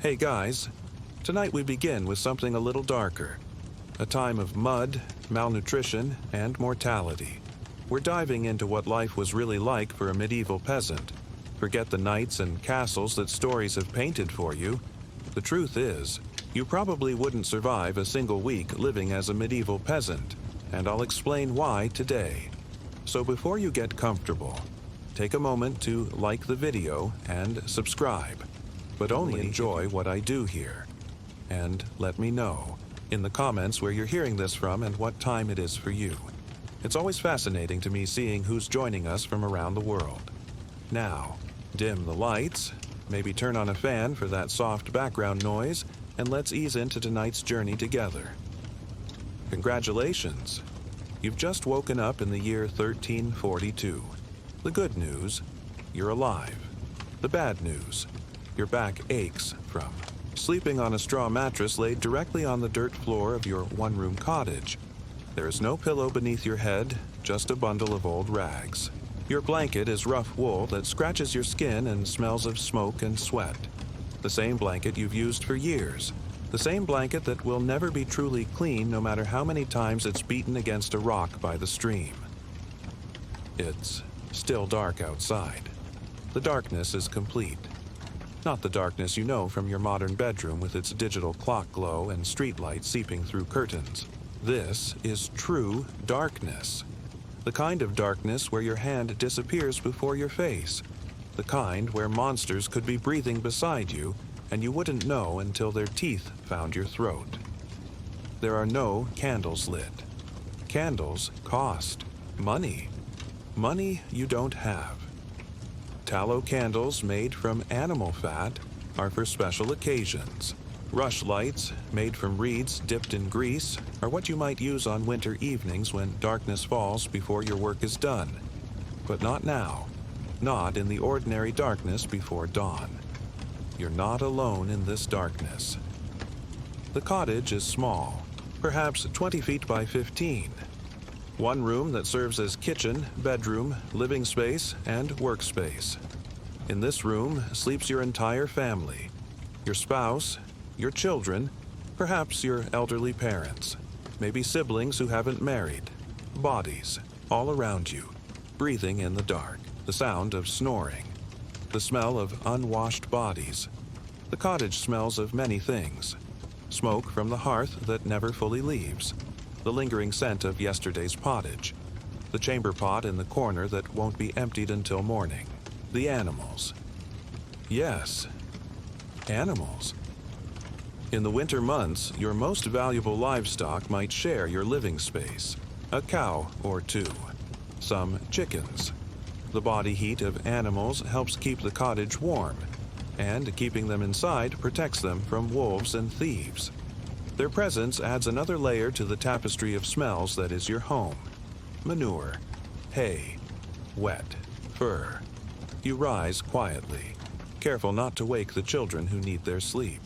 Hey guys, tonight we begin with something a little darker. A time of mud, malnutrition, and mortality. We're diving into what life was really like for a medieval peasant. Forget the knights and castles that stories have painted for you. The truth is, you probably wouldn't survive a single week living as a medieval peasant, and I'll explain why today. So before you get comfortable, take a moment to like the video and subscribe, but only enjoy what I do here. And let me know in the comments where you're hearing this from and what time it is for you. It's always fascinating to me seeing who's joining us from around the world. Now, dim the lights, maybe turn on a fan for that soft background noise, and let's ease into tonight's journey together. Congratulations! You've just woken up in the year 1342. The good news, you're alive. The bad news, your back aches from sleeping on a straw mattress laid directly on the dirt floor of your one-room cottage. There is no pillow beneath your head, just a bundle of old rags. Your blanket is rough wool that scratches your skin and smells of smoke and sweat. The same blanket you've used for years. The same blanket that will never be truly clean no matter how many times it's beaten against a rock by the stream. It's still dark outside. The darkness is complete. Not the darkness you know from your modern bedroom with its digital clock glow and streetlight seeping through curtains. This is true darkness. The kind of darkness where your hand disappears before your face. The kind where monsters could be breathing beside you and you wouldn't know until their teeth found your throat. There are no candles lit. Candles cost money. Money you don't have. Tallow candles made from animal fat are for special occasions. Rush lights, made from reeds dipped in grease, are what you might use on winter evenings when darkness falls before your work is done. But not now. Not in the ordinary darkness before dawn. You're not alone in this darkness. The cottage is small, perhaps 20 feet by 15. One room that serves as kitchen, bedroom, living space, and workspace. In this room sleeps your entire family. Your spouse, your children, perhaps your elderly parents, maybe siblings who haven't married. Bodies, all around you, breathing in the dark, the sound of snoring, the smell of unwashed bodies. The cottage smells of many things. Smoke from the hearth that never fully leaves. The lingering scent of yesterday's pottage, the chamber pot in the corner that won't be emptied until morning, the animals. Yes, animals. In the winter months, your most valuable livestock might share your living space, a cow or two, some chickens. The body heat of animals helps keep the cottage warm, and keeping them inside protects them from wolves and thieves. Their presence adds another layer to the tapestry of smells that is your home. Manure, hay, wet, fur. You rise quietly, careful not to wake the children who need their sleep.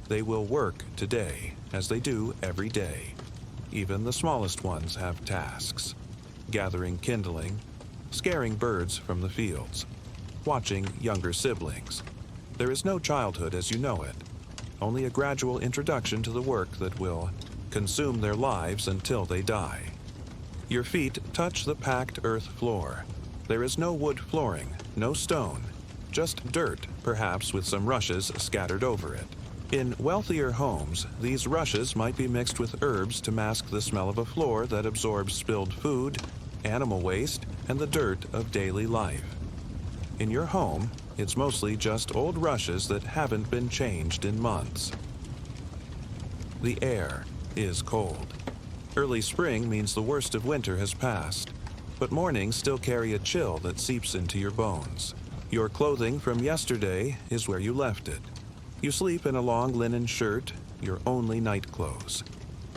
They will work today, as they do every day. Even the smallest ones have tasks. Gathering kindling, scaring birds from the fields, watching younger siblings. There is no childhood as you know it. Only a gradual introduction to the work that will consume their lives until they die. Your feet touch the packed earth floor. There is no wood flooring, no stone, just dirt, perhaps with some rushes scattered over it. In wealthier homes, these rushes might be mixed with herbs to mask the smell of a floor that absorbs spilled food, animal waste, and the dirt of daily life. In your home, it's mostly just old rushes that haven't been changed in months. The air is cold. Early spring means the worst of winter has passed, but mornings still carry a chill that seeps into your bones. Your clothing from yesterday is where you left it. You sleep in a long linen shirt, your only night clothes.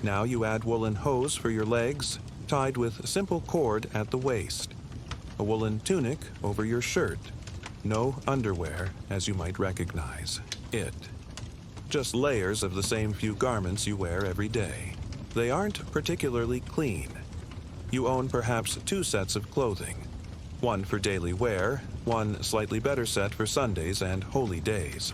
Now you add woolen hose for your legs, tied with simple cord at the waist. A woolen tunic over your shirt. No underwear, as you might recognize it. Just layers of the same few garments you wear every day. They aren't particularly clean. You own perhaps 2 sets of clothing. One for daily wear, one slightly better set for Sundays and holy days.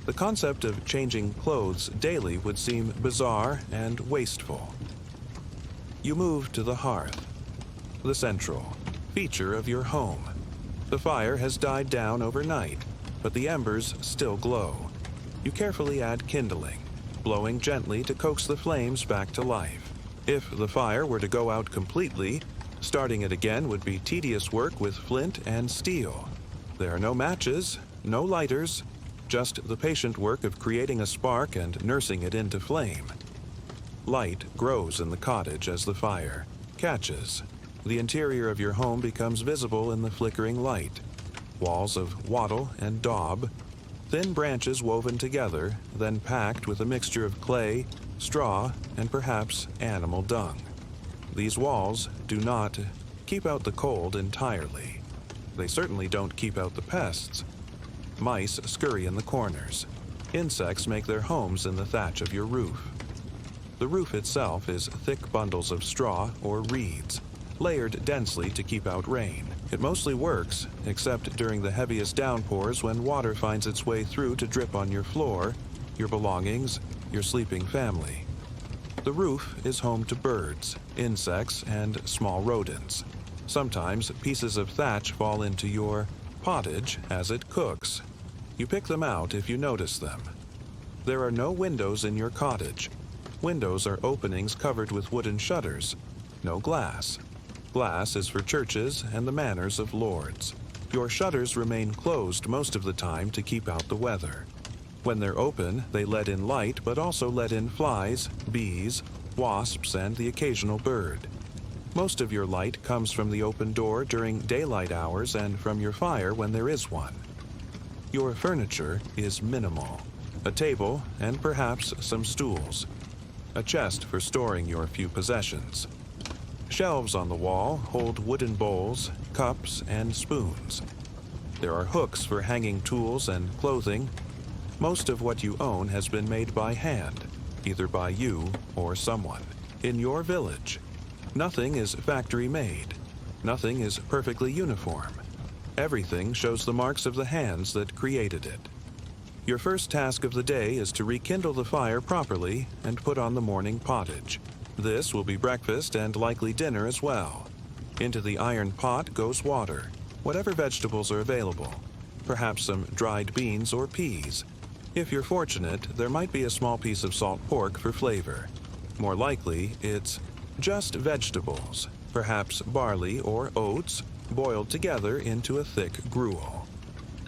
The concept of changing clothes daily would seem bizarre and wasteful. You move to the hearth, the central feature of your home. The fire has died down overnight, but the embers still glow. You carefully add kindling, blowing gently to coax the flames back to life. If the fire were to go out completely, starting it again would be tedious work with flint and steel. There are no matches, no lighters, just the patient work of creating a spark and nursing it into flame. Light grows in the cottage as the fire catches. The interior of your home becomes visible in the flickering light. Walls of wattle and daub, thin branches woven together, then packed with a mixture of clay, straw, and perhaps animal dung. These walls do not keep out the cold entirely. They certainly don't keep out the pests. Mice scurry in the corners. Insects make their homes in the thatch of your roof. The roof itself is thick bundles of straw or reeds, layered densely to keep out rain. It mostly works, except during the heaviest downpours when water finds its way through to drip on your floor, your belongings, your sleeping family. The roof is home to birds, insects, and small rodents. Sometimes pieces of thatch fall into your pottage as it cooks. You pick them out if you notice them. There are no windows in your cottage. Windows are openings covered with wooden shutters. No glass. Glass is for churches and the manors of lords. Your shutters remain closed most of the time to keep out the weather. When they're open, they let in light but also let in flies, bees, wasps, and the occasional bird. Most of your light comes from the open door during daylight hours and from your fire when there is one. Your furniture is minimal. A table and perhaps some stools. A chest for storing your few possessions. Shelves on the wall hold wooden bowls, cups, and spoons. There are hooks for hanging tools and clothing. Most of what you own has been made by hand, either by you or someone, in your village. Nothing is factory-made. Nothing is perfectly uniform. Everything shows the marks of the hands that created it. Your first task of the day is to rekindle the fire properly and put on the morning pottage. This will be breakfast and likely dinner as well. Into the iron pot goes water, whatever vegetables are available, perhaps some dried beans or peas. If you're fortunate, there might be a small piece of salt pork for flavor. More likely, it's just vegetables, perhaps barley or oats, boiled together into a thick gruel.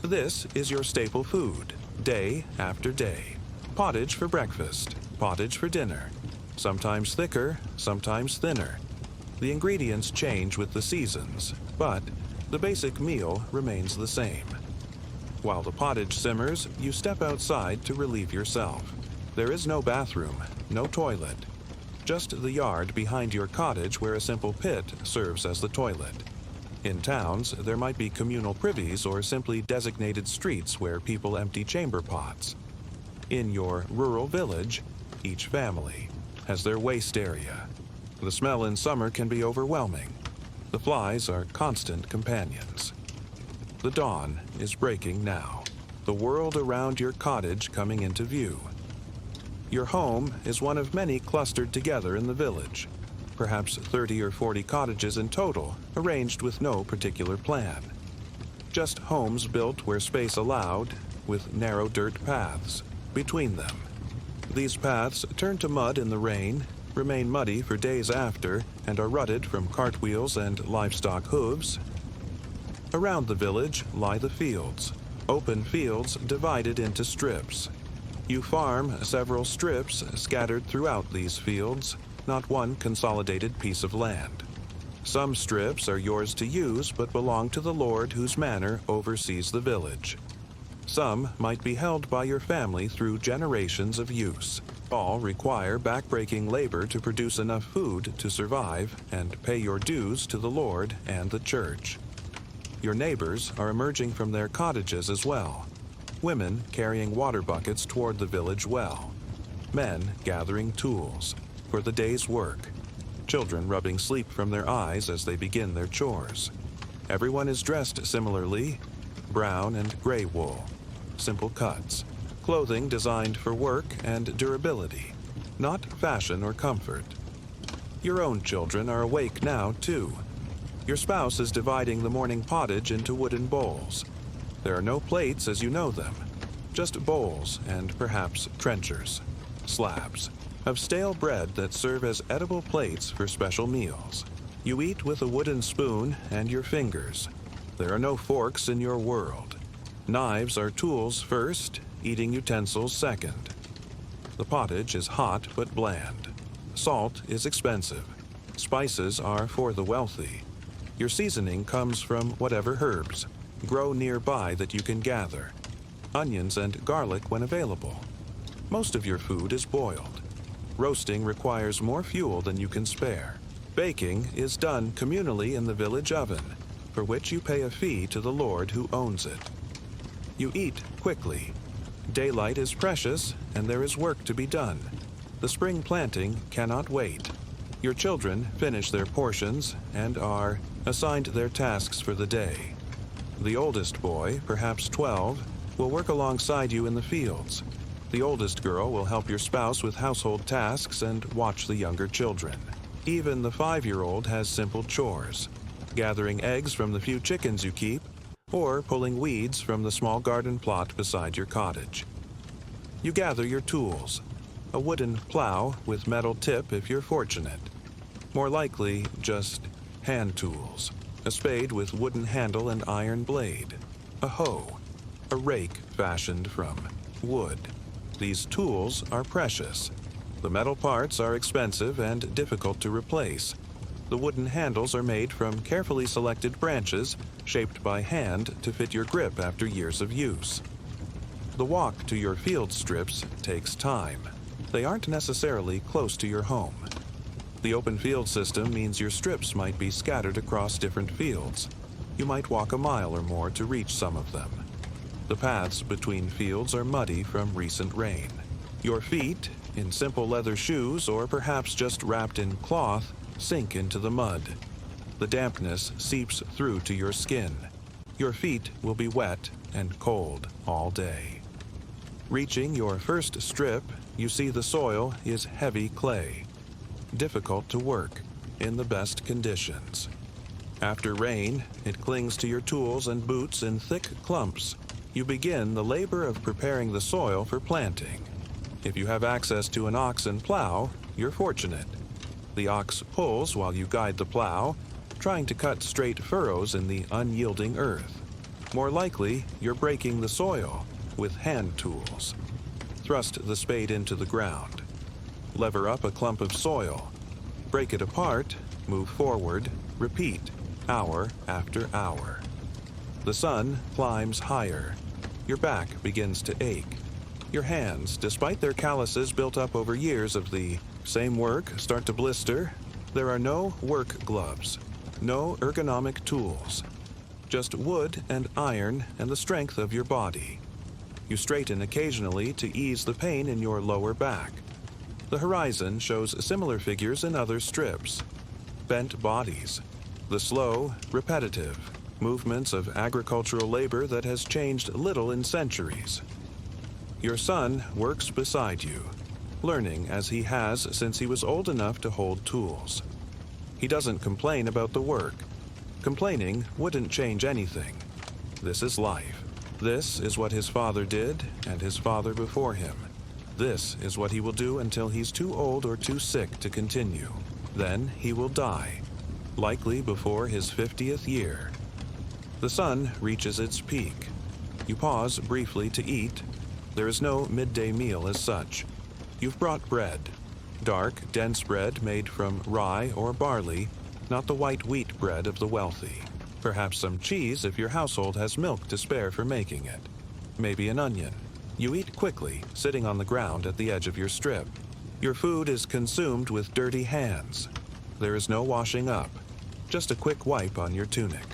This is your staple food, day after day. Pottage for breakfast, pottage for dinner. Sometimes thicker, sometimes thinner. The ingredients change with the seasons, but the basic meal remains the same. While the pottage simmers, you step outside to relieve yourself. There is no bathroom, no toilet. Just the yard behind your cottage where a simple pit serves as the toilet. In towns, there might be communal privies or simply designated streets where people empty chamber pots. In your rural village, each family has their waste area. The smell in summer can be overwhelming. The flies are constant companions. The dawn is breaking now, the world around your cottage coming into view. Your home is one of many clustered together in the village, perhaps 30 or 40 cottages in total, arranged with no particular plan. Just homes built where space allowed, with narrow dirt paths between them. These paths turn to mud in the rain, remain muddy for days after, and are rutted from cartwheels and livestock hooves. Around the village lie the fields, open fields divided into strips. You farm several strips scattered throughout these fields, not one consolidated piece of land. Some strips are yours to use but belong to the lord whose manor oversees the village. Some might be held by your family through generations of use. All require backbreaking labor to produce enough food to survive and pay your dues to the Lord and the church. Your neighbors are emerging from their cottages as well. Women carrying water buckets toward the village well. Men gathering tools for the day's work. Children rubbing sleep from their eyes as they begin their chores. Everyone is dressed similarly, brown and gray wool. Simple cuts. clothing designed for work and durability, not fashion or comfort. Your own children are awake now, too. Your spouse is dividing the morning pottage into wooden bowls. There are no plates as you know them, just bowls and perhaps trenchers, slabs, of stale bread that serve as edible plates for special meals. You eat with a wooden spoon and your fingers. There are no forks in your world. Knives are tools first, eating utensils second. The pottage is hot but bland. Salt is expensive. Spices are for the wealthy. Your seasoning comes from whatever herbs grow nearby that you can gather. Onions and garlic when available. Most of your food is boiled. Roasting requires more fuel than you can spare. Baking is done communally in the village oven, for which you pay a fee to the Lord who owns it. You eat quickly. Daylight is precious, and there is work to be done. The spring planting cannot wait. Your children finish their portions and are assigned their tasks for the day. The oldest boy, perhaps 12, will work alongside you in the fields. The oldest girl will help your spouse with household tasks and watch the younger children. Even the 5-year-old has simple chores, gathering eggs from the few chickens you keep, or pulling weeds from the small garden plot beside your cottage. You gather your tools, a wooden plow with metal tip if you're fortunate. More likely, just hand tools, a spade with wooden handle and iron blade, a hoe, a rake fashioned from wood. These tools are precious. The metal parts are expensive and difficult to replace. The wooden handles are made from carefully selected branches shaped by hand to fit your grip after years of use. The walk to your field strips takes time. They aren't necessarily close to your home. The open field system means your strips might be scattered across different fields. You might walk a mile or more to reach some of them. The paths between fields are muddy from recent rain. Your feet, in simple leather shoes or perhaps just wrapped in cloth, sink into the mud. The dampness seeps through to your skin. Your feet will be wet and cold all day. Reaching your first strip, you see the soil is heavy clay, difficult to work in the best conditions. After rain, it clings to your tools and boots in thick clumps. You begin the labor of preparing the soil for planting. If you have access to an ox and plow, you're fortunate. The ox pulls while you guide the plow, trying to cut straight furrows in the unyielding earth. More likely, you're breaking the soil with hand tools. Thrust the spade into the ground. Lever up a clump of soil. Break it apart, move forward, repeat, hour after hour. The sun climbs higher. Your back begins to ache. Your hands, despite their calluses built up over years of the same work, start to blister. There are no work gloves, no ergonomic tools, just wood and iron and the strength of your body. You straighten occasionally to ease the pain in your lower back. The horizon shows similar figures in other strips. Bent bodies, the slow, repetitive movements of agricultural labor that has changed little in centuries. Your son works beside you, learning as he has since he was old enough to hold tools. He doesn't complain about the work. Complaining wouldn't change anything. This is life. This is what his father did and his father before him. This is what he will do until he's too old or too sick to continue. Then he will die, likely before his 50th year. The sun reaches its peak. You pause briefly to eat. There is no midday meal as such. You've brought bread. Dark, dense bread made from rye or barley, not the white wheat bread of the wealthy. Perhaps some cheese if your household has milk to spare for making it. Maybe an onion. You eat quickly, sitting on the ground at the edge of your strip. Your food is consumed with dirty hands. There is no washing up, just a quick wipe on your tunic.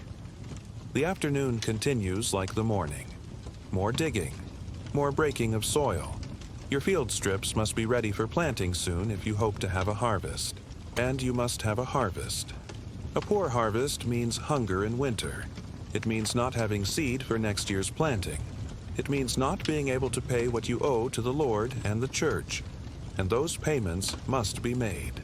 The afternoon continues like the morning. More digging, more breaking of soil. Your field strips must be ready for planting soon if you hope to have a harvest. And you must have a harvest. A poor harvest means hunger in winter. It means not having seed for next year's planting. It means not being able to pay what you owe to the Lord and the church, and those payments must be made.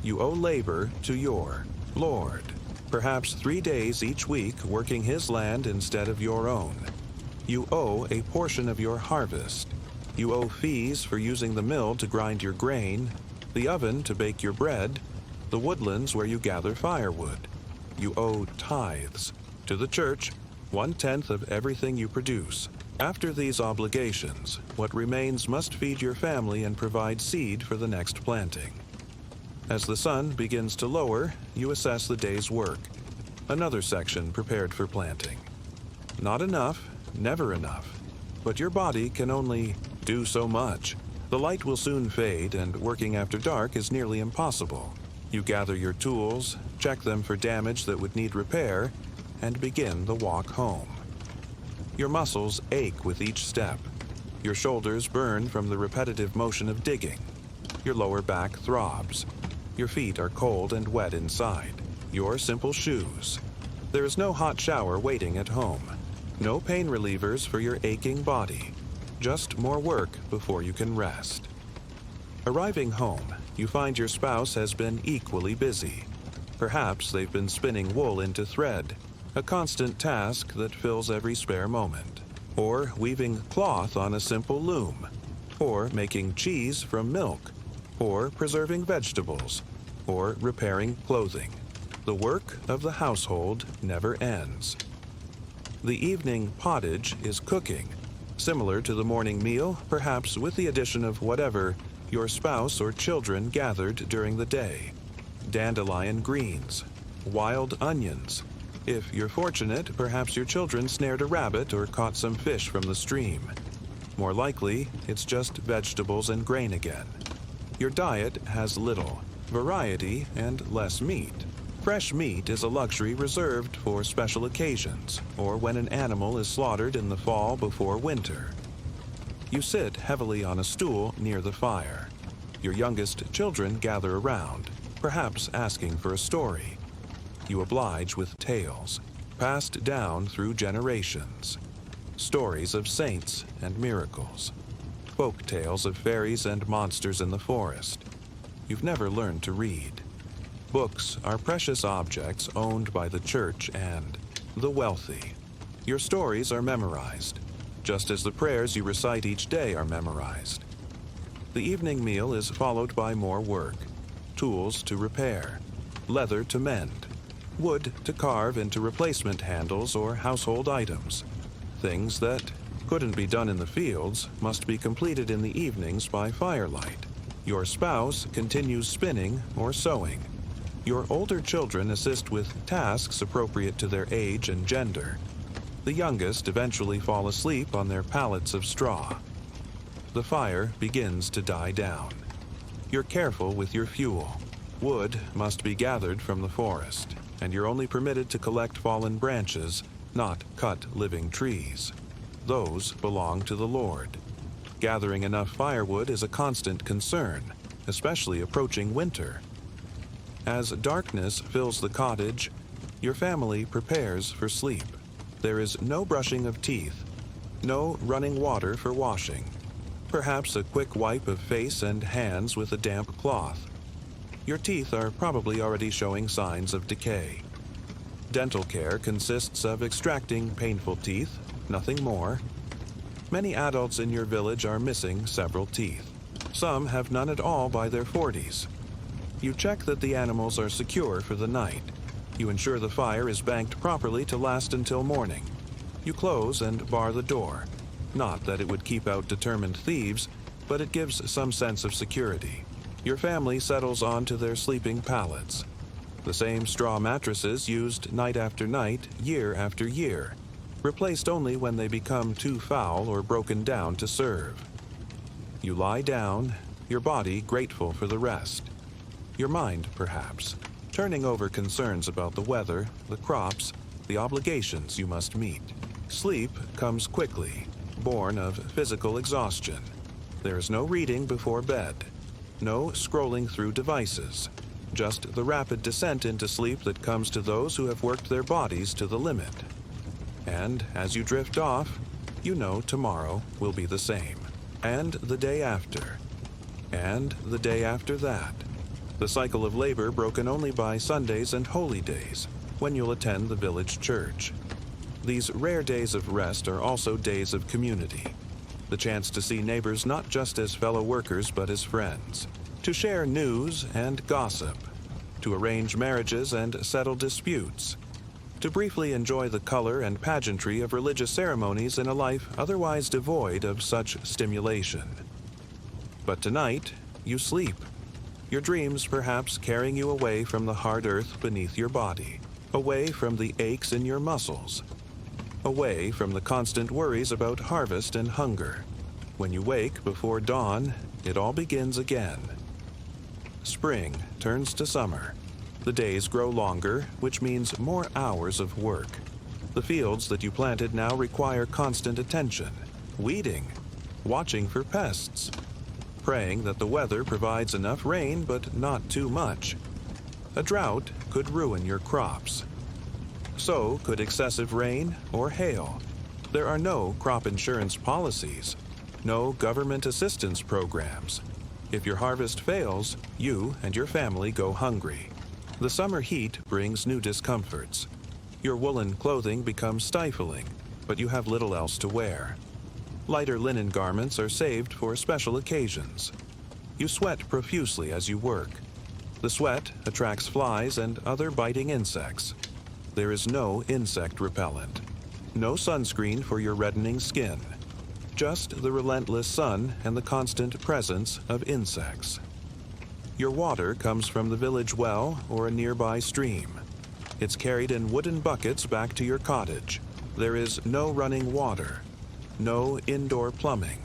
You owe labor to your Lord, perhaps 3 days each week working His land instead of your own. You owe a portion of your harvest. You owe fees for using the mill to grind your grain, the oven to bake your bread, the woodlands where you gather firewood. You owe tithes. To the church, 1/10 of everything you produce. After these obligations, what remains must feed your family and provide seed for the next planting. As the sun begins to lower, you assess the day's work. Another section prepared for planting. Not enough, never enough. But your body can only do so much. The light will soon fade, and working after dark is nearly impossible. You gather your tools, check them for damage that would need repair, and begin the walk home. Your muscles ache with each step. Your shoulders burn from the repetitive motion of digging. Your lower back throbs. Your feet are cold and wet inside. Your simple shoes. There is no hot shower waiting at home. No pain relievers for your aching body. Just more work before you can rest. Arriving home, you find your spouse has been equally busy. Perhaps they've been spinning wool into thread, a constant task that fills every spare moment. Or weaving cloth on a simple loom. Or making cheese from milk. Or preserving vegetables. Or repairing clothing. The work of the household never ends. The evening pottage is cooking, similar to the morning meal, perhaps with the addition of whatever your spouse or children gathered during the day. Dandelion greens, wild onions. If you're fortunate, perhaps your children snared a rabbit or caught some fish from the stream. More likely, it's just vegetables and grain again. Your diet has little variety and less meat. Fresh meat is a luxury reserved for special occasions, or when an animal is slaughtered in the fall before winter. You sit heavily on a stool near the fire. Your youngest children gather around, perhaps asking for a story. You oblige with tales, passed down through generations. Stories of saints and miracles. Folk tales of fairies and monsters in the forest. You've never learned to read. Books are precious objects owned by the church and the wealthy. Your stories are memorized, just as the prayers you recite each day are memorized. The evening meal is followed by more work. Tools to repair, leather to mend, wood to carve into replacement handles or household items. Things that couldn't be done in the fields must be completed in the evenings by firelight. Your spouse continues spinning or sewing. Your older children assist with tasks appropriate to their age and gender. The youngest eventually fall asleep on their pallets of straw. The fire begins to die down. You're careful with your fuel. Wood must be gathered from the forest, and you're only permitted to collect fallen branches, not cut living trees. Those belong to the Lord. Gathering enough firewood is a constant concern, especially approaching winter. As darkness fills the cottage, your family prepares for sleep. There is no brushing of teeth, no running water for washing, perhaps a quick wipe of face and hands with a damp cloth. Your teeth are probably already showing signs of decay. Dental care consists of extracting painful teeth, nothing more. Many adults in your village are missing several teeth. Some have none at all by their 40s. You check that the animals are secure for the night. You ensure the fire is banked properly to last until morning. You close and bar the door. Not that it would keep out determined thieves, but it gives some sense of security. Your family settles onto their sleeping pallets. The same straw mattresses used night after night, year after year, replaced only when they become too foul or broken down to serve. You lie down, your body grateful for the rest. Your mind, perhaps, turning over concerns about the weather, the crops, the obligations you must meet. Sleep comes quickly, born of physical exhaustion. There is no reading before bed, no scrolling through devices, just the rapid descent into sleep that comes to those who have worked their bodies to the limit. And as you drift off, you know tomorrow will be the same, and the day after, and the day after that. The cycle of labor broken only by Sundays and holy days, when you'll attend the village church. These rare days of rest are also days of community. The chance to see neighbors not just as fellow workers but as friends, to share news and gossip, to arrange marriages and settle disputes, to briefly enjoy the color and pageantry of religious ceremonies in a life otherwise devoid of such stimulation. But tonight, you sleep, your dreams perhaps carrying you away from the hard earth beneath your body, away from the aches in your muscles, away from the constant worries about harvest and hunger. When you wake before dawn, it all begins again. Spring turns to summer. The days grow longer, which means more hours of work. The fields that you planted now require constant attention, weeding, watching for pests, praying that the weather provides enough rain but not too much. A drought could ruin your crops. So could excessive rain or hail. There are no crop insurance policies, no government assistance programs. If your harvest fails, you and your family go hungry. The summer heat brings new discomforts. Your woolen clothing becomes stifling, but you have little else to wear. Lighter linen garments are saved for special occasions. You sweat profusely as you work. The sweat attracts flies and other biting insects. There is no insect repellent, no sunscreen for your reddening skin, just the relentless sun and the constant presence of insects. Your water comes from the village well or a nearby stream. It's carried in wooden buckets back to your cottage. There is no running water, no indoor plumbing,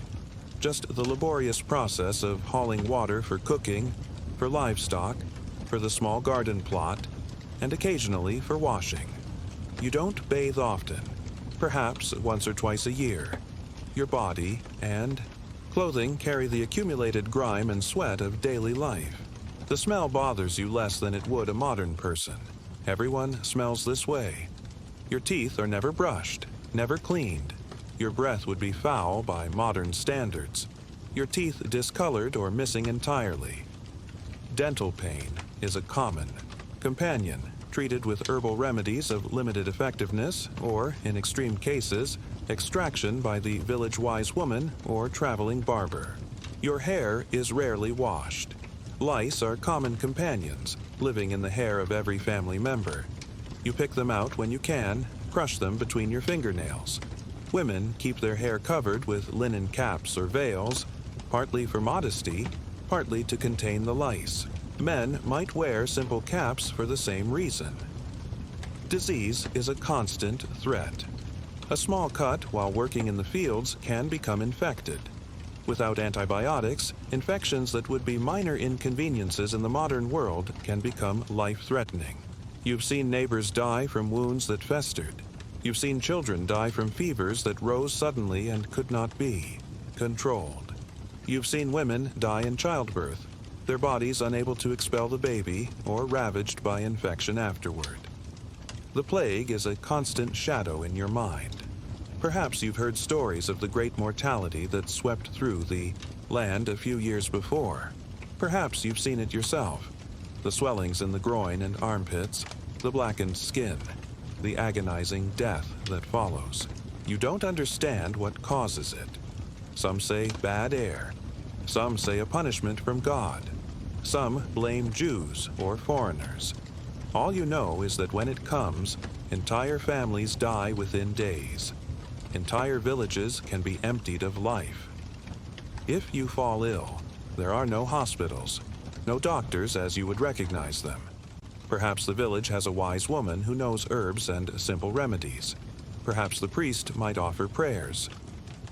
just the laborious process of hauling water for cooking, for livestock, for the small garden plot, and occasionally for washing. You don't bathe often, perhaps once or twice a year. Your body and clothing carry the accumulated grime and sweat of daily life. The smell bothers you less than it would a modern person. Everyone smells this way. Your teeth are never brushed, never cleaned. Your breath would be foul by modern standards. Your teeth discolored or missing entirely. Dental pain is a common companion, treated with herbal remedies of limited effectiveness or, in extreme cases, extraction by the village wise woman or traveling barber. Your hair is rarely washed. Lice are common companions, living in the hair of every family member. You pick them out when you can, crush them between your fingernails. Women keep their hair covered with linen caps or veils, partly for modesty, partly to contain the lice. Men might wear simple caps for the same reason. Disease is a constant threat. A small cut while working in the fields can become infected. Without antibiotics, infections that would be minor inconveniences in the modern world can become life-threatening. You've seen neighbors die from wounds that festered. You've seen children die from fevers that rose suddenly and could not be controlled. You've seen women die in childbirth, their bodies unable to expel the baby or ravaged by infection afterward. The plague is a constant shadow in your mind. Perhaps you've heard stories of the great mortality that swept through the land a few years before. Perhaps you've seen it yourself. The swellings in the groin and armpits, the blackened skin, the agonizing death that follows. You don't understand what causes it. Some say bad air. Some say a punishment from God. Some blame Jews or foreigners. All you know is that when it comes, entire families die within days. Entire villages can be emptied of life. If you fall ill, there are no hospitals, no doctors as you would recognize them. Perhaps the village has a wise woman who knows herbs and simple remedies. Perhaps the priest might offer prayers.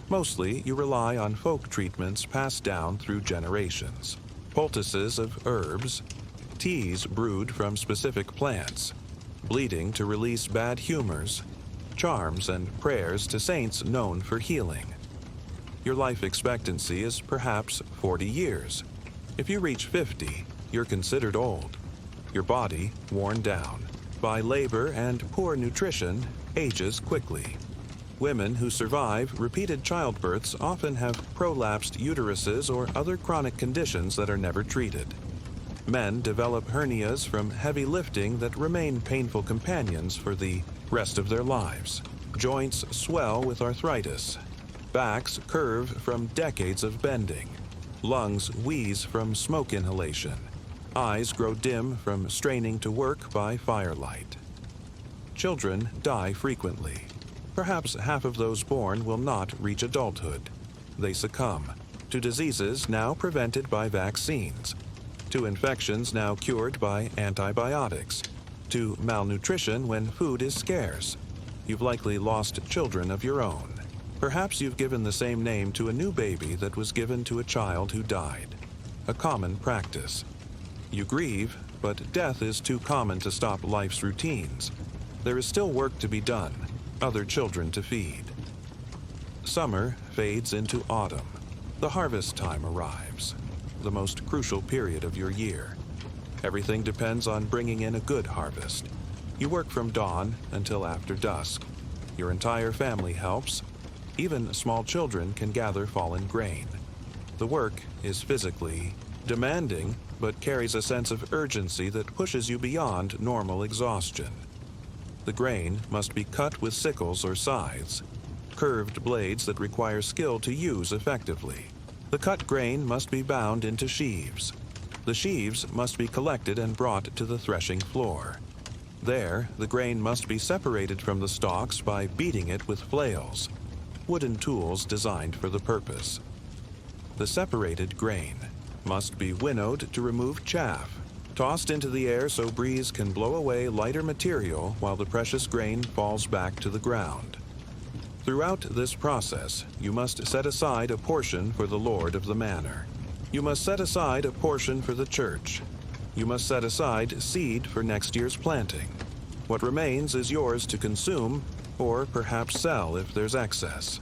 Mostly, you rely on folk treatments passed down through generations. Poultices of herbs, teas brewed from specific plants, bleeding to release bad humors, charms and prayers to saints known for healing. Your life expectancy is perhaps 40 years. If you reach 50, you're considered old. Your body, worn down by labor and poor nutrition, ages quickly. Women who survive repeated childbirths often have prolapsed uteruses or other chronic conditions that are never treated. Men develop hernias from heavy lifting that remain painful companions for the rest of their lives. Joints swell with arthritis. Backs curve from decades of bending. Lungs wheeze from smoke inhalation. Eyes grow dim from straining to work by firelight. Children die frequently. Perhaps half of those born will not reach adulthood. They succumb to diseases now prevented by vaccines, to infections now cured by antibiotics, to malnutrition when food is scarce. You've likely lost children of your own. Perhaps you've given the same name to a new baby that was given to a child who died. A common practice. You grieve, but death is too common to stop life's routines. There is still work to be done, other children to feed. Summer fades into autumn. The harvest time arrives, the most crucial period of your year. Everything depends on bringing in a good harvest. You work from dawn until after dusk. Your entire family helps. Even small children can gather fallen grain. The work is physically demanding, but carries a sense of urgency that pushes you beyond normal exhaustion. The grain must be cut with sickles or scythes, curved blades that require skill to use effectively. The cut grain must be bound into sheaves. The sheaves must be collected and brought to the threshing floor. There, the grain must be separated from the stalks by beating it with flails, wooden tools designed for the purpose. The separated grain must be winnowed to remove chaff, tossed into the air so breeze can blow away lighter material while the precious grain falls back to the ground. Throughout this process, you must set aside a portion for the Lord of the manor. You must set aside a portion for the church. You must set aside seed for next year's planting. What remains is yours to consume, or perhaps sell if there's excess.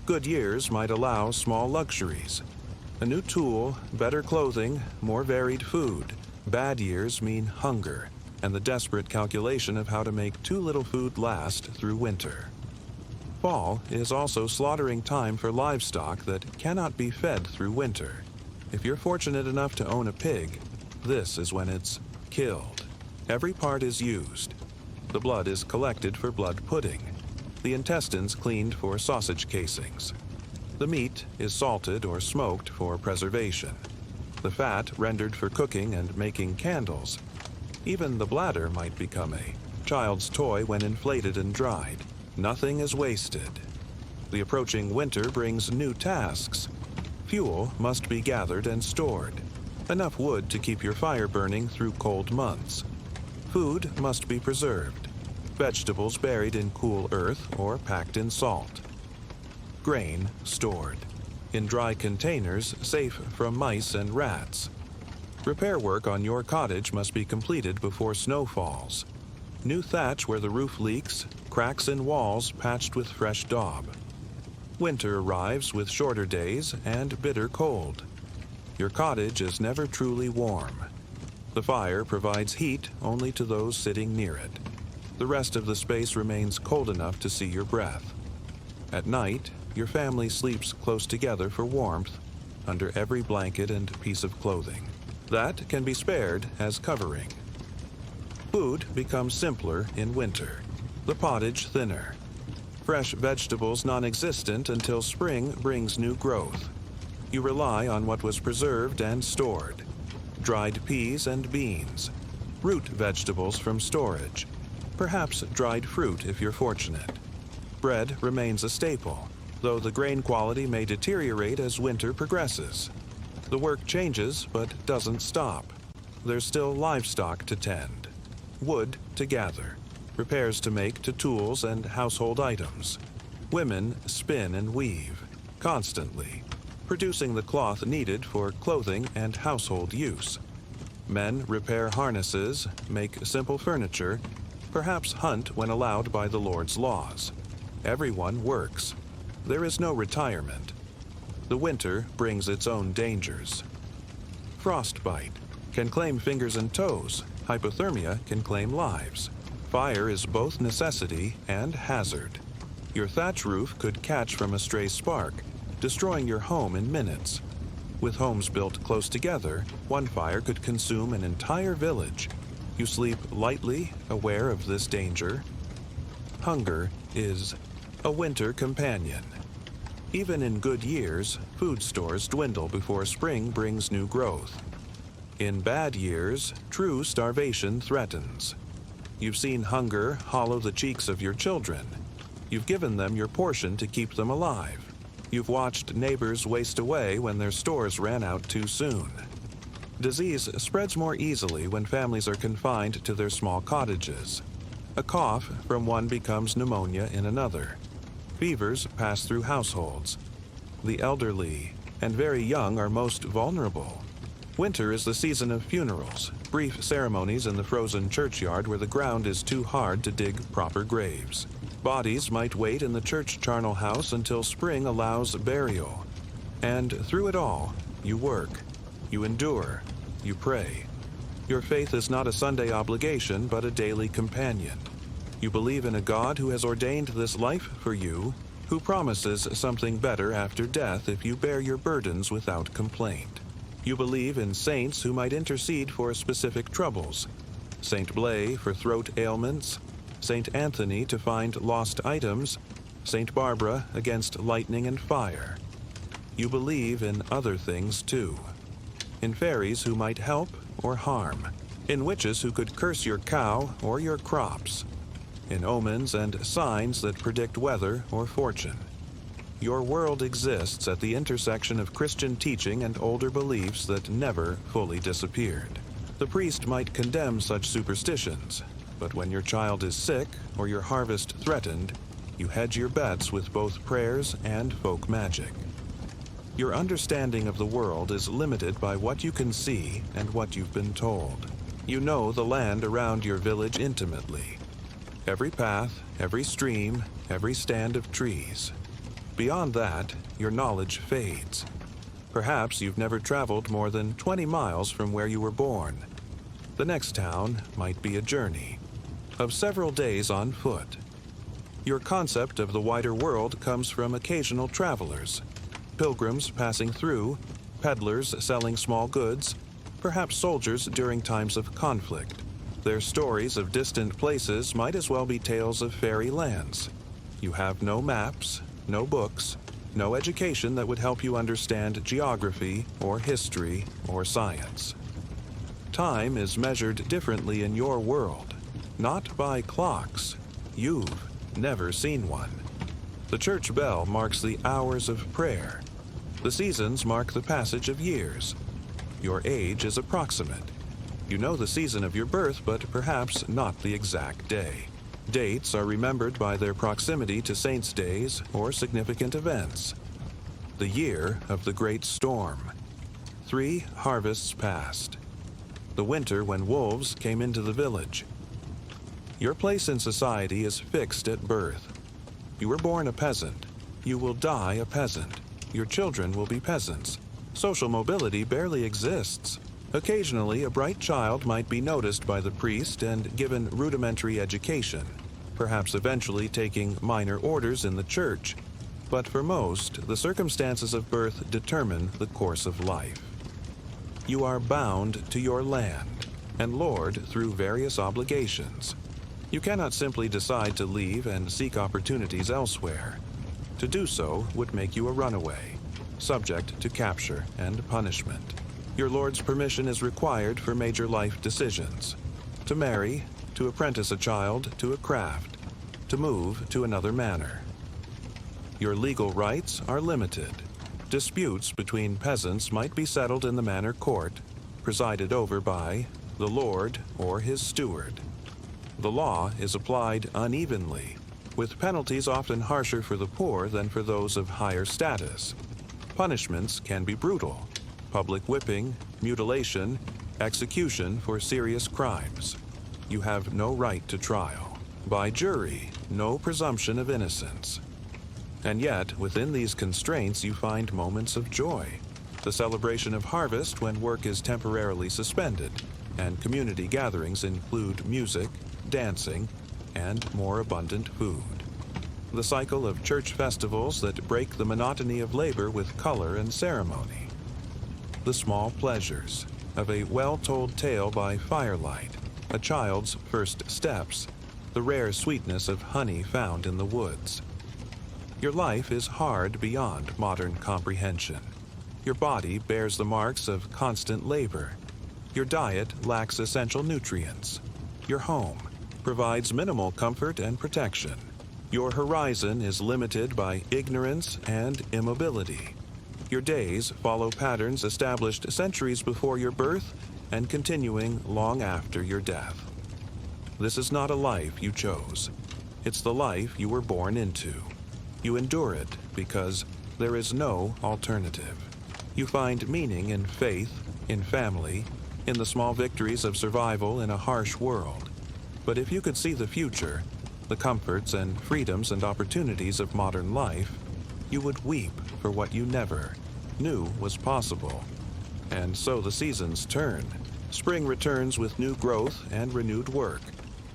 Good years might allow small luxuries. A new tool, better clothing, more varied food. Bad years mean hunger, and the desperate calculation of how to make too little food last through winter. Fall is also slaughtering time for livestock that cannot be fed through winter. If you're fortunate enough to own a pig, this is when it's killed. Every part is used. The blood is collected for blood pudding. The intestines cleaned for sausage casings. The meat is salted or smoked for preservation. The fat rendered for cooking and making candles. Even the bladder might become a child's toy when inflated and dried. Nothing is wasted. The approaching winter brings new tasks. Fuel must be gathered and stored. Enough wood to keep your fire burning through cold months. Food must be preserved. Vegetables buried in cool earth or packed in salt. Grain stored in dry containers safe from mice and rats. Repair work on your cottage must be completed before snow falls. New thatch where the roof leaks, cracks in walls patched with fresh daub. Winter arrives with shorter days and bitter cold. Your cottage is never truly warm. The fire provides heat only to those sitting near it. The rest of the space remains cold enough to see your breath. At night, your family sleeps close together for warmth, under every blanket and piece of clothing. That can be spared as covering. Food becomes simpler in winter. The pottage thinner. Fresh vegetables non-existent until spring brings new growth. You rely on what was preserved and stored. Dried peas and beans. Root vegetables from storage. Perhaps dried fruit if you're fortunate. Bread remains a staple, though the grain quality may deteriorate as winter progresses. The work changes, but doesn't stop. There's still livestock to tend, wood to gather, repairs to make to tools and household items. Women spin and weave, constantly, producing the cloth needed for clothing and household use. Men repair harnesses, make simple furniture, perhaps hunt when allowed by the Lord's laws. Everyone works. There is no retirement. The winter brings its own dangers. Frostbite can claim fingers and toes. Hypothermia can claim lives. Fire is both necessity and hazard. Your thatch roof could catch from a stray spark, destroying your home in minutes. With homes built close together, one fire could consume an entire village. You sleep lightly, aware of this danger. Hunger is a winter companion. Even in good years, food stores dwindle before spring brings new growth. In bad years, true starvation threatens. You've seen hunger hollow the cheeks of your children. You've given them your portion to keep them alive. You've watched neighbors waste away when their stores ran out too soon. Disease spreads more easily when families are confined to their small cottages. A cough from one becomes pneumonia in another. Fevers pass through households. The elderly and very young are most vulnerable. Winter is the season of funerals, brief ceremonies in the frozen churchyard where the ground is too hard to dig proper graves. Bodies might wait in the church charnel house until spring allows burial. And through it all, you work, you endure, you pray. Your faith is not a Sunday obligation, but a daily companion. You believe in a God who has ordained this life for you, who promises something better after death if you bear your burdens without complaint. You believe in saints who might intercede for specific troubles. Saint Blay for throat ailments, Saint Anthony to find lost items, Saint Barbara against lightning and fire. You believe in other things too. In fairies who might help or harm. In witches who could curse your cow or your crops. In omens and signs that predict weather or fortune. Your world exists at the intersection of Christian teaching and older beliefs that never fully disappeared. The priest might condemn such superstitions, but when your child is sick or your harvest threatened, you hedge your bets with both prayers and folk magic. Your understanding of the world is limited by what you can see and what you've been told. You know the land around your village intimately. Every path, every stream, every stand of trees. Beyond that, your knowledge fades. Perhaps you've never traveled more than 20 miles from where you were born. The next town might be a journey of several days on foot. Your concept of the wider world comes from occasional travelers, pilgrims passing through, peddlers selling small goods, perhaps soldiers during times of conflict. Their stories of distant places might as well be tales of fairy lands. You have no maps, no books, no education that would help you understand geography or history or science. Time is measured differently in your world, not by clocks. You've never seen one. The church bell marks the hours of prayer. The seasons mark the passage of years. Your age is approximate. You know the season of your birth, but perhaps not the exact day. Dates are remembered by their proximity to saints' days or significant events. The year of the great storm. 3 harvests passed. The winter when wolves came into the village. Your place in society is fixed at birth. You were born a peasant. You will die a peasant. Your children will be peasants. Social mobility barely exists. Occasionally, a bright child might be noticed by the priest and given rudimentary education, perhaps eventually taking minor orders in the church. But for most, the circumstances of birth determine the course of life. You are bound to your land and lord through various obligations. You cannot simply decide to leave and seek opportunities elsewhere. To do so would make you a runaway, subject to capture and punishment. Your lord's permission is required for major life decisions. To marry, to apprentice a child to a craft, to move to another manor. Your legal rights are limited. Disputes between peasants might be settled in the manor court, presided over by the lord or his steward. The law is applied unevenly, with penalties often harsher for the poor than for those of higher status. Punishments can be brutal: public whipping, mutilation, execution for serious crimes. You have no right to trial. By jury, no presumption of innocence. And yet, within these constraints, you find moments of joy. The celebration of harvest when work is temporarily suspended, and community gatherings include music, dancing, and more abundant food. the cycle of church festivals that break the monotony of labor with color and ceremony, the small pleasures of a well-told tale by firelight, a child's first steps, the rare sweetness of honey found in the woods. Your life is hard beyond modern comprehension. Your body bears the marks of constant labor. Your diet lacks essential nutrients. Your home provides minimal comfort and protection. Your horizon is limited by ignorance and immobility. Your days follow patterns established centuries before your birth and continuing long after your death. This is not a life you chose. It's the life you were born into. You endure it because there is no alternative. You find meaning in faith, in family, in the small victories of survival in a harsh world. But if you could see the future, the comforts and freedoms and opportunities of modern life, you would weep for what you never knew was possible. And so the seasons turn. Spring returns with new growth and renewed work.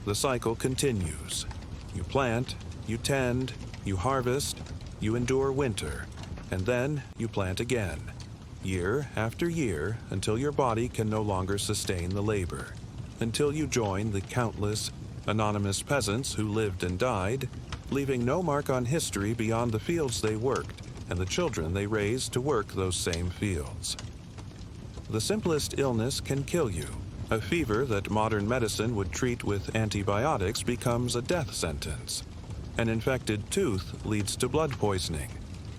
The cycle continues. You plant, you tend, you harvest, you endure winter, and then you plant again, year after year, until your body can no longer sustain the labor, until you join the countless anonymous peasants who lived and died, leaving no mark on history beyond the fields they worked and the children they raised to work those same fields. The simplest illness can kill you. A fever that modern medicine would treat with antibiotics becomes a death sentence. An infected tooth leads to blood poisoning.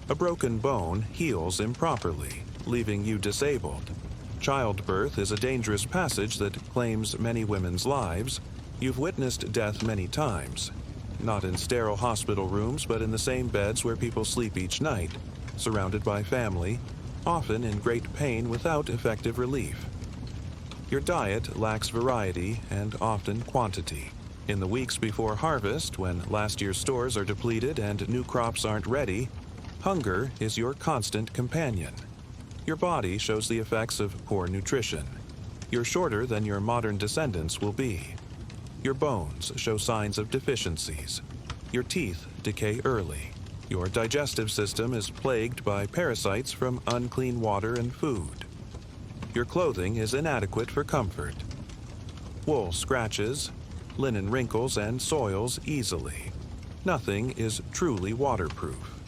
A broken bone heals improperly, leaving you disabled. Childbirth is a dangerous passage that claims many women's lives. You've witnessed death many times, not in sterile hospital rooms, but in the same beds where people sleep each night, surrounded by family, often in great pain without effective relief. Your diet lacks variety and often quantity. In the weeks before harvest, when last year's stores are depleted and new crops aren't ready, hunger is your constant companion. Your body shows the effects of poor nutrition. You're shorter than your modern descendants will be. Your bones show signs of deficiencies. Your teeth decay early. Your digestive system is plagued by parasites from unclean water and food. Your clothing is inadequate for comfort. Wool scratches, linen wrinkles and soils easily. Nothing is truly waterproof.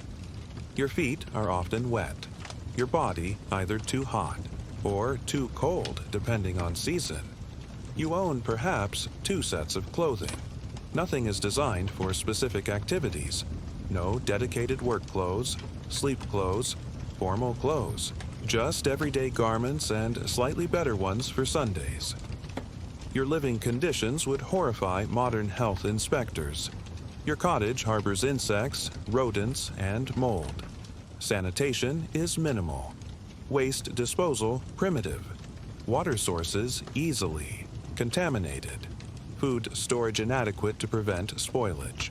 Your feet are often wet. Your body either too hot or too cold, depending on season. You own perhaps 2 sets of clothing. Nothing is designed for specific activities. No dedicated work clothes, sleep clothes, formal clothes. Just everyday garments and slightly better ones for Sundays. Your living conditions would horrify modern health inspectors. Your cottage harbors insects, rodents, and mold. Sanitation is minimal. Waste disposal primitive. Water sources easily contaminated. Food storage inadequate to prevent spoilage.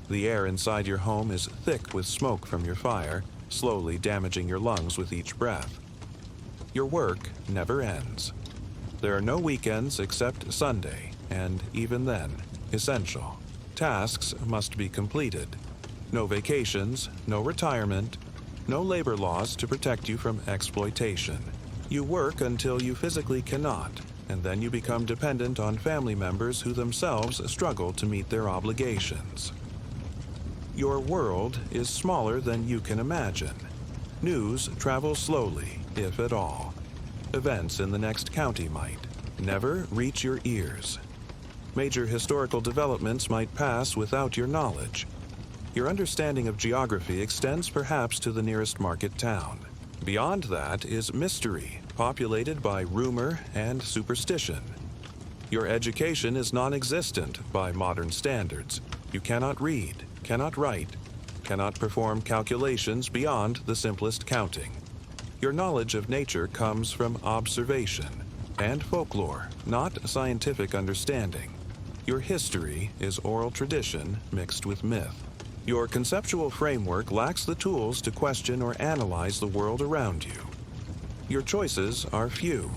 The air inside your home is thick with smoke from your fire, slowly damaging your lungs with each breath. Your work never ends. There are no weekends except Sunday, and even then, essential. Tasks must be completed. No vacations, no retirement, no labor laws to protect you from exploitation. You work until you physically cannot, and then you become dependent on family members who themselves struggle to meet their obligations. Your world is smaller than you can imagine. News travels slowly, if at all. Events in the next county might never reach your ears. Major historical developments might pass without your knowledge. Your understanding of geography extends perhaps to the nearest market town. Beyond that is mystery, populated by rumor and superstition. Your education is non-existent by modern standards. You cannot read, cannot write, cannot perform calculations beyond the simplest counting. Your knowledge of nature comes from observation and folklore, not scientific understanding. Your history is oral tradition mixed with myth. Your conceptual framework lacks the tools to question or analyze the world around you. Your choices are few.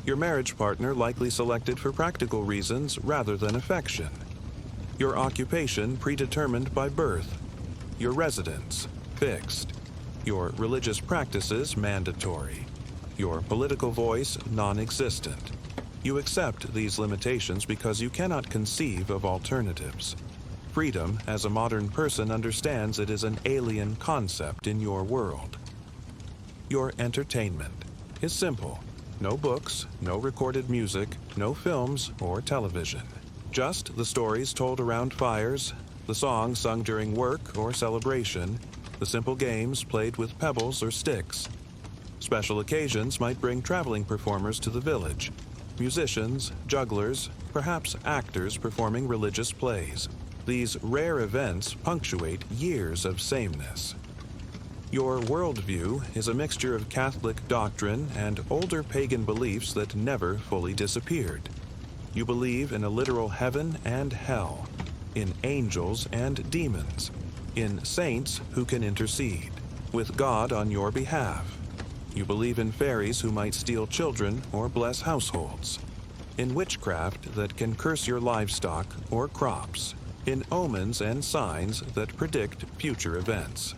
Your marriage partner likely selected for practical reasons rather than affection. Your occupation predetermined by birth. Your residence, fixed. Your religious practices, mandatory. Your political voice, non-existent. You accept these limitations because you cannot conceive of alternatives. Freedom, as a modern person understands it, is an alien concept in your world. Your entertainment is simple. No books, no recorded music, no films or television. Just the stories told around fires, the songs sung during work or celebration, the simple games played with pebbles or sticks. Special occasions might bring traveling performers to the village, musicians, jugglers, perhaps actors performing religious plays. These rare events punctuate years of sameness. Your worldview is a mixture of Catholic doctrine and older pagan beliefs that never fully disappeared. You believe in a literal heaven and hell, in angels and demons, in saints who can intercede, with God on your behalf. You believe in fairies who might steal children or bless households, in witchcraft that can curse your livestock or crops, in omens and signs that predict future events.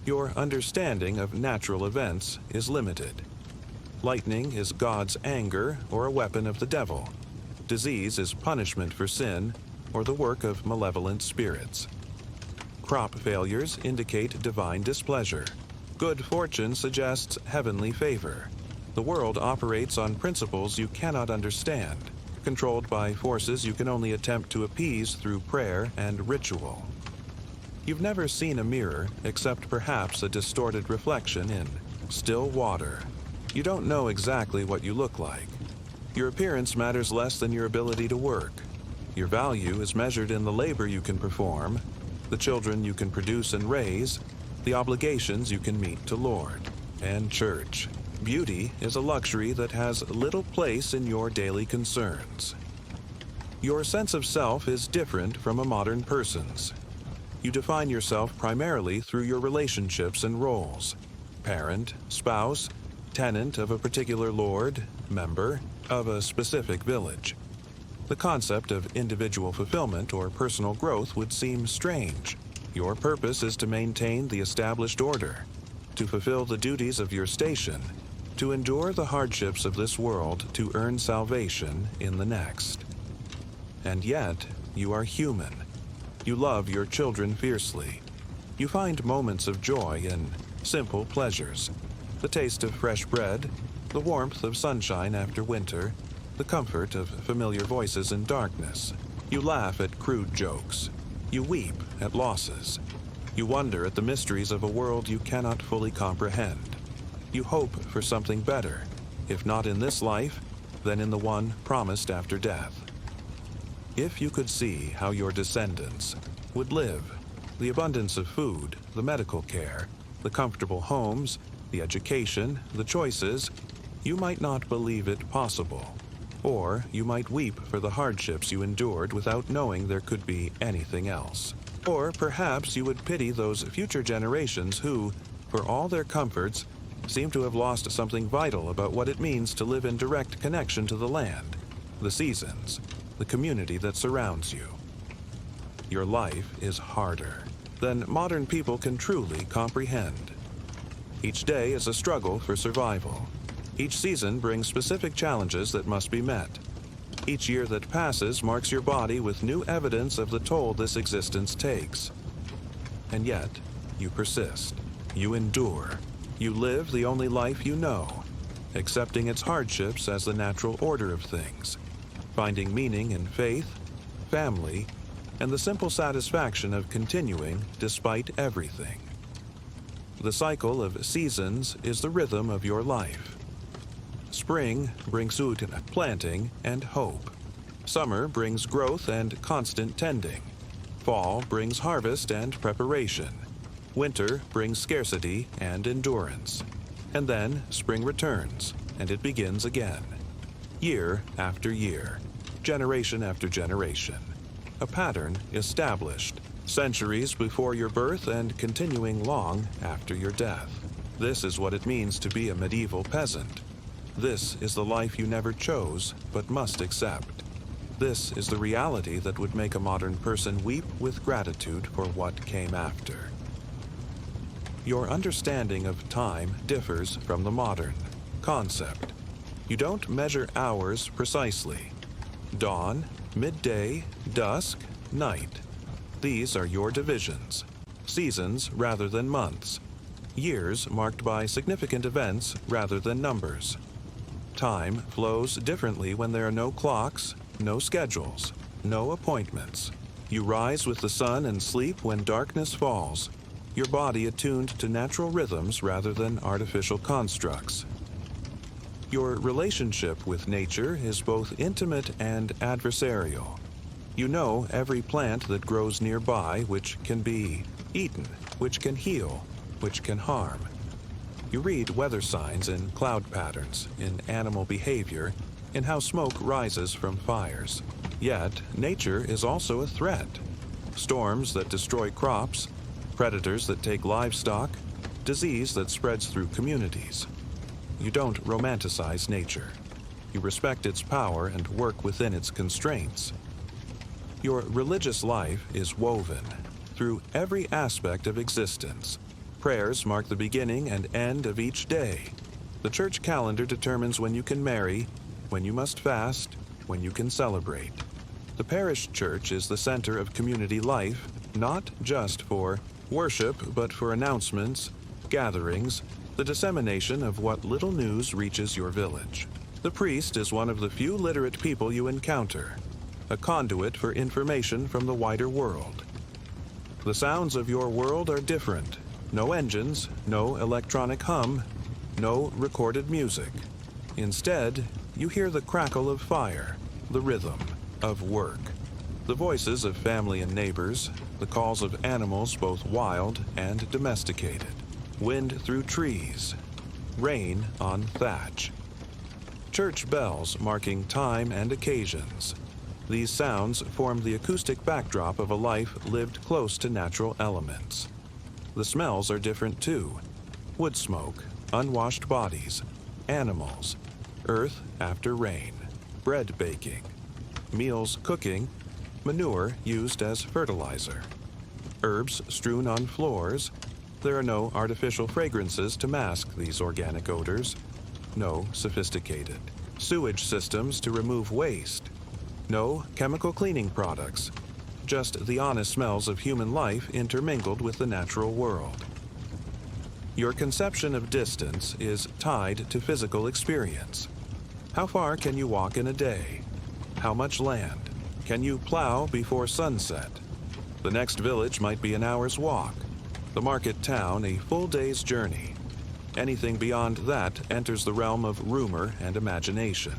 Your understanding of natural events is limited. Lightning is God's anger or a weapon of the devil. Disease is punishment for sin or the work of malevolent spirits. Crop failures indicate divine displeasure. Good fortune suggests heavenly favor. The world operates on principles you cannot understand, controlled by forces you can only attempt to appease through prayer and ritual. You've never seen a mirror except perhaps a distorted reflection in still water. You don't know exactly what you look like. Your appearance matters less than your ability to work. Your value is measured in the labor you can perform, the children you can produce and raise, the obligations you can meet to Lord and church. Beauty is a luxury that has little place in your daily concerns. Your sense of self is different from a modern person's. You define yourself primarily through your relationships and roles: parent, spouse, tenant of a particular lord, member of a specific village. The concept of individual fulfillment or personal growth would seem strange. Your purpose is to maintain the established order, to fulfill the duties of your station, to endure the hardships of this world to earn salvation in the next. And yet, you are human. You love your children fiercely. You find moments of joy in simple pleasures: the taste of fresh bread, the warmth of sunshine after winter, the comfort of familiar voices in darkness. You laugh at crude jokes. You weep at losses. You wonder at the mysteries of a world you cannot fully comprehend. You hope for something better, if not in this life, then in the one promised after death. If you could see how your descendants would live, the abundance of food, the medical care, the comfortable homes, the education, the choices, you might not believe it possible. Or you might weep for the hardships you endured without knowing there could be anything else. Or perhaps you would pity those future generations who, for all their comforts, seem to have lost something vital about what it means to live in direct connection to the land, the seasons, the community that surrounds you. Your life is harder than modern people can truly comprehend. Each day is a struggle for survival. Each season brings specific challenges that must be met. Each year that passes marks your body with new evidence of the toll this existence takes. And yet, you persist. You endure. You live the only life you know, accepting its hardships as the natural order of things, finding meaning in faith, family, and the simple satisfaction of continuing despite everything. The cycle of seasons is the rhythm of your life. Spring brings food and planting and hope. Summer brings growth and constant tending. Fall brings harvest and preparation. Winter brings scarcity and endurance. And then spring returns, and it begins again. Year after year, generation after generation. A pattern established, centuries before your birth and continuing long after your death. This is what it means to be a medieval peasant. This is the life you never chose, but must accept. This is the reality that would make a modern person weep with gratitude for what came after. Your understanding of time differs from the modern concept. You don't measure hours precisely. Dawn, midday, dusk, night. These are your divisions. Seasons rather than months. Years marked by significant events rather than numbers. Time flows differently when there are no clocks, no schedules, no appointments. You rise with the sun and sleep when darkness falls. Your body attuned to natural rhythms rather than artificial constructs. Your relationship with nature is both intimate and adversarial. You know every plant that grows nearby which can be eaten, which can heal, which can harm. You read weather signs in cloud patterns, in animal behavior, in how smoke rises from fires. Yet, nature is also a threat. Storms that destroy crops, predators that take livestock, disease that spreads through communities. You don't romanticize nature. You respect its power and work within its constraints. Your religious life is woven through every aspect of existence. Prayers mark the beginning and end of each day. The church calendar determines when you can marry, when you must fast, when you can celebrate. The parish church is the center of community life, not just for worship, but for announcements, gatherings, the dissemination of what little news reaches your village. The priest is one of the few literate people you encounter, a conduit for information from the wider world. The sounds of your world are different. No engines, no electronic hum, no recorded music. Instead, you hear the crackle of fire, the rhythm of work, the voices of family and neighbors, the calls of animals both wild and domesticated, wind through trees, rain on thatch. Church bells marking time and occasions. These sounds form the acoustic backdrop of a life lived close to natural elements. The smells are different too. Wood smoke, unwashed bodies, animals, earth after rain, bread baking, meals cooking, manure used as fertilizer, herbs strewn on floors. There are no artificial fragrances to mask these organic odors, no sophisticated sewage systems to remove waste, no chemical cleaning products, just the honest smells of human life intermingled with the natural world. Your conception of distance is tied to physical experience. How far can you walk in a day? How much land? Can you plow before sunset? The next village might be an hour's walk. The market town a full day's journey. Anything beyond that enters the realm of rumor and imagination.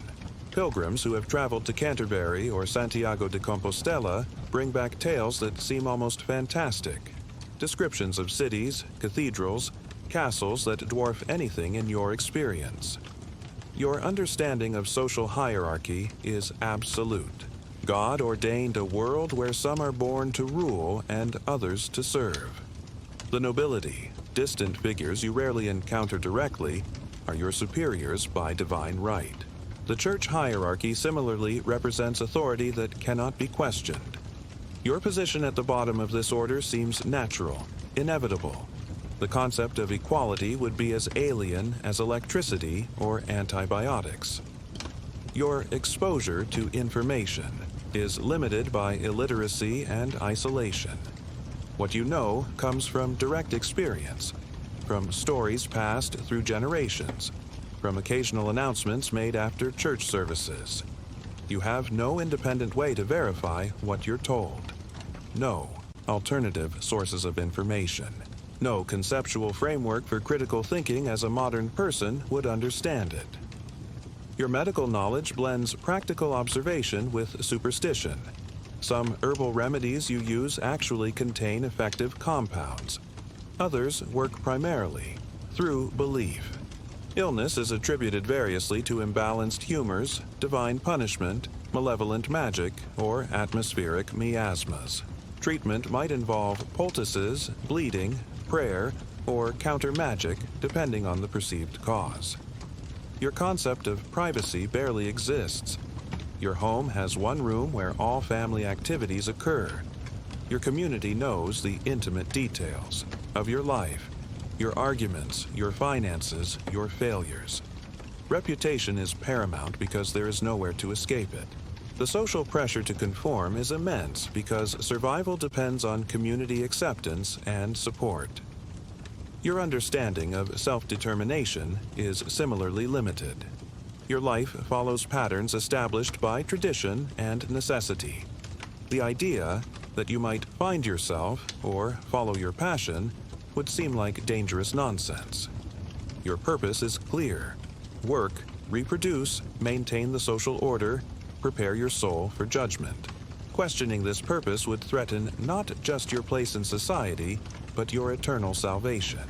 Pilgrims who have traveled to Canterbury or Santiago de Compostela bring back tales that seem almost fantastic. Descriptions of cities, cathedrals, castles that dwarf anything in your experience. Your understanding of social hierarchy is absolute. God ordained a world where some are born to rule and others to serve. The nobility, distant figures you rarely encounter directly, are your superiors by divine right. The church hierarchy similarly represents authority that cannot be questioned. Your position at the bottom of this order seems natural, inevitable. The concept of equality would be as alien as electricity or antibiotics. Your exposure to information is limited by illiteracy and isolation. What you know comes from direct experience, from stories passed through generations, from occasional announcements made after church services. You have no independent way to verify what you're told. No alternative sources of information. No conceptual framework for critical thinking as a modern person would understand it. Your medical knowledge blends practical observation with superstition. Some herbal remedies you use actually contain effective compounds. Others work primarily through belief. Illness is attributed variously to imbalanced humors, divine punishment, malevolent magic, or atmospheric miasmas. Treatment might involve poultices, bleeding, prayer, or counter-magic, depending on the perceived cause. Your concept of privacy barely exists. Your home has one room where all family activities occur. Your community knows the intimate details of your life, your arguments, your finances, your failures. Reputation is paramount because there is nowhere to escape it. The social pressure to conform is immense because survival depends on community acceptance and support. Your understanding of self-determination is similarly limited. Your life follows patterns established by tradition and necessity. The idea that you might find yourself or follow your passion would seem like dangerous nonsense. Your purpose is clear. Work, reproduce, maintain the social order, prepare your soul for judgment. Questioning this purpose would threaten not just your place in society, but your eternal salvation.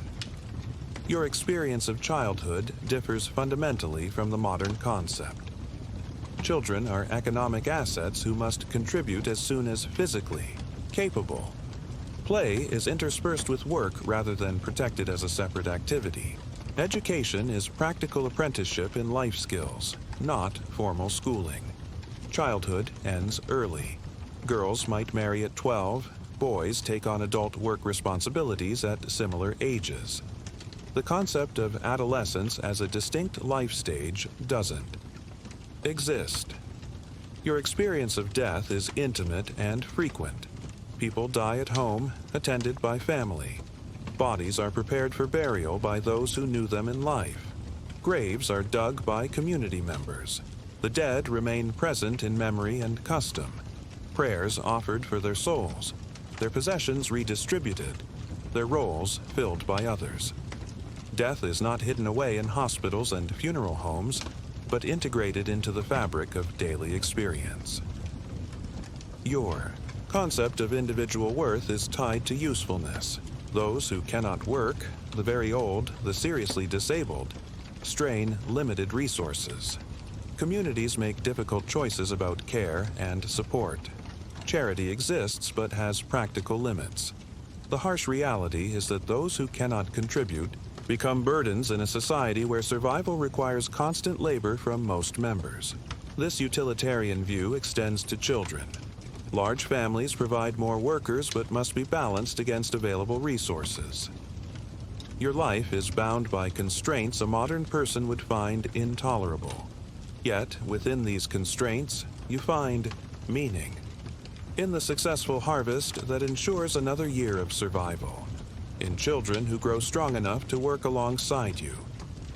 Your experience of childhood differs fundamentally from the modern concept. Children are economic assets who must contribute as soon as physically capable. Play is interspersed with work rather than protected as a separate activity. Education is practical apprenticeship in life skills, not formal schooling. Childhood ends early. Girls might marry at 12, boys take on adult work responsibilities at similar ages. The concept of adolescence as a distinct life stage doesn't exist. Your experience of death is intimate and frequent. People die at home, attended by family. Bodies are prepared for burial by those who knew them in life. Graves are dug by community members. The dead remain present in memory and custom. Prayers offered for their souls. Their possessions redistributed. Their roles filled by others. Death is not hidden away in hospitals and funeral homes, but integrated into the fabric of daily experience. Your concept of individual worth is tied to usefulness. Those who cannot work, the very old, the seriously disabled, strain limited resources. Communities make difficult choices about care and support. Charity exists but has practical limits. The harsh reality is that those who cannot contribute become burdens in a society where survival requires constant labor from most members. This utilitarian view extends to children. Large families provide more workers but must be balanced against available resources. Your life is bound by constraints a modern person would find intolerable. Yet, within these constraints, you find meaning. In the successful harvest that ensures another year of survival. In children who grow strong enough to work alongside you.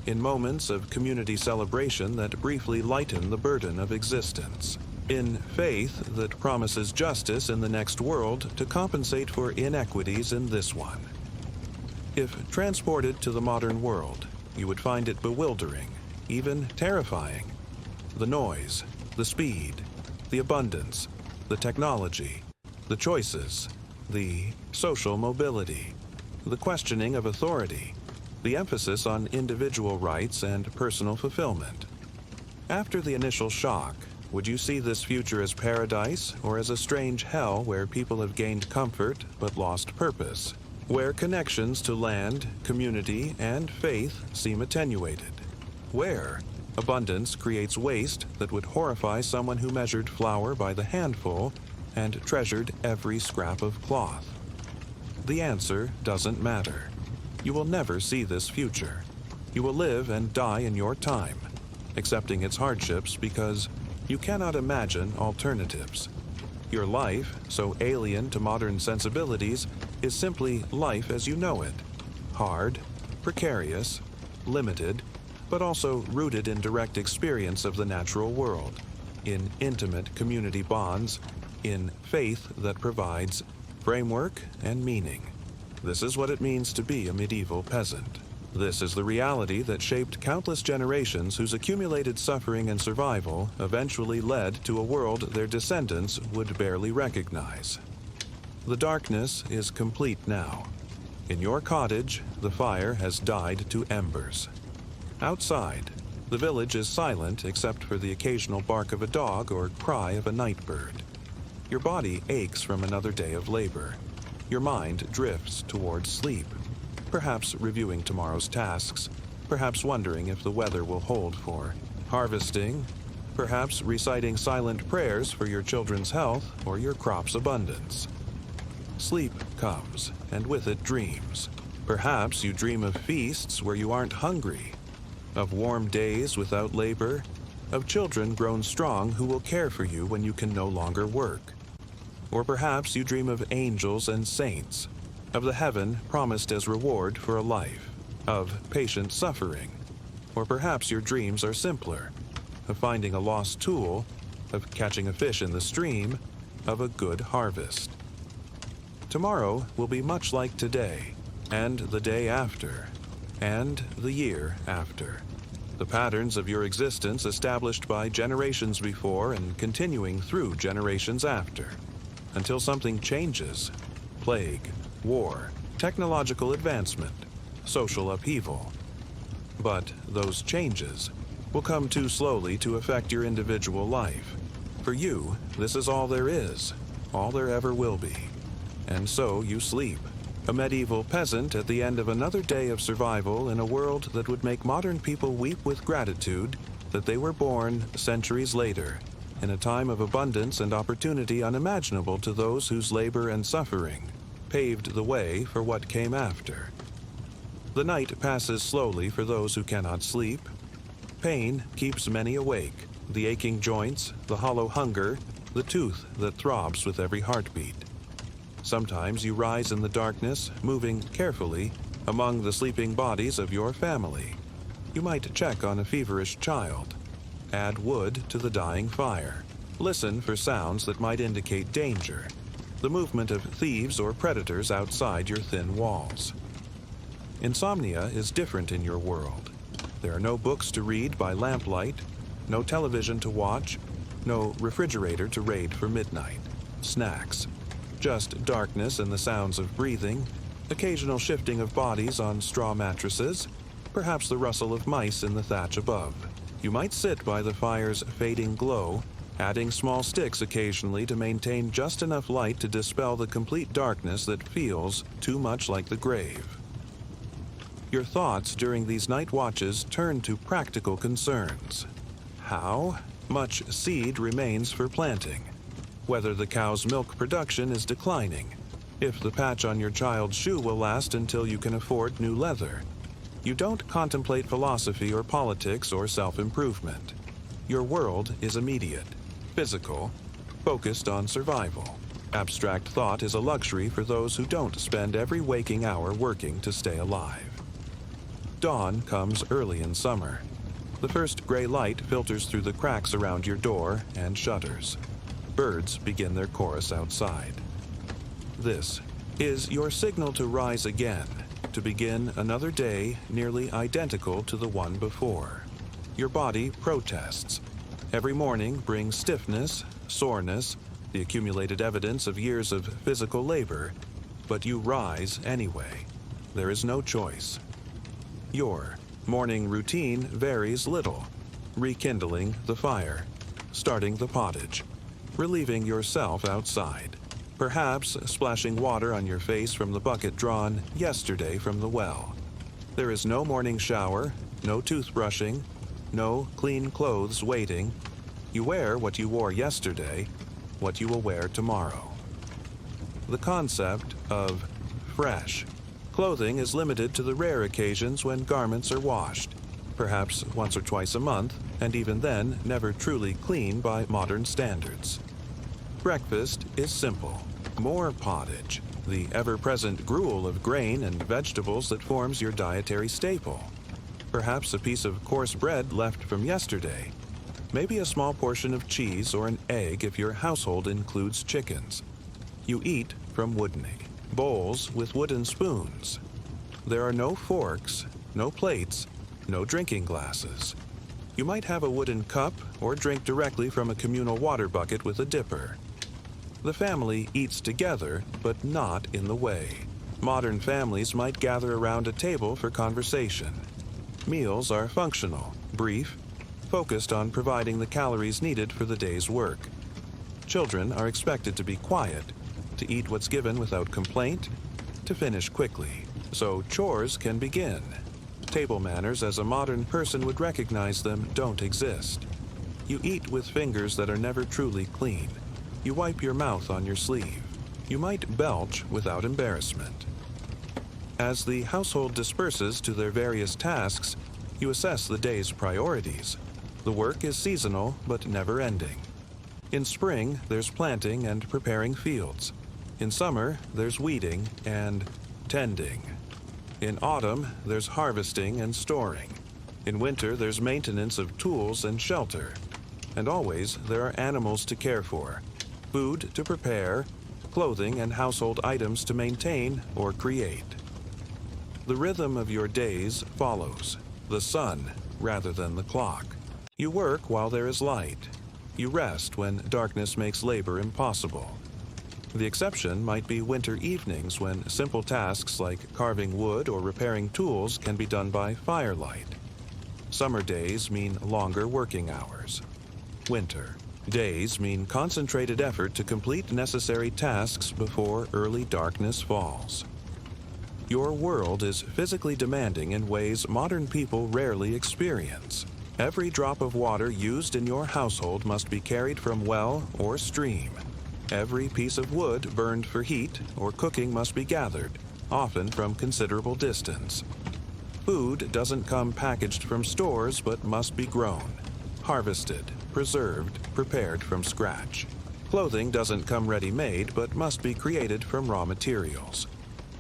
In moments of community celebration that briefly lighten the burden of existence. In faith that promises justice in the next world to compensate for inequities in this one. If transported to the modern world, you would find it bewildering, even terrifying. The noise, the speed, the abundance, the technology, the choices, the social mobility, the questioning of authority, the emphasis on individual rights and personal fulfillment. After the initial shock, would you see this future as paradise or as a strange hell where people have gained comfort but lost purpose? Where connections to land, community, and faith seem attenuated? Where abundance creates waste that would horrify someone who measured flour by the handful and treasured every scrap of cloth? The answer doesn't matter. You will never see this future. You will live and die in your time, accepting its hardships because you cannot imagine alternatives. Your life, so alien to modern sensibilities, is simply life as you know it. Hard, precarious, limited, but also rooted in direct experience of the natural world, in intimate community bonds, in faith that provides framework and meaning. This is what it means to be a medieval peasant. This is the reality that shaped countless generations whose accumulated suffering and survival eventually led to a world their descendants would barely recognize. The darkness is complete now. In your cottage, the fire has died to embers. Outside, the village is silent except for the occasional bark of a dog or cry of a night bird. Your body aches from another day of labor. Your mind drifts towards sleep, perhaps reviewing tomorrow's tasks, perhaps wondering if the weather will hold for harvesting, Perhaps reciting silent prayers for your children's health or your crop's abundance. Sleep comes, and with it dreams. Perhaps you dream of feasts where you aren't hungry, of warm days without labor, of children grown strong who will care for you when you can no longer work. Or perhaps you dream of angels and saints, of the heaven promised as reward for a life, of patient suffering. Or perhaps your dreams are simpler, of finding a lost tool, of catching a fish in the stream, of a good harvest. Tomorrow will be much like today, and the day after, and the year after. The patterns of your existence established by generations before and continuing through generations after, until something changes: plague, war, technological advancement, social upheaval. But those changes will come too slowly to affect your individual life. For you, this is all there is, all there ever will be. And so you sleep, a medieval peasant at the end of another day of survival in a world that would make modern people weep with gratitude that they were born centuries later, in a time of abundance and opportunity unimaginable to those whose labor and suffering paved the way for what came after. The night passes slowly for those who cannot sleep. Pain keeps many awake, the aching joints, the hollow hunger, the tooth that throbs with every heartbeat. Sometimes you rise in the darkness, moving carefully among the sleeping bodies of your family. You might check on a feverish child, add wood to the dying fire, listen for sounds that might indicate danger, the movement of thieves or predators outside your thin walls. Insomnia is different in your world. There are no books to read by lamplight, no television to watch, no refrigerator to raid for midnight, snacks. Just darkness and the sounds of breathing, occasional shifting of bodies on straw mattresses, perhaps the rustle of mice in the thatch above. You might sit by the fire's fading glow, adding small sticks occasionally to maintain just enough light to dispel the complete darkness that feels too much like the grave. Your thoughts during these night watches turn to practical concerns. How much seed remains for planting? Whether the cow's milk production is declining, if the patch on your child's shoe will last until you can afford new leather. You don't contemplate philosophy or politics or self-improvement. Your world is immediate, physical, focused on survival. Abstract thought is a luxury for those who don't spend every waking hour working to stay alive. Dawn comes early in summer. The first gray light filters through the cracks around your door and shutters. Birds begin their chorus outside. This is your signal to rise again, to begin another day nearly identical to the one before. Your body protests. Every morning brings stiffness, soreness, the accumulated evidence of years of physical labor, but you rise anyway. There is no choice. Your morning routine varies little: rekindling the fire, starting the pottage, relieving yourself outside, perhaps splashing water on your face from the bucket drawn yesterday from the well. There is no morning shower, no toothbrushing, no clean clothes waiting. You wear what you wore yesterday, what you will wear tomorrow. The concept of fresh clothing is limited to the rare occasions when garments are washed, perhaps once or twice a month, and even then never truly clean by modern standards. Breakfast is simple: more pottage, the ever-present gruel of grain and vegetables that forms your dietary staple. Perhaps a piece of coarse bread left from yesterday. Maybe a small portion of cheese or an egg if your household includes chickens. You eat from wooden bowls with wooden spoons. There are no forks, no plates, no drinking glasses. You might have a wooden cup or drink directly from a communal water bucket with a dipper. The family eats together, but not in the way. Modern families might gather around a table for conversation. Meals are functional, brief, focused on providing the calories needed for the day's work. Children are expected to be quiet, to eat what's given without complaint, to finish quickly, so chores can begin. Table manners as a modern person would recognize them don't exist. You eat with fingers that are never truly clean. You wipe your mouth on your sleeve. You might belch without embarrassment. As the household disperses to their various tasks, you assess the day's priorities. The work is seasonal but never ending. In spring, there's planting and preparing fields. In summer, there's weeding and tending. In autumn, there's harvesting and storing. In winter, there's maintenance of tools and shelter. And always, there are animals to care for, food to prepare, clothing and household items to maintain or create. The rhythm of your days follows the sun rather than the clock. You work while there is light. You rest when darkness makes labor impossible. The exception might be winter evenings when simple tasks like carving wood or repairing tools can be done by firelight. Summer days mean longer working hours. Winter days mean concentrated effort to complete necessary tasks before early darkness falls. Your world is physically demanding in ways modern people rarely experience. Every drop of water used in your household must be carried from well or stream. Every piece of wood burned for heat or cooking must be gathered, often from considerable distance. Food doesn't come packaged from stores but must be grown, harvested, preserved, prepared from scratch. Clothing doesn't come ready-made but must be created from raw materials.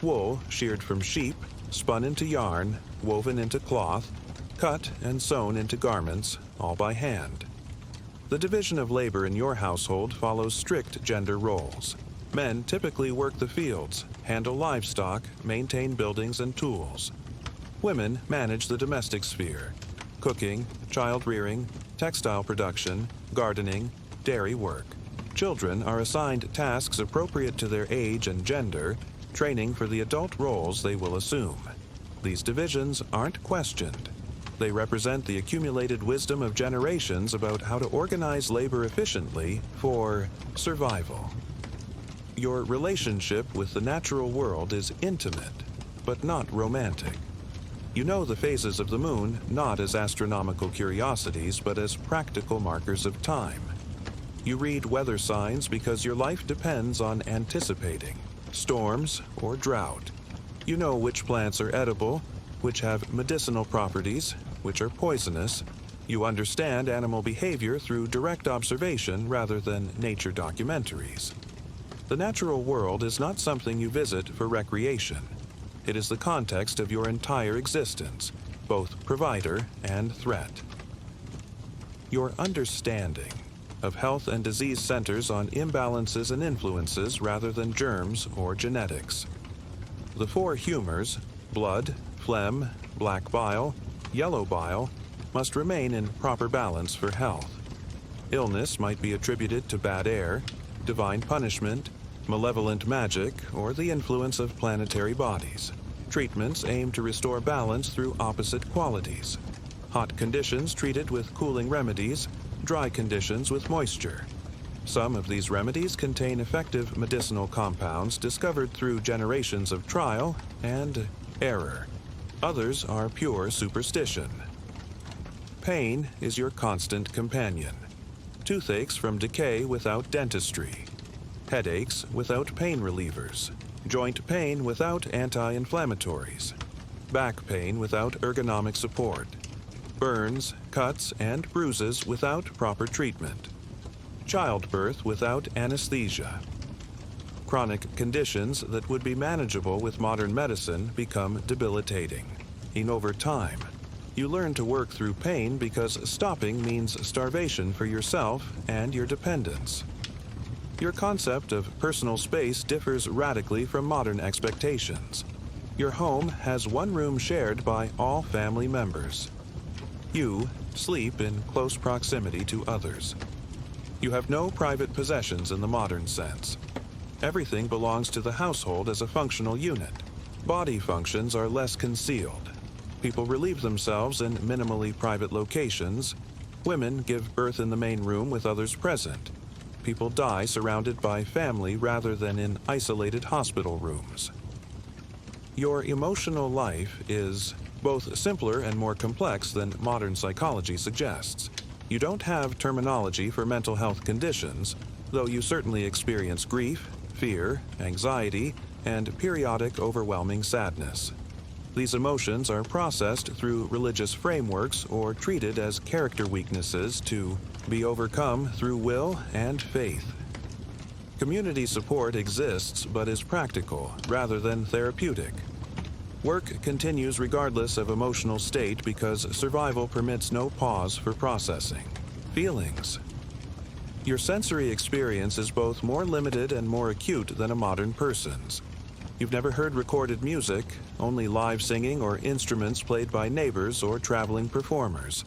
Wool sheared from sheep, spun into yarn, woven into cloth, cut and sewn into garments, all by hand. The division of labor in your household follows strict gender roles. Men typically work the fields, handle livestock, maintain buildings and tools. Women manage the domestic sphere, cooking, child-rearing, textile production, gardening, dairy work. Children are assigned tasks appropriate to their age and gender, training for the adult roles they will assume. These divisions aren't questioned. They represent the accumulated wisdom of generations about how to organize labor efficiently for survival. Your relationship with the natural world is intimate, but not romantic. You know the phases of the moon not as astronomical curiosities, but as practical markers of time. You read weather signs because your life depends on anticipating storms or drought. You know which plants are edible, which have medicinal properties, which are poisonous. You understand animal behavior through direct observation rather than nature documentaries. The natural world is not something you visit for recreation. It is the context of your entire existence, both provider and threat. Your understanding of health and disease centers on imbalances and influences rather than germs or genetics. The four humors, blood, phlegm, black bile, yellow bile, must remain in proper balance for health. Illness might be attributed to bad air, divine punishment, malevolent magic, or the influence of planetary bodies. Treatments aim to restore balance through opposite qualities. Hot conditions treated with cooling remedies, dry conditions with moisture. Some of these remedies contain effective medicinal compounds discovered through generations of trial and error. Others are pure superstition. Pain is your constant companion. Toothaches from decay without dentistry. Headaches without pain relievers. Joint pain without anti-inflammatories. Back pain without ergonomic support. Burns, cuts, and bruises without proper treatment. Childbirth without anesthesia. Chronic conditions that would be manageable with modern medicine become debilitating. And over time, you learn to work through pain because stopping means starvation for yourself and your dependents. Your concept of personal space differs radically from modern expectations. Your home has one room shared by all family members. You sleep in close proximity to others. You have no private possessions in the modern sense. Everything belongs to the household as a functional unit. Body functions are less concealed. People relieve themselves in minimally private locations. Women give birth in the main room with others present. People die surrounded by family rather than in isolated hospital rooms. Your emotional life is both simpler and more complex than modern psychology suggests. You don't have terminology for mental health conditions, though you certainly experience grief, fear, anxiety, and periodic overwhelming sadness. These emotions are processed through religious frameworks or treated as character weaknesses to be overcome through will and faith. Community support exists but is practical rather than therapeutic. Work continues regardless of emotional state because survival permits no pause for processing feelings. Your sensory experience is both more limited and more acute than a modern person's. You've never heard recorded music, only live singing or instruments played by neighbors or traveling performers.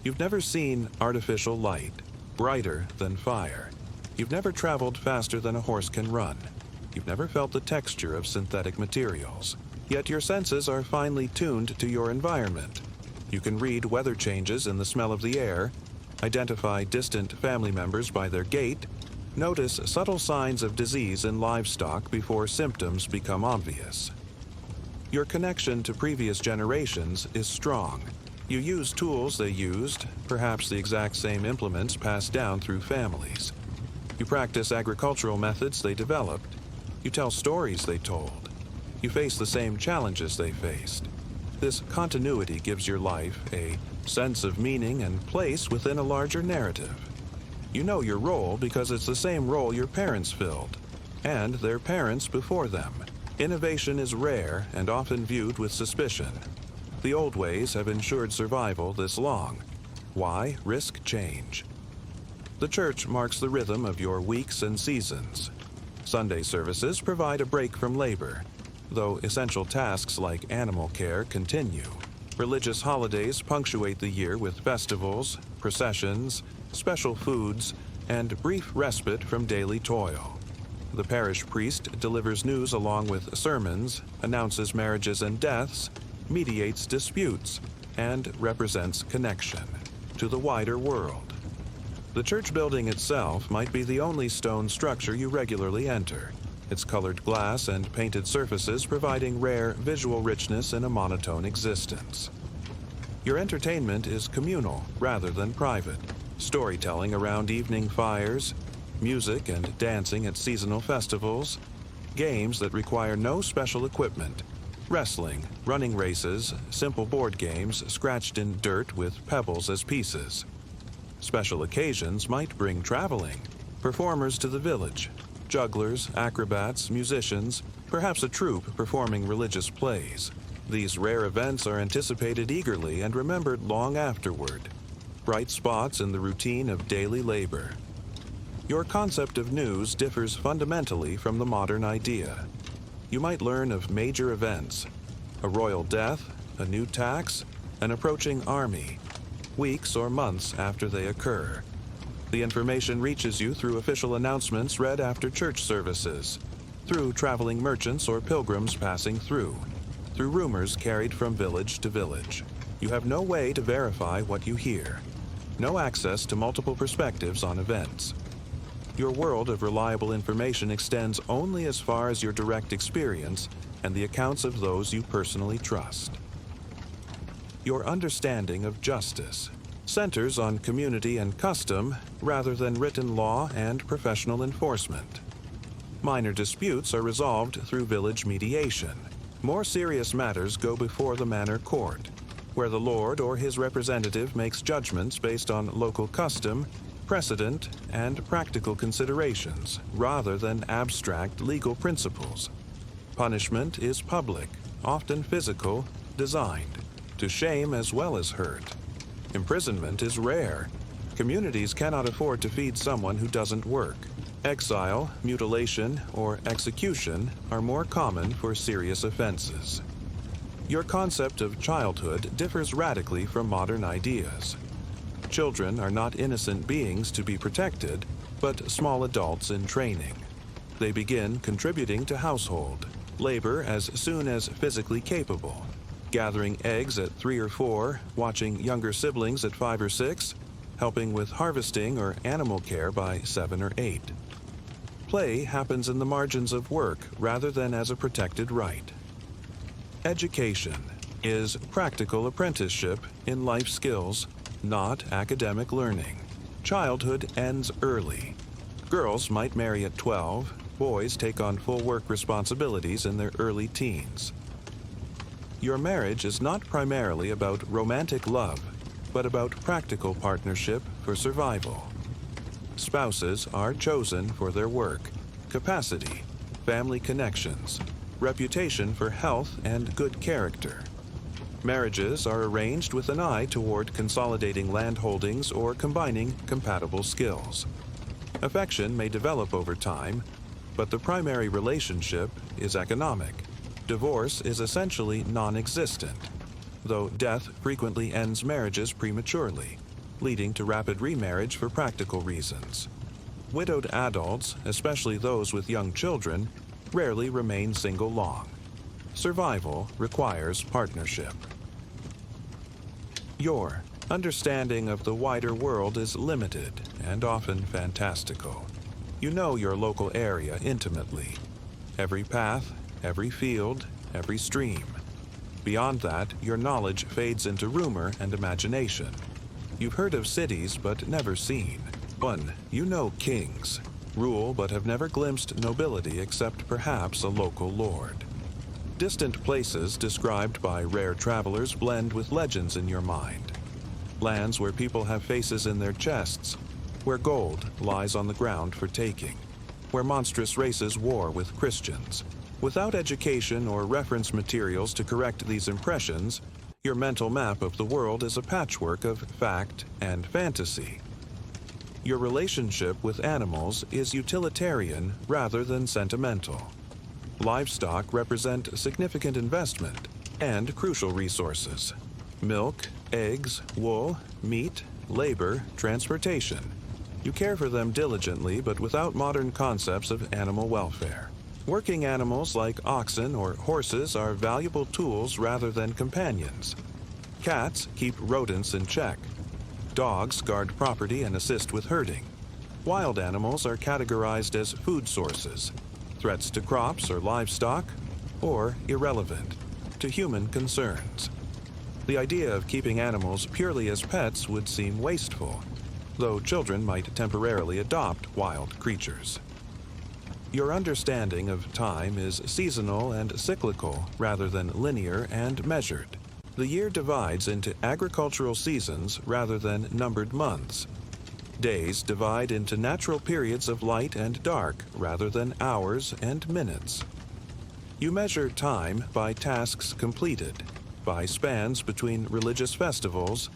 You've never seen artificial light, brighter than fire. You've never traveled faster than a horse can run. You've never felt the texture of synthetic materials. Yet your senses are finely tuned to your environment. You can read weather changes in the smell of the air, identify distant family members by their gait, notice subtle signs of disease in livestock before symptoms become obvious. Your connection to previous generations is strong. You use tools they used, perhaps the exact same implements passed down through families. You practice agricultural methods they developed. You tell stories they told. You face the same challenges they faced. This continuity gives your life a sense of meaning and place within a larger narrative. You know your role because it's the same role your parents filled, and their parents before them. Innovation is rare and often viewed with suspicion. The old ways have ensured survival this long. Why risk change? The church marks the rhythm of your weeks and seasons. Sunday services provide a break from labor, though essential tasks like animal care continue. Religious holidays punctuate the year with festivals, processions, special foods, and brief respite from daily toil. The parish priest delivers news along with sermons, announces marriages and deaths, mediates disputes, and represents connection to the wider world. The church building itself might be the only stone structure you regularly enter, its colored glass and painted surfaces providing rare visual richness in a monotone existence. Your entertainment is communal rather than private. Storytelling around evening fires, music and dancing at seasonal festivals, games that require no special equipment, wrestling, running races, simple board games scratched in dirt with pebbles as pieces. Special occasions might bring traveling, performers to the village, jugglers, acrobats, musicians, perhaps a troupe performing religious plays. These rare events are anticipated eagerly and remembered long afterward. Bright spots in the routine of daily labor. Your concept of news differs fundamentally from the modern idea. You might learn of major events, a royal death, a new tax, an approaching army, weeks or months after they occur. The information reaches you through official announcements read after church services, through traveling merchants or pilgrims passing through rumors carried from village to village. You have no way to verify what you hear, no access to multiple perspectives on events. Your world of reliable information extends only as far as your direct experience and the accounts of those you personally trust. Your understanding of justice centers on community and custom rather than written law and professional enforcement. Minor disputes are resolved through village mediation. More serious matters go before the manor court, where the lord or his representative makes judgments based on local custom, precedent, and practical considerations, rather than abstract legal principles. Punishment is public, often physical, designed to shame as well as hurt. Imprisonment is rare. Communities cannot afford to feed someone who doesn't work. Exile, mutilation, or execution are more common for serious offenses. Your concept of childhood differs radically from modern ideas. Children are not innocent beings to be protected, but small adults in training. They begin contributing to household labor as soon as physically capable, gathering eggs at 3 or 4, watching younger siblings at 5 or 6, helping with harvesting or animal care by 7 or 8. Play happens in the margins of work rather than as a protected right. Education is practical apprenticeship in life skills, not academic learning. Childhood ends early. Girls might marry at 12, boys take on full work responsibilities in their early teens. Your marriage is not primarily about romantic love, but about practical partnership for survival. Spouses are chosen for their work, capacity, family connections, reputation for health and good character. Marriages are arranged with an eye toward consolidating land holdings or combining compatible skills. Affection may develop over time, but the primary relationship is economic. Divorce is essentially non-existent, though death frequently ends marriages prematurely, leading to rapid remarriage for practical reasons. Widowed adults, especially those with young children, rarely remain single long. Survival requires partnership. Your understanding of the wider world is limited and often fantastical. You know your local area intimately. Every path, every field, every stream. Beyond that, your knowledge fades into rumor and imagination. You've heard of cities but never seen. You know kings, rule but have never glimpsed nobility except perhaps a local lord. Distant places described by rare travelers blend with legends in your mind. Lands where people have faces in their chests, where gold lies on the ground for taking, where monstrous races war with Christians. Without education or reference materials to correct these impressions, your mental map of the world is a patchwork of fact and fantasy. Your relationship with animals is utilitarian rather than sentimental. Livestock represent significant investment and crucial resources. Milk, eggs, wool, meat, labor, transportation. You care for them diligently but without modern concepts of animal welfare. Working animals like oxen or horses are valuable tools rather than companions. Cats keep rodents in check. Dogs guard property and assist with herding. Wild animals are categorized as food sources, threats to crops or livestock, or irrelevant to human concerns. The idea of keeping animals purely as pets would seem wasteful, though children might temporarily adopt wild creatures. Your understanding of time is seasonal and cyclical rather than linear and measured. The year divides into agricultural seasons rather than numbered months. Days divide into natural periods of light and dark rather than hours and minutes. You measure time by tasks completed, by spans between religious festivals,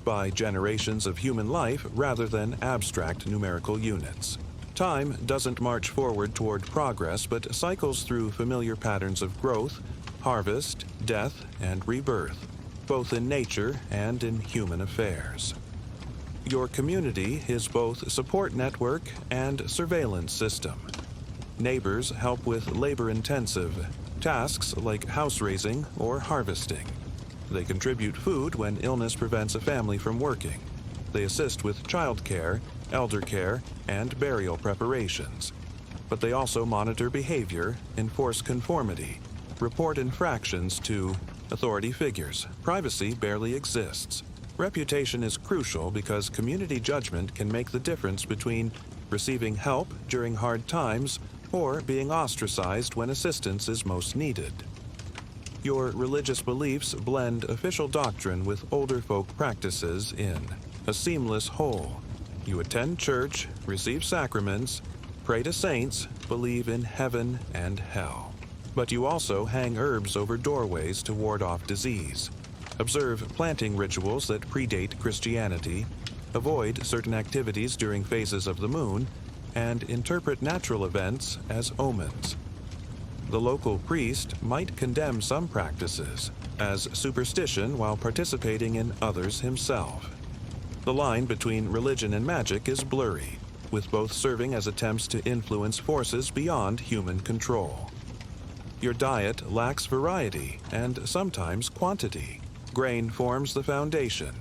by generations of human life rather than abstract numerical units. Time doesn't march forward toward progress but cycles through familiar patterns of growth, harvest, death, and rebirth, both in nature and in human affairs. Your community is both support network and surveillance system. Neighbors help with labor-intensive tasks like house raising or harvesting. They contribute food when illness prevents a family from working. They assist with child care, elder care, and burial preparations. But they also monitor behavior, enforce conformity, report infractions to authority figures. Privacy barely exists. Reputation is crucial because community judgment can make the difference between receiving help during hard times or being ostracized when assistance is most needed. Your religious beliefs blend official doctrine with older folk practices in a seamless whole. You attend church, receive sacraments, pray to saints, believe in heaven and hell. But you also hang herbs over doorways to ward off disease. Observe planting rituals that predate Christianity, avoid certain activities during phases of the moon, and interpret natural events as omens. The local priest might condemn some practices as superstition while participating in others himself. The line between religion and magic is blurry, with both serving as attempts to influence forces beyond human control. Your diet lacks variety and sometimes quantity. Grain forms the foundation.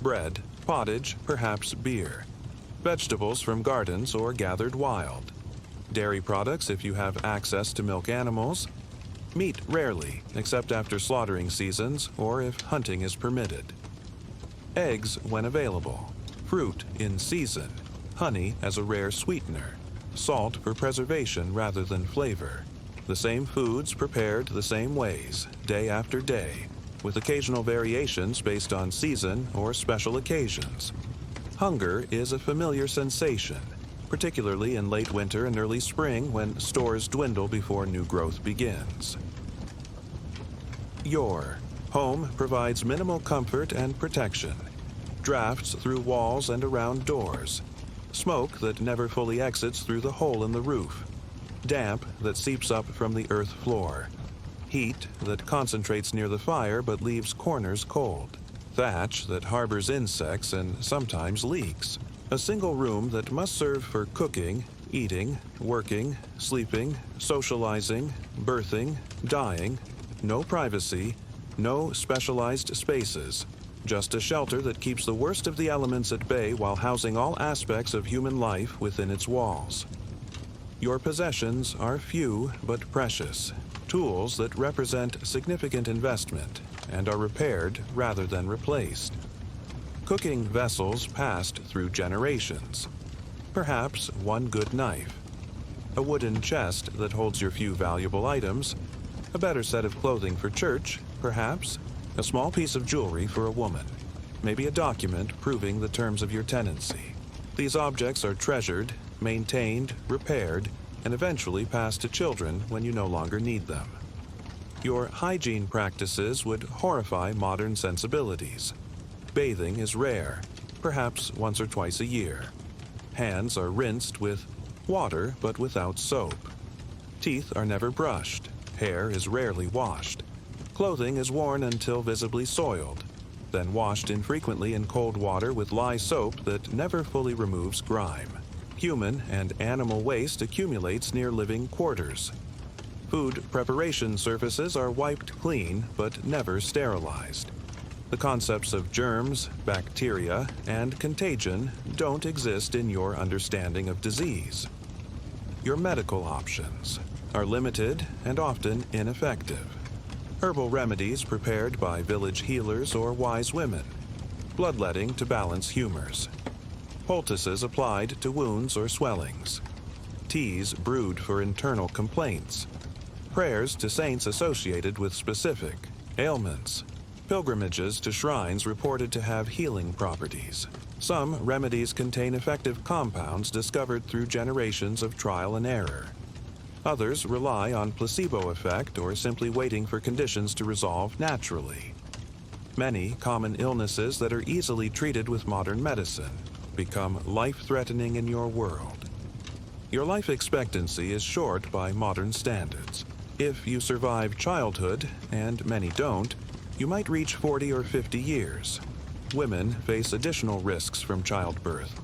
Bread, pottage, perhaps beer. Vegetables from gardens or gathered wild. Dairy products if you have access to milk animals. Meat rarely, except after slaughtering seasons or if hunting is permitted. eggs when available, fruit in season, honey as a rare sweetener, salt for preservation rather than flavor. The same foods prepared the same ways, day after day, with occasional variations based on season or special occasions. Hunger is a familiar sensation, particularly in late winter and early spring when stores dwindle before new growth begins. Your home provides minimal comfort and protection. Drafts through walls and around doors. Smoke that never fully exits through the hole in the roof. Damp that seeps up from the earth floor. Heat that concentrates near the fire but leaves corners cold. Thatch that harbors insects and sometimes leaks. A single room that must serve for cooking, eating, working, sleeping, socializing, birthing, dying. No privacy, no specialized spaces. Just a shelter that keeps the worst of the elements at bay while housing all aspects of human life within its walls. Your possessions are few but precious, tools that represent significant investment and are repaired rather than replaced. Cooking vessels passed through generations. Perhaps one good knife. A wooden chest that holds your few valuable items. A better set of clothing for church, perhaps. A small piece of jewelry for a woman. Maybe a document proving the terms of your tenancy. These objects are treasured, maintained, repaired, and eventually passed to children when you no longer need them. Your hygiene practices would horrify modern sensibilities. Bathing is rare, perhaps once or twice a year. Hands are rinsed with water but without soap. Teeth are never brushed. Hair is rarely washed. Clothing is worn until visibly soiled, then washed infrequently in cold water with lye soap that never fully removes grime. Human and animal waste accumulates near living quarters. Food preparation surfaces are wiped clean but never sterilized. The concepts of germs, bacteria, and contagion don't exist in your understanding of disease. Your medical options are limited and often ineffective. Herbal remedies prepared by village healers or wise women. Bloodletting to balance humors. Poultices applied to wounds or swellings. Teas brewed for internal complaints. Prayers to saints associated with specific ailments. Pilgrimages to shrines reported to have healing properties. Some remedies contain effective compounds discovered through generations of trial and error. Others rely on placebo effect or simply waiting for conditions to resolve naturally. Many common illnesses that are easily treated with modern medicine become life-threatening in your world. Your life expectancy is short by modern standards. If you survive childhood, and many don't, you might reach 40 or 50 years. Women face additional risks from childbirth.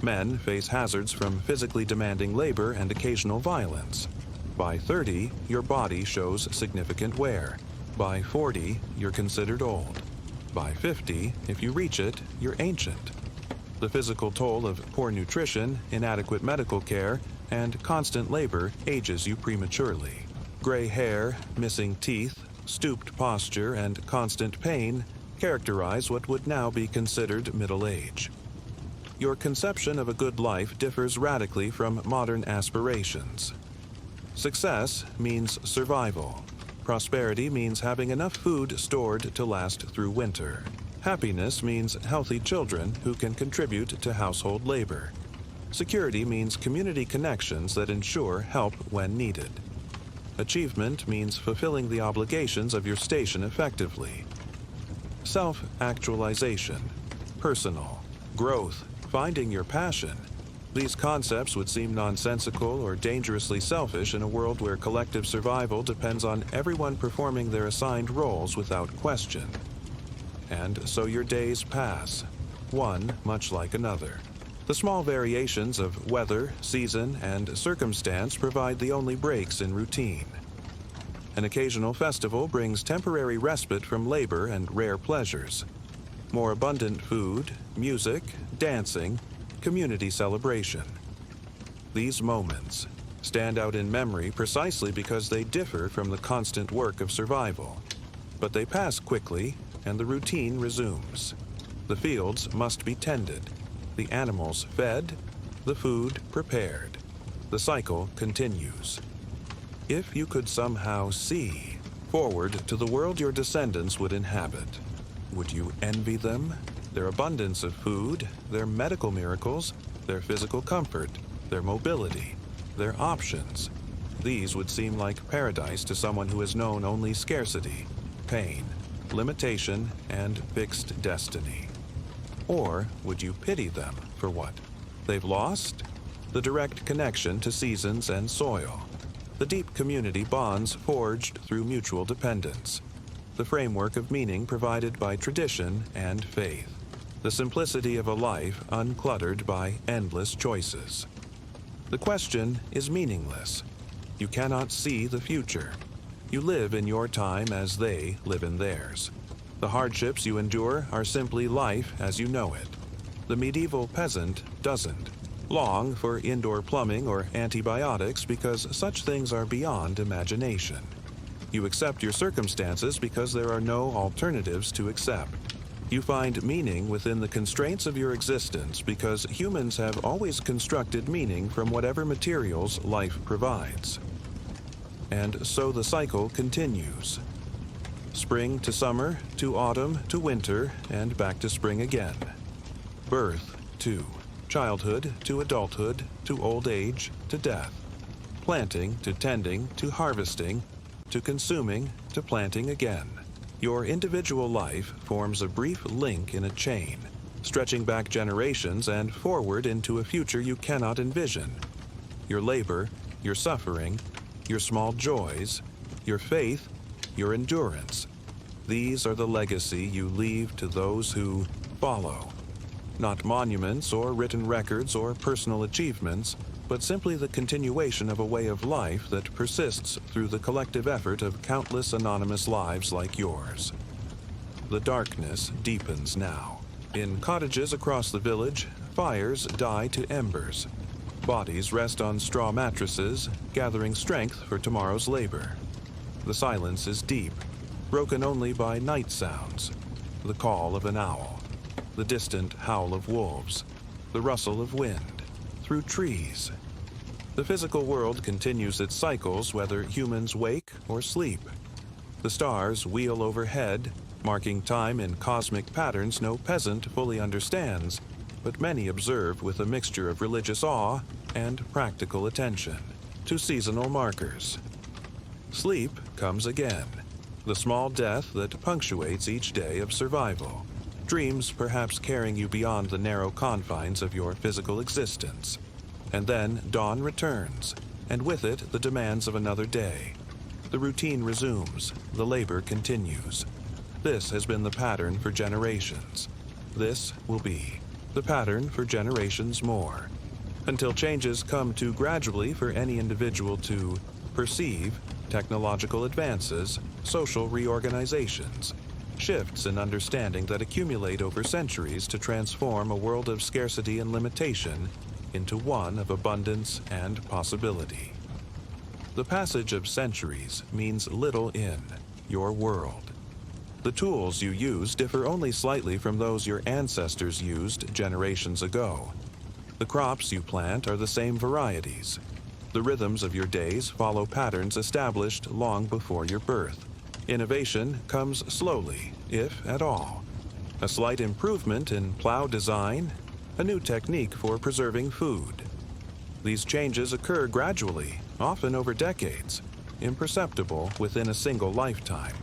Men face hazards from physically demanding labor and occasional violence. By 30, your body shows significant wear. By 40, you're considered old. By 50, if you reach it, you're ancient. The physical toll of poor nutrition, inadequate medical care, and constant labor ages you prematurely. Gray hair, missing teeth, stooped posture, and constant pain characterize what would now be considered middle age. Your conception of a good life differs radically from modern aspirations. Success means survival. Prosperity means having enough food stored to last through winter. Happiness means healthy children who can contribute to household labor. Security means community connections that ensure help when needed. Achievement means fulfilling the obligations of your station effectively. Self-actualization, personal, growth, finding your passion. These concepts would seem nonsensical or dangerously selfish in a world where collective survival depends on everyone performing their assigned roles without question. And so your days pass, one much like another. The small variations of weather, season, and circumstance provide the only breaks in routine. An occasional festival brings temporary respite from labor and rare pleasures. More abundant food, music, dancing, community celebration. These moments stand out in memory precisely because they differ from the constant work of survival. But they pass quickly, and the routine resumes. The fields must be tended, the animals fed, the food prepared. The cycle continues. If you could somehow see forward to the world your descendants would inhabit, would you envy them? Their abundance of food, their medical miracles, their physical comfort, their mobility, their options. These would seem like paradise to someone who has known only scarcity, pain, limitation, and fixed destiny. Or would you pity them for what they've lost? The direct connection to seasons and soil, the deep community bonds forged through mutual dependence, the framework of meaning provided by tradition and faith, the simplicity of a life uncluttered by endless choices. The question is meaningless. You cannot see the future. You live in your time as they live in theirs. The hardships you endure are simply life as you know it. The medieval peasant doesn't long for indoor plumbing or antibiotics because such things are beyond imagination. You accept your circumstances because there are no alternatives to accept. You find meaning within the constraints of your existence because humans have always constructed meaning from whatever materials life provides. And so the cycle continues. Spring to summer, to autumn, to winter, and back to spring again. Birth to childhood, to adulthood, to old age, to death. Planting to tending, to harvesting, to consuming, to planting again. Your individual life forms a brief link in a chain, stretching back generations and forward into a future you cannot envision. Your labor, your suffering, your small joys, your faith, your endurance. These are the legacy you leave to those who follow. Not monuments or written records or personal achievements, but simply the continuation of a way of life that persists through the collective effort of countless anonymous lives like yours. The darkness deepens now. In cottages across the village, fires die to embers. Bodies rest on straw mattresses, gathering strength for tomorrow's labor. The silence is deep, broken only by night sounds, the call of an owl, the distant howl of wolves, the rustle of wind through trees. The physical world continues its cycles whether humans wake or sleep. The stars wheel overhead, marking time in cosmic patterns no peasant fully understands, but many observe with a mixture of religious awe and practical attention to seasonal markers. Sleep comes again, the small death that punctuates each day of survival. Dreams perhaps carrying you beyond the narrow confines of your physical existence. And then dawn returns, and with it the demands of another day. The routine resumes, the labor continues. This has been the pattern for generations. This will be the pattern for generations more, until changes come too gradually for any individual to perceive technological advances, social reorganizations, shifts in understanding that accumulate over centuries to transform a world of scarcity and limitation into one of abundance and possibility. The passage of centuries means little in your world. The tools you use differ only slightly from those your ancestors used generations ago. The crops you plant are the same varieties. The rhythms of your days follow patterns established long before your birth. Innovation comes slowly, if at all. A slight improvement in plow design, a new technique for preserving food. These changes occur gradually, often over decades, imperceptible within a single lifetime.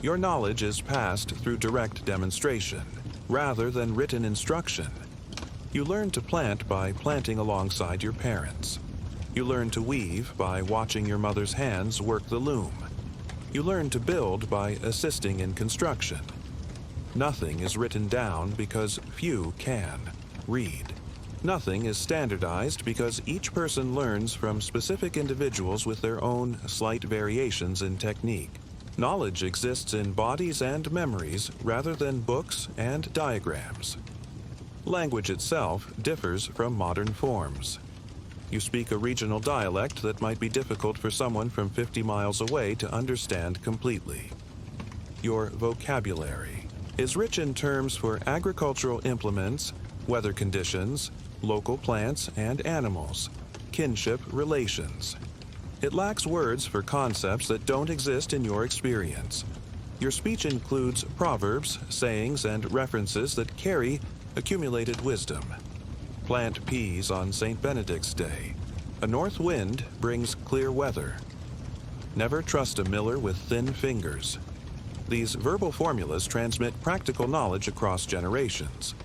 Your knowledge is passed through direct demonstration, rather than written instruction. You learn to plant by planting alongside your parents. You learn to weave by watching your mother's hands work the loom. You learn to build by assisting in construction. Nothing is written down because few can read. Nothing is standardized because each person learns from specific individuals with their own slight variations in technique. Knowledge exists in bodies and memories rather than books and diagrams. Language itself differs from modern forms. You speak a regional dialect that might be difficult for someone from 50 miles away to understand completely. Your vocabulary, is rich in terms for agricultural implements, weather conditions, local plants and animals, kinship relations. It lacks words for concepts that don't exist in your experience. Your speech includes proverbs, sayings, and references that carry accumulated wisdom. Plant peas on St. Benedict's Day. A north wind brings clear weather. Never trust a miller with thin fingers. These verbal formulas transmit practical knowledge across generations.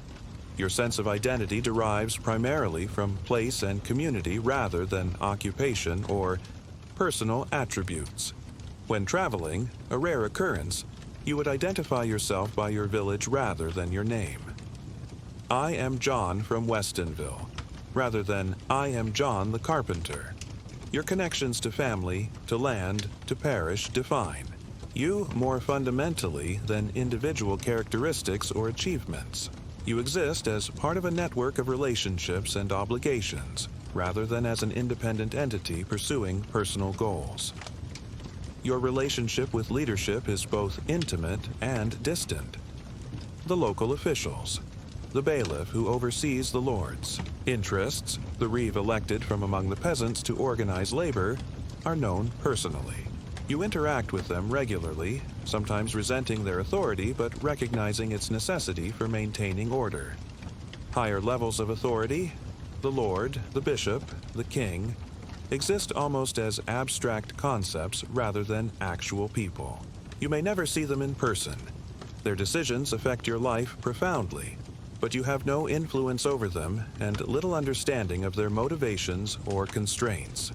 Your sense of identity derives primarily from place and community rather than occupation or personal attributes. When traveling, a rare occurrence, you would identify yourself by your village rather than your name. I am John from Westonville, rather than I am John the carpenter. Your connections to family, to land, to parish define you more fundamentally than individual characteristics or achievements. You exist as part of a network of relationships and obligations, rather than as an independent entity pursuing personal goals. Your relationship with leadership is both intimate and distant. The local officials, the bailiff who oversees the lords' interests, the reeve elected from among the peasants to organize labor, are known personally. You interact with them regularly, sometimes resenting their authority but recognizing its necessity for maintaining order. Higher levels of authority, the lord, the bishop, the king, exist almost as abstract concepts rather than actual people. You may never see them in person. Their decisions affect your life profoundly, but you have no influence over them and little understanding of their motivations or constraints.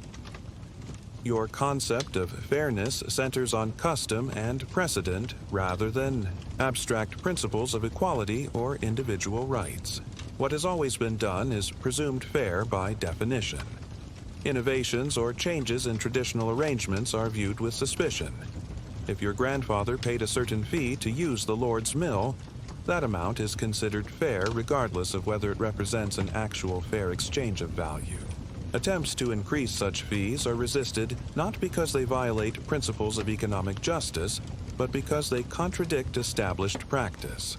Your concept of fairness centers on custom and precedent rather than abstract principles of equality or individual rights. What has always been done is presumed fair by definition. Innovations or changes in traditional arrangements are viewed with suspicion. If your grandfather paid a certain fee to use the Lord's mill, that amount is considered fair regardless of whether it represents an actual fair exchange of value. Attempts to increase such fees are resisted not because they violate principles of economic justice, but because they contradict established practice.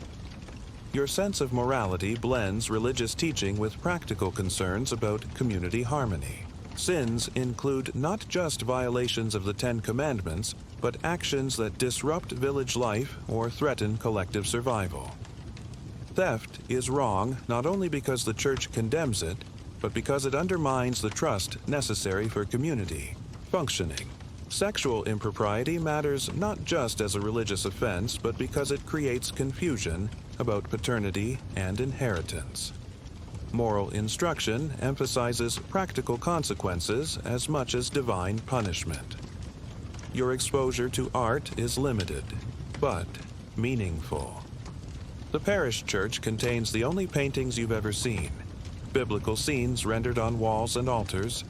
Your sense of morality blends religious teaching with practical concerns about community harmony. Sins include not just violations of the Ten Commandments, but actions that disrupt village life or threaten collective survival. Theft is wrong not only because the Church condemns it, but because it undermines the trust necessary for community functioning. Sexual impropriety matters not just as a religious offense, but because it creates confusion about paternity and inheritance. Moral instruction emphasizes practical consequences as much as divine punishment. Your exposure to art is limited, but meaningful. The parish church contains the only paintings you've ever seen, biblical scenes rendered on walls and altars.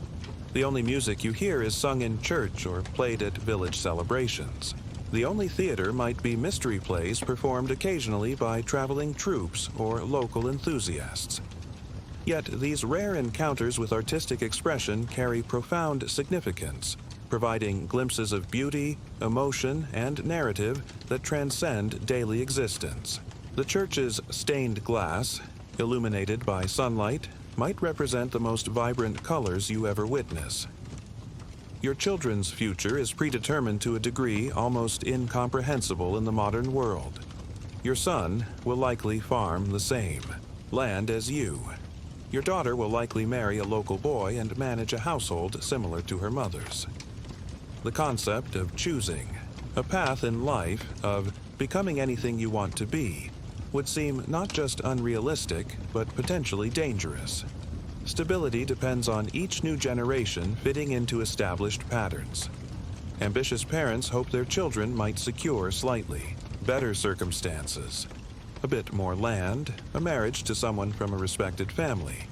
The only music you hear is sung in church or played at village celebrations. The only theater might be mystery plays performed occasionally by traveling troops or local enthusiasts. Yet these rare encounters with artistic expression carry profound significance, providing glimpses of beauty, emotion, and narrative that transcend daily existence. The church's stained glass, illuminated by sunlight, might represent the most vibrant colors you ever witness. Your children's future is predetermined to a degree almost incomprehensible in the modern world. Your son will likely farm the same land as you. Your daughter will likely marry a local boy and manage a household similar to her mother's. The concept of choosing, a path in life of becoming anything you want to be, would seem not just unrealistic, but potentially dangerous. Stability depends on each new generation fitting into established patterns. Ambitious parents hope their children might secure slightly better circumstances, a bit more land, a marriage to someone from a respected family.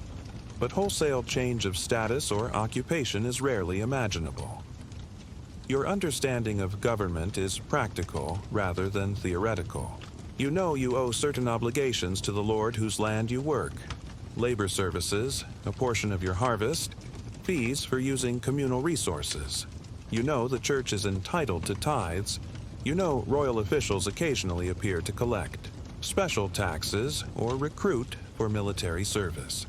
But wholesale change of status or occupation is rarely imaginable. Your understanding of government is practical rather than theoretical. You know you owe certain obligations to the Lord whose land you work. Labor services, a portion of your harvest, fees for using communal resources. You know the church is entitled to tithes. You know royal officials occasionally appear to collect. special taxes, or recruit for military service.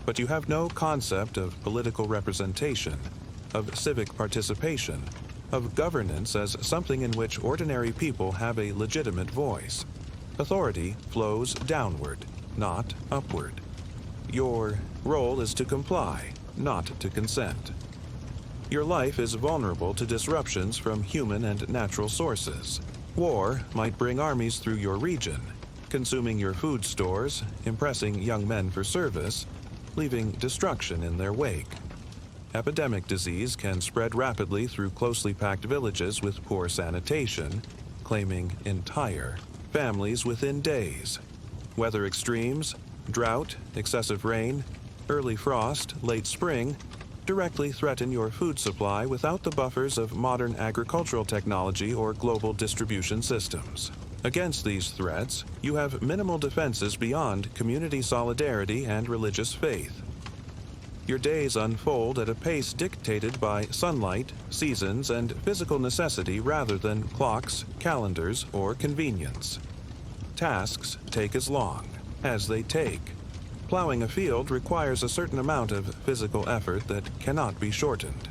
But you have no concept of political representation, of civic participation, of governance as something in which ordinary people have a legitimate voice. Authority flows downward, not upward. Your role is to comply, not to consent. Your life is vulnerable to disruptions from human and natural sources. War might bring armies through your region, consuming your food stores, impressing young men for service, leaving destruction in their wake. Epidemic disease can spread rapidly through closely packed villages with poor sanitation, claiming entire families within days. Weather extremes, drought, excessive rain, early frost, late spring, directly threaten your food supply without the buffers of modern agricultural technology or global distribution systems. Against these threats, you have minimal defenses beyond community solidarity and religious faith. Your days unfold at a pace dictated by sunlight, seasons, and physical necessity rather than clocks, calendars, or convenience. Tasks take as long as they take. Plowing a field requires a certain amount of physical effort that cannot be shortened.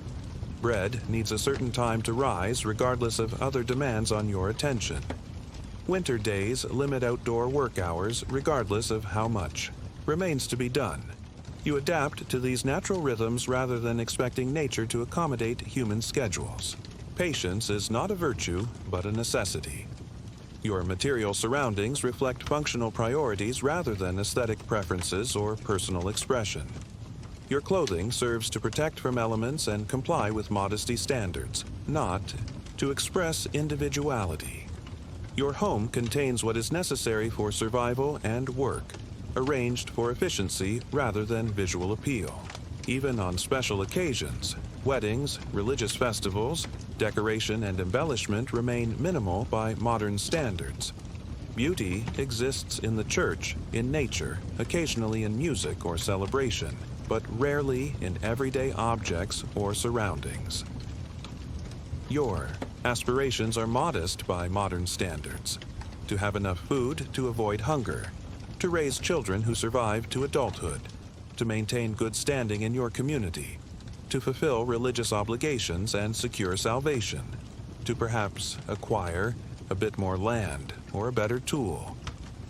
Bread needs a certain time to rise regardless of other demands on your attention. Winter days limit outdoor work hours regardless of how much remains to be done. You adapt to these natural rhythms rather than expecting nature to accommodate human schedules. Patience is not a virtue, but a necessity. Your material surroundings reflect functional priorities rather than aesthetic preferences or personal expression. Your clothing serves to protect from elements and comply with modesty standards, not to express individuality. Your home contains what is necessary for survival and work, arranged for efficiency rather than visual appeal. Even on special occasions, weddings, religious festivals, decoration and embellishment remain minimal by modern standards. Beauty exists in the church, in nature, occasionally in music or celebration, but rarely in everyday objects or surroundings. Your aspirations are modest by modern standards. To have enough food to avoid hunger, to raise children who survive to adulthood, to maintain good standing in your community, to fulfill religious obligations and secure salvation, to perhaps acquire a bit more land or a better tool,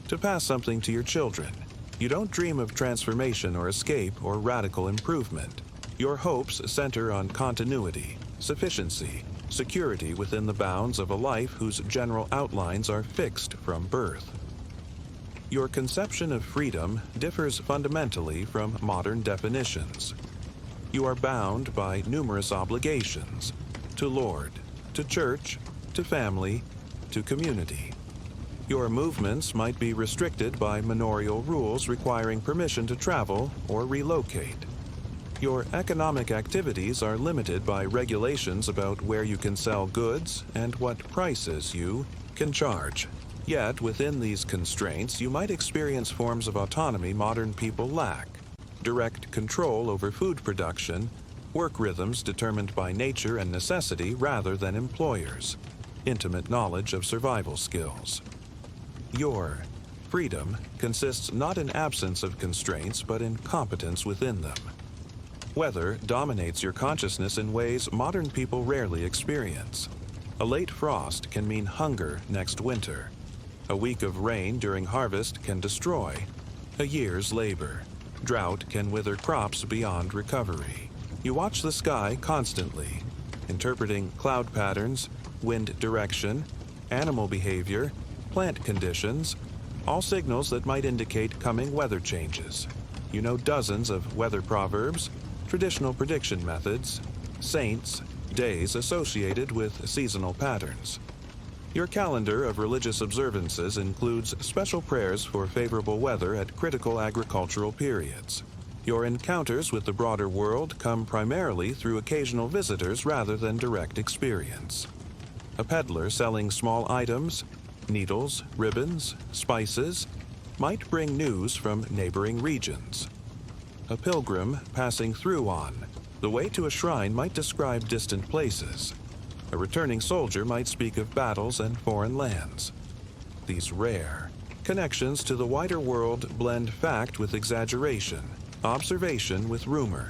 to pass something to your children. You don't dream of transformation or escape or radical improvement. Your hopes center on continuity, sufficiency, security within the bounds of a life whose general outlines are fixed from birth. Your conception of freedom differs fundamentally from modern definitions. You are bound by numerous obligations to Lord, to church, to family, to community. Your movements might be restricted by manorial rules requiring permission to travel or relocate. Your economic activities are limited by regulations about where you can sell goods and what prices you can charge. Yet, within these constraints, you might experience forms of autonomy modern people lack. Direct control over food production, work rhythms determined by nature and necessity rather than employers, intimate knowledge of survival skills. Your freedom consists not in absence of constraints, but in competence within them. Weather dominates your consciousness in ways modern people rarely experience. A late frost can mean hunger next winter. A week of rain during harvest can destroy a year's labor. Drought can wither crops beyond recovery. You watch the sky constantly, interpreting cloud patterns, wind direction, animal behavior, plant conditions, all signals that might indicate coming weather changes. You know dozens of weather proverbs, traditional prediction methods, saints, days associated with seasonal patterns. Your calendar of religious observances includes special prayers for favorable weather at critical agricultural periods. Your encounters with the broader world come primarily through occasional visitors rather than direct experience. A peddler selling small items, needles, ribbons, spices, might bring news from neighboring regions. A pilgrim passing through on the way to a shrine might describe distant places. A returning soldier might speak of battles and foreign lands. These rare, Connections to the wider world blend fact with exaggeration, observation with rumor.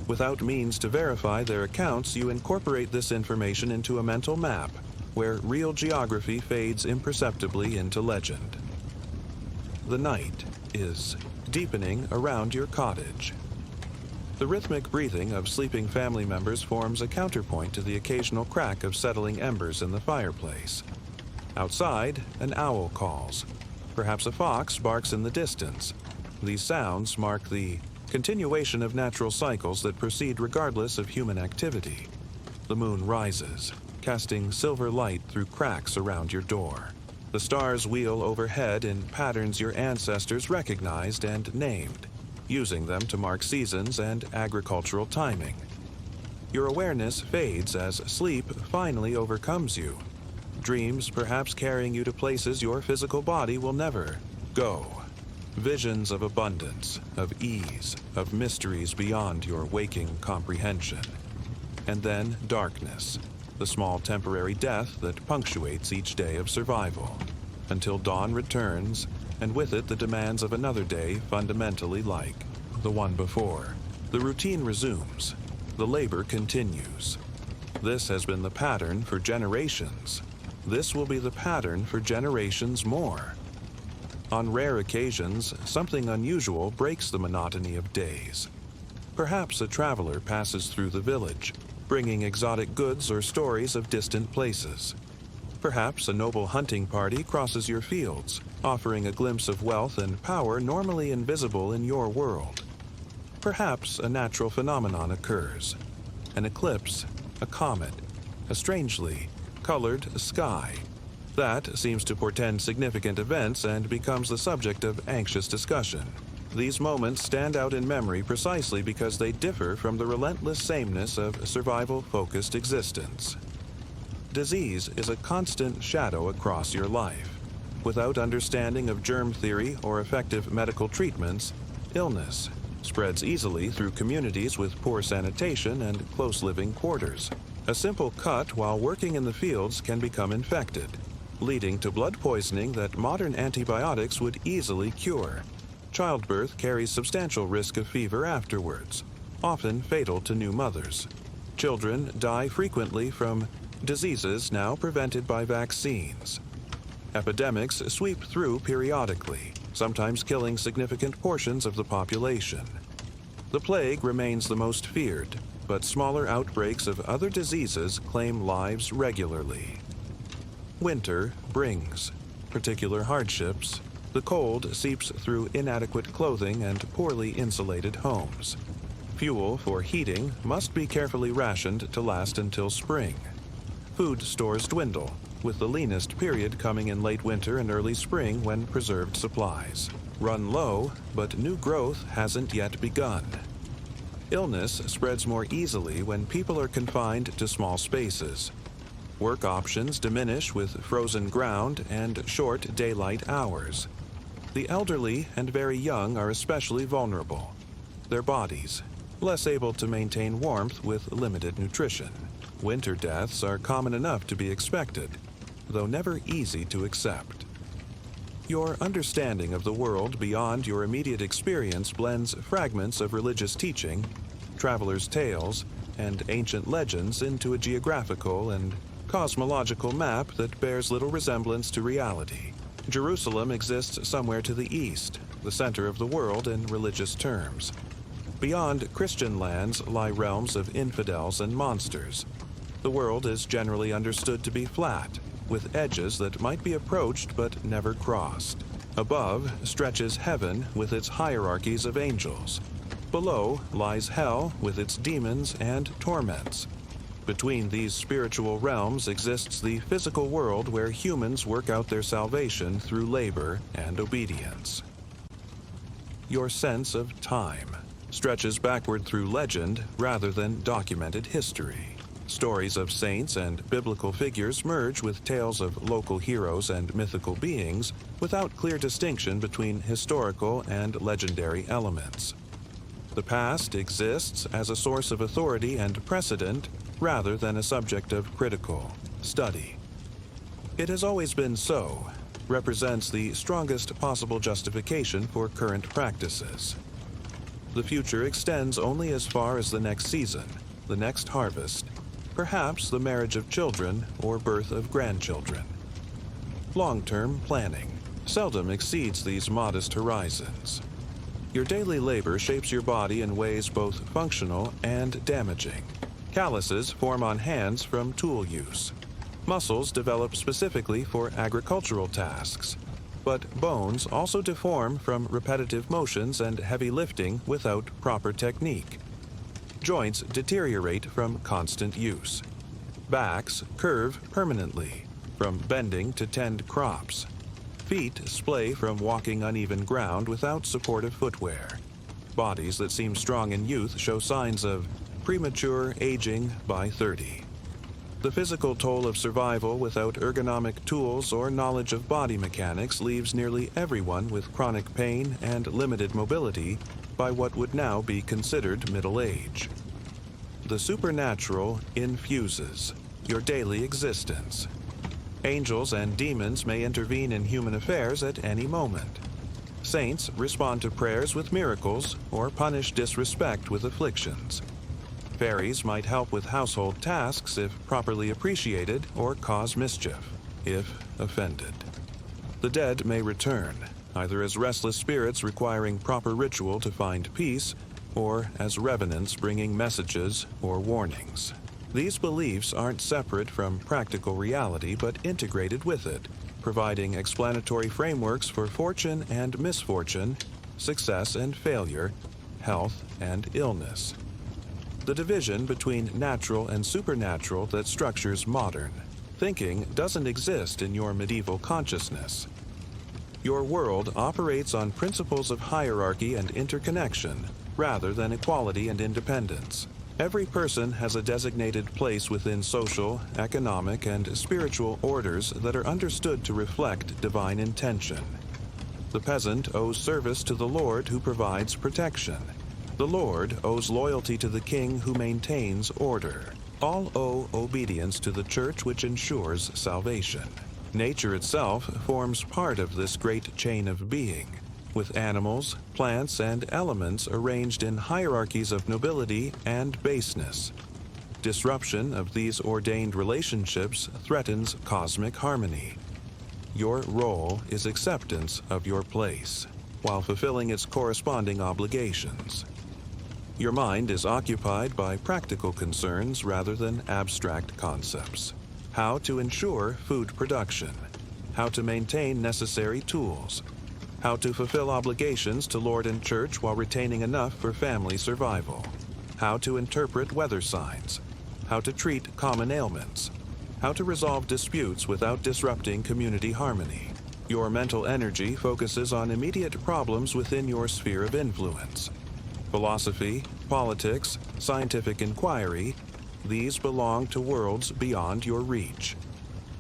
Without means to verify their accounts, you incorporate this information into a mental map, where real geography fades imperceptibly into legend. The night is deepening around your cottage. The rhythmic breathing of sleeping family members forms a counterpoint to the occasional crack of settling embers in the fireplace. Outside, an owl calls. Perhaps a fox barks in the distance. These sounds mark the continuation of natural cycles that proceed regardless of human activity. The moon rises, casting silver light through cracks around your door. The stars wheel overhead in patterns your ancestors recognized and named, using them to mark seasons and agricultural timing. Your awareness fades as sleep finally overcomes you. Dreams perhaps carrying you to places your physical body will never go. Visions of abundance, of ease, of mysteries beyond your waking comprehension. And then darkness, the small temporary death that punctuates each day of survival, until dawn returns, and with it the demands of another day fundamentally like the one before. The routine resumes. The labor continues. This has been the pattern for generations. This will be the pattern for generations more. On rare occasions, something unusual breaks the monotony of days. Perhaps a traveler passes through the village, bringing exotic goods or stories of distant places. Perhaps a noble hunting party crosses your fields, offering a glimpse of wealth and power normally invisible in your world. Perhaps a natural phenomenon occurs. An eclipse, a comet, a strangely colored sky. That seems to portend significant events and becomes the subject of anxious discussion. These moments stand out in memory precisely because they differ from the relentless sameness of survival-focused existence. Disease is a constant shadow across your life. Without understanding of germ theory or effective medical treatments, illness spreads easily through communities with poor sanitation and close living quarters. A simple cut while working in the fields can become infected, leading to blood poisoning that modern antibiotics would easily cure. Childbirth carries substantial risk of fever afterwards, often fatal to new mothers. Children die frequently from diseases now prevented by vaccines. Epidemics sweep through periodically, sometimes killing significant portions of the population. The plague remains the most feared, but smaller outbreaks of other diseases claim lives regularly. Winter brings particular hardships. The cold seeps through inadequate clothing and poorly insulated homes. Fuel for heating must be carefully rationed to last until spring. Food stores dwindle, with the leanest period coming in late winter and early spring when preserved supplies run low, but new growth hasn't yet begun. Illness spreads more easily when people are confined to small spaces. Work options diminish with frozen ground and short daylight hours. The elderly and very young are especially vulnerable. Their bodies, less able to maintain warmth with limited nutrition. Winter deaths are common enough to be expected, though never easy to accept. Your understanding of the world beyond your immediate experience blends fragments of religious teaching, travelers' tales, and ancient legends into a geographical and cosmological map that bears little resemblance to reality. Jerusalem exists somewhere to the east, the center of the world in religious terms. Beyond Christian lands lie realms of infidels and monsters. The world is generally understood to be flat, with edges that might be approached but never crossed. Above stretches heaven with its hierarchies of angels. Below lies hell with its demons and torments. Between these spiritual realms exists the physical world where humans work out their salvation through labor and obedience. Your sense of time stretches backward through legend rather than documented history. Stories of saints and biblical figures merge with tales of local heroes and mythical beings without clear distinction between historical and legendary elements. The past exists as a source of authority and precedent rather than a subject of critical study. It has always been so. represents the strongest possible justification for current practices. The future extends only as far as the next season, the next harvest, perhaps the marriage of children or birth of grandchildren. Long-term planning seldom exceeds these modest horizons. Your daily labor shapes your body in ways both functional and damaging. Calluses form on hands from tool use. Muscles develop specifically for agricultural tasks, but bones also deform from repetitive motions and heavy lifting without proper technique. Joints deteriorate from constant use. Backs curve permanently, from bending to tend crops. Feet splay from walking uneven ground without supportive footwear. Bodies that seem strong in youth show signs of premature aging by 30. The physical toll of survival without ergonomic tools or knowledge of body mechanics leaves nearly everyone with chronic pain and limited mobility by what would now be considered middle age. The supernatural infuses your daily existence. Angels and demons may intervene in human affairs at any moment. Saints respond to prayers with miracles or punish disrespect with afflictions. Fairies might help with household tasks if properly appreciated, or cause mischief if offended. The dead may return, either as restless spirits requiring proper ritual to find peace, or as revenants bringing messages or warnings. These beliefs aren't separate from practical reality but integrated with it, providing explanatory frameworks for fortune and misfortune, success and failure, health and illness. The division between natural and supernatural that structures modern thinking doesn't exist in your medieval consciousness. Your world operates on principles of hierarchy and interconnection rather than equality and independence. Every person has a designated place within social, economic, and spiritual orders that are understood to reflect divine intention. The peasant owes service to the Lord who provides protection. The Lord owes loyalty to the king who maintains order. All owe obedience to the church which ensures salvation. Nature itself forms part of this great chain of being, with animals, plants, and elements arranged in hierarchies of nobility and baseness. Disruption of these ordained relationships threatens cosmic harmony. Your role is acceptance of your place, while fulfilling its corresponding obligations. Your mind is occupied by practical concerns rather than abstract concepts. How to ensure food production, how to maintain necessary tools, how to fulfill obligations to Lord and Church while retaining enough for family survival, how to interpret weather signs, how to treat common ailments, how to resolve disputes without disrupting community harmony. Your mental energy focuses on immediate problems within your sphere of influence. Philosophy, politics, scientific inquiry, these belong to worlds beyond your reach.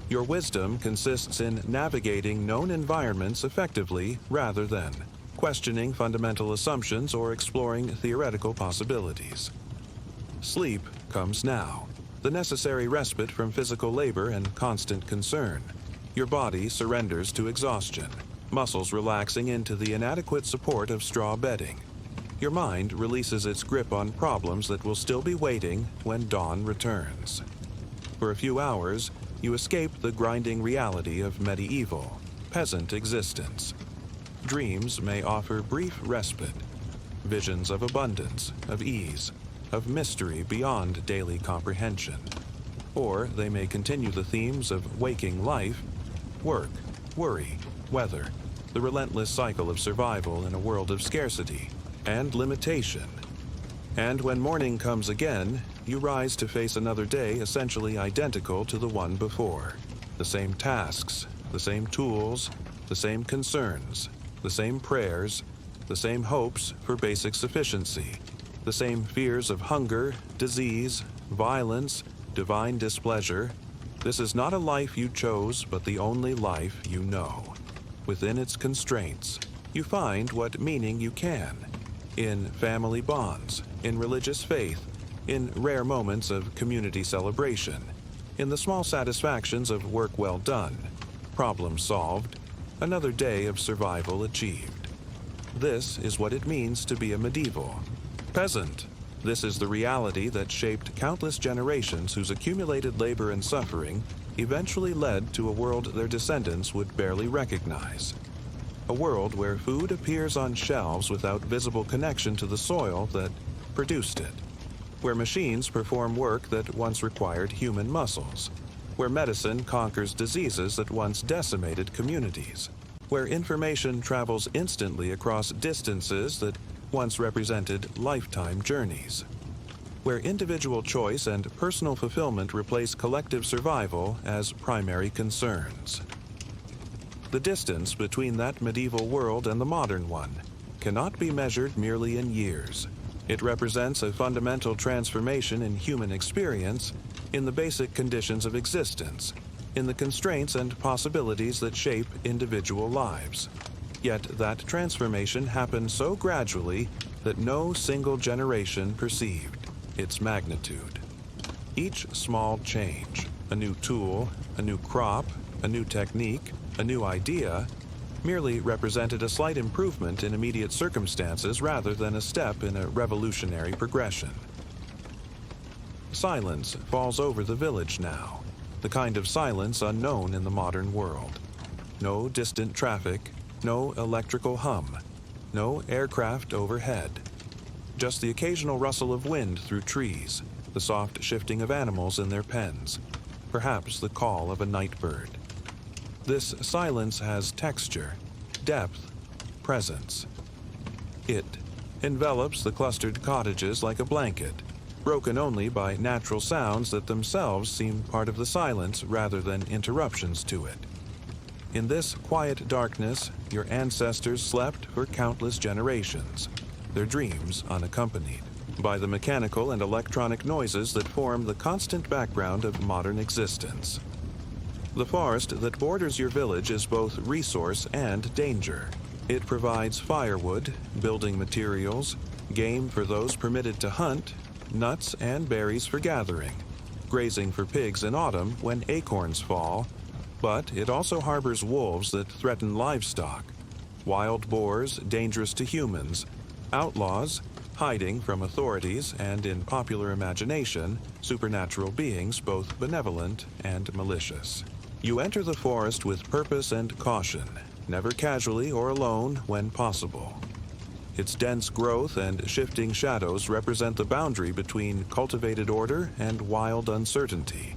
Your wisdom consists in navigating known environments effectively rather than questioning fundamental assumptions or exploring theoretical possibilities. Sleep comes now, the necessary respite from physical labor and constant concern. Your body surrenders to exhaustion, muscles relaxing into the inadequate support of straw bedding. Your mind releases its grip on problems that will still be waiting when dawn returns. For a few hours, you escape the grinding reality of medieval, peasant existence. Dreams may offer brief respite, visions of abundance, of ease, of mystery beyond daily comprehension. Or they may continue the themes of waking life, work, worry, weather, the relentless cycle of survival in a world of scarcity and limitation. And when morning comes again, you rise to face another day essentially identical to the one before. The same tasks, the same tools, the same concerns, the same prayers, the same hopes for basic sufficiency, the same fears of hunger, disease, violence, divine displeasure. This is not a life you chose, but the only life you know. Within its constraints, you find what meaning you can. In family bonds, in religious faith, in rare moments of community celebration, in the small satisfactions of work well done, problem solved, Another day of survival achieved. This is what it means to be a medieval. Peasant. This is the reality that shaped countless generations whose accumulated labor and suffering eventually led to a world their descendants would barely recognize. A world where food appears on shelves without visible connection to the soil that produced it. Where machines perform work that once required human muscles. Where medicine conquers diseases that once decimated communities. Where information travels instantly across distances that once represented lifetime journeys. Where individual choice and personal fulfillment replace collective survival as primary concerns. The distance between that medieval world and the modern one cannot be measured merely in years. It represents a fundamental transformation in human experience, in the basic conditions of existence, in the constraints and possibilities that shape individual lives. Yet that transformation happened so gradually that no single generation perceived its magnitude. Each small change, a new tool, a new crop, a new technique, a new idea, merely represented a slight improvement in immediate circumstances rather than a step in a revolutionary progression. Silence falls over the village now, the kind of silence unknown in the modern world. No distant traffic, no electrical hum, no aircraft overhead. Just the occasional rustle of wind through trees, the soft shifting of animals in their pens, perhaps the call of a night bird. This silence has texture, depth, presence. It envelops the clustered cottages like a blanket, broken only by natural sounds that themselves seem part of the silence rather than interruptions to it. In this quiet darkness, your ancestors slept for countless generations, their dreams unaccompanied by the mechanical and electronic noises that form the constant background of modern existence. The forest that borders your village is both resource and danger. It provides firewood, building materials, game for those permitted to hunt, nuts and berries for gathering, grazing for pigs in autumn when acorns fall, but it also harbors wolves that threaten livestock, wild boars dangerous to humans, outlaws hiding from authorities, and in popular imagination, supernatural beings both benevolent and malicious. You enter the forest with purpose and caution, never casually or alone when possible. Its dense growth and shifting shadows represent the boundary between cultivated order and wild uncertainty,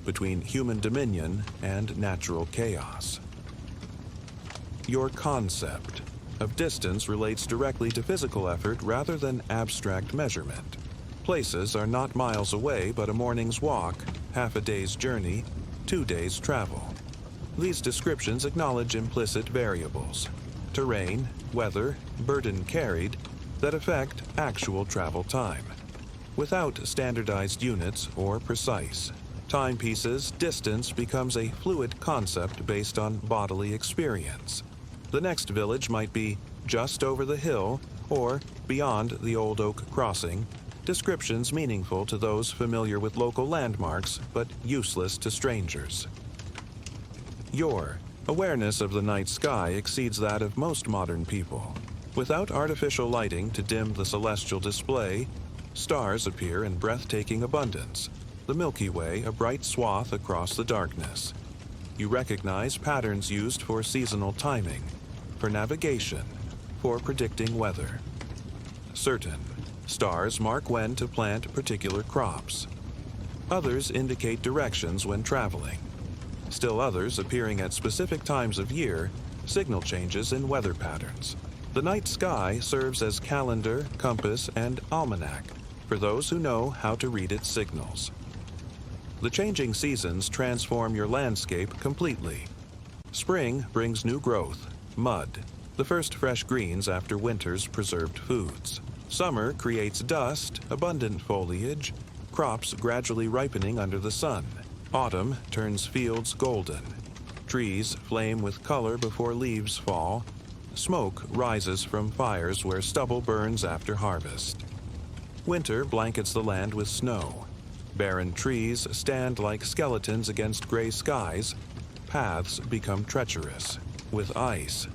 between human dominion and natural chaos. Your concept of distance relates directly to physical effort rather than abstract measurement. Places are not miles away, but a morning's walk, half a day's journey, 2 days' travel. These descriptions acknowledge implicit variables, terrain, weather, burden carried, that affect actual travel time. Without standardized units or precise timepieces, distance becomes a fluid concept based on bodily experience. The next village might be just over the hill or beyond the Old Oak Crossing, descriptions meaningful to those familiar with local landmarks but useless to strangers. Your awareness of the night sky exceeds that of most modern people. Without artificial lighting to dim the celestial display, stars appear in breathtaking abundance, the Milky Way a bright swath across the darkness. You recognize patterns used for seasonal timing, for navigation, for predicting weather. Certain stars mark when to plant particular crops. Others indicate directions when traveling. Still others, appearing at specific times of year, signal changes in weather patterns. The night sky serves as calendar, compass, and almanac for those who know how to read its signals. The changing seasons transform your landscape completely. Spring brings new growth, mud, the first fresh greens after winter's preserved foods. Summer creates dust, abundant foliage, crops gradually ripening under the sun. Autumn turns fields golden. Trees flame with color before leaves fall. Smoke rises from fires where stubble burns after harvest. Winter blankets the land with snow. Barren trees stand like skeletons against gray skies. Paths become treacherous. with ice.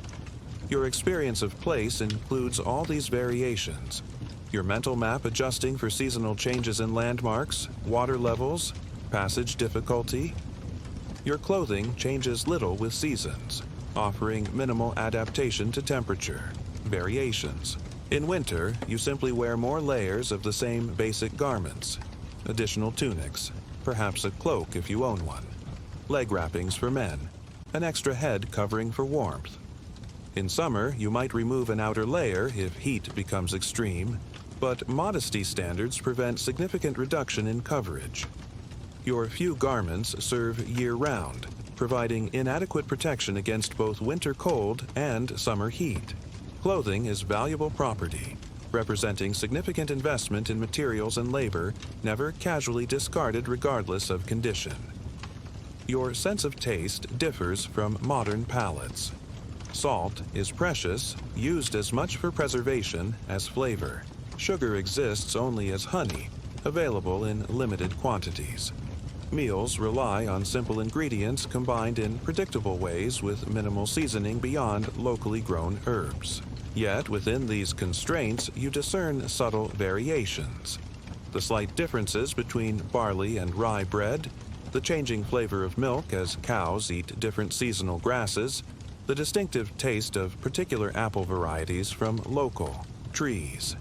Your experience of place includes all these variations. Your mental map adjusting for seasonal changes in landmarks, water levels, passage difficulty. Your clothing changes little with seasons, offering minimal adaptation to temperature, variations. In winter, you simply wear more layers of the same basic garments, additional tunics, perhaps a cloak if you own one, leg wrappings for men, an extra head covering for warmth. In summer, you might remove an outer layer if heat becomes extreme, but modesty standards prevent significant reduction in coverage. Your few garments serve year-round, providing inadequate protection against both winter cold and summer heat. Clothing is valuable property, representing significant investment in materials and labor, never casually discarded regardless of condition. Your sense of taste differs from modern palates. Salt is precious, used as much for preservation as flavor. Sugar exists only as honey, available in limited quantities. Meals rely on simple ingredients combined in predictable ways with minimal seasoning beyond locally grown herbs. Yet within these constraints, you discern subtle variations. The slight differences between barley and rye bread, the changing flavor of milk as cows eat different seasonal grasses, the distinctive taste of particular apple varieties from local trees.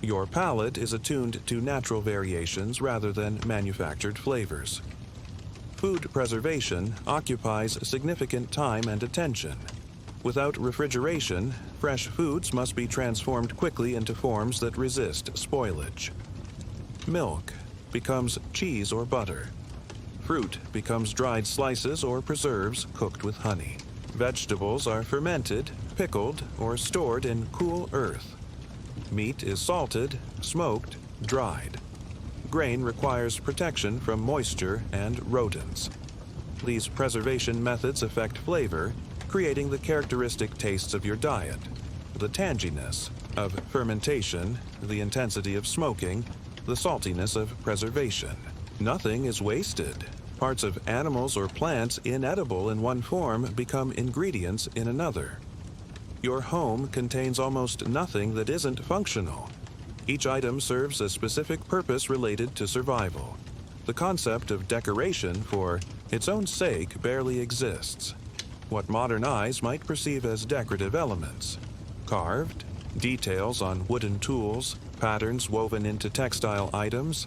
Your palate is attuned to natural variations rather than manufactured flavors. Food preservation occupies significant time and attention. Without refrigeration, fresh foods must be transformed quickly into forms that resist spoilage. Milk becomes cheese or butter. Fruit becomes dried slices or preserves cooked with honey. Vegetables are fermented, pickled, or stored in cool earth. Meat is salted, smoked, dried. Grain requires protection from moisture and rodents. These preservation methods affect flavor, creating the characteristic tastes of your diet. The tanginess of fermentation, the intensity of smoking, the saltiness of preservation. Nothing is wasted. Parts of animals or plants inedible in one form become ingredients in another. Your home contains almost nothing that isn't functional. Each item serves a specific purpose related to survival. The concept of decoration for its own sake barely exists. What modern eyes might perceive as decorative elements, carved, details on wooden tools, patterns woven into textile items,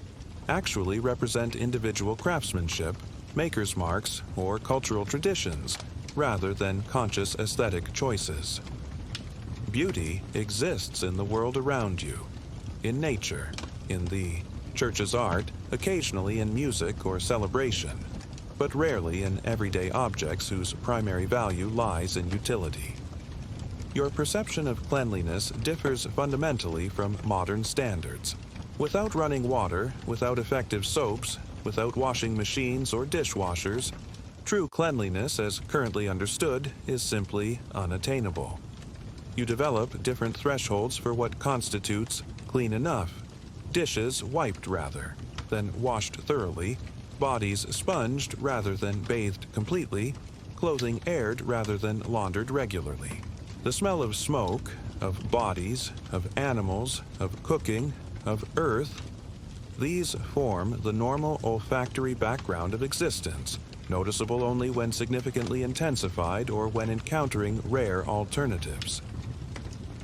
actually represent individual craftsmanship, maker's marks, or cultural traditions, rather than conscious aesthetic choices. Beauty exists in the world around you, in nature, in the church's art, occasionally in music or celebration, but rarely in everyday objects whose primary value lies in utility. Your perception of cleanliness differs fundamentally from modern standards. Without running water, without effective soaps, without washing machines or dishwashers, true cleanliness as currently understood is simply unattainable. You develop different thresholds for what constitutes clean enough. Dishes wiped rather than washed thoroughly, bodies sponged rather than bathed completely, clothing aired rather than laundered regularly. The smell of smoke, of bodies, of animals, of cooking, of earth, these form the normal olfactory background of existence, noticeable only when significantly intensified or when encountering rare alternatives.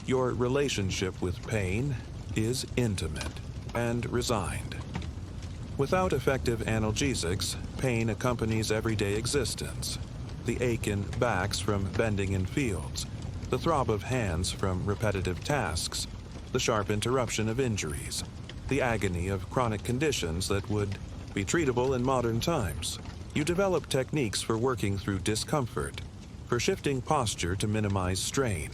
Your relationship with pain is intimate and resigned. Without effective analgesics, pain accompanies everyday existence. The ache in backs from bending in fields, the throb of hands from repetitive tasks, the sharp interruption of injuries, the agony of chronic conditions that would be treatable in modern times. You develop techniques for working through discomfort, for shifting posture to minimize strain,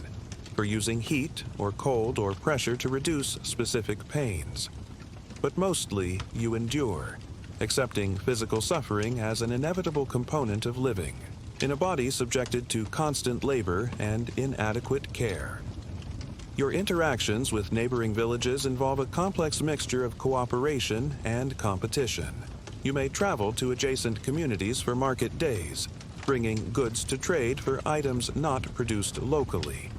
for using heat or cold or pressure to reduce specific pains. But mostly you endure, accepting physical suffering as an inevitable component of living, in a body subjected to constant labor and inadequate care. Your interactions with neighboring villages involve a complex mixture of cooperation and competition. You may travel to adjacent communities for market days, bringing goods to trade for items not produced locally.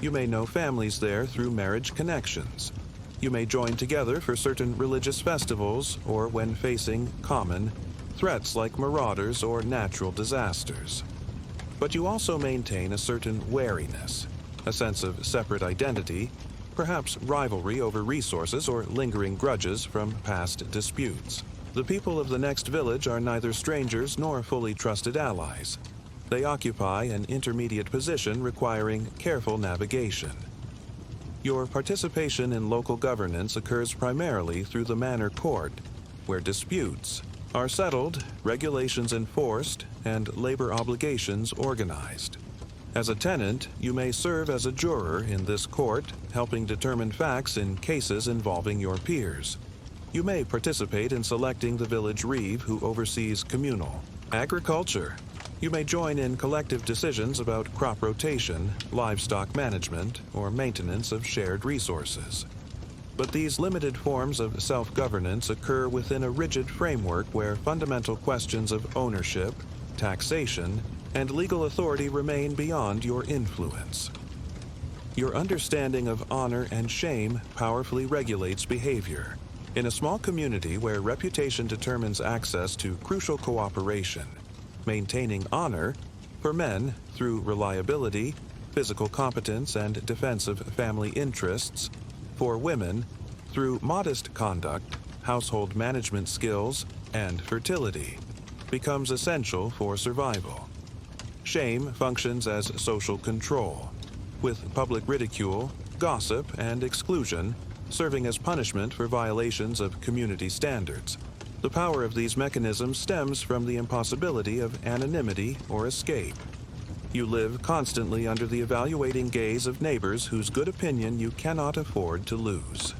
You may know families there through marriage connections. You may join together for certain religious festivals or when facing common threats like marauders or natural disasters. But you also maintain a certain wariness, a sense of separate identity, perhaps rivalry over resources or lingering grudges from past disputes. The people of the next village are neither strangers nor fully trusted allies. They occupy an intermediate position requiring careful navigation. Your participation in local governance occurs primarily through the manor court, where disputes are settled, regulations enforced, and labor obligations organized. As a tenant, you may serve as a juror in this court, helping determine facts in cases involving your peers. You may participate in selecting the village reeve who oversees communal agriculture. You may join in collective decisions about crop rotation, livestock management, or maintenance of shared resources. But these limited forms of self-governance occur within a rigid framework where fundamental questions of ownership, taxation, and legal authority remain beyond your influence. Your understanding of honor and shame powerfully regulates behavior. In a small community where reputation determines access to crucial cooperation, maintaining honor for men through reliability, physical competence, and defense of family interests, for women through modest conduct, household management skills, and fertility, becomes essential for survival. Shame functions as social control, with public ridicule, gossip, and exclusion serving as punishment for violations of community standards. The power of these mechanisms stems from the impossibility of anonymity or escape. You live constantly under the evaluating gaze of neighbors whose good opinion you cannot afford to lose.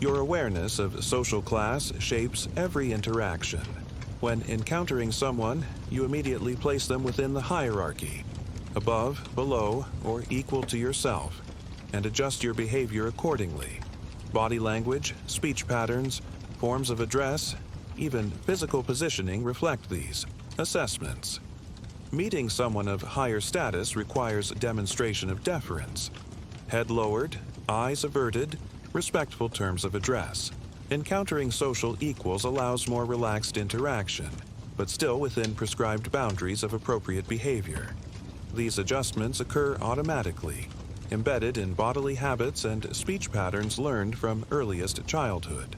Your awareness of social class shapes every interaction. When encountering someone, you immediately place them within the hierarchy, above, below, or equal to yourself, and adjust your behavior accordingly. Body language, speech patterns, forms of address, even physical positioning reflect these assessments. Meeting someone of higher status requires demonstration of deference. Head lowered, eyes averted, respectful terms of address. Encountering social equals allows more relaxed interaction, but still within prescribed boundaries of appropriate behavior. These adjustments occur automatically, embedded in bodily habits and speech patterns learned from earliest childhood.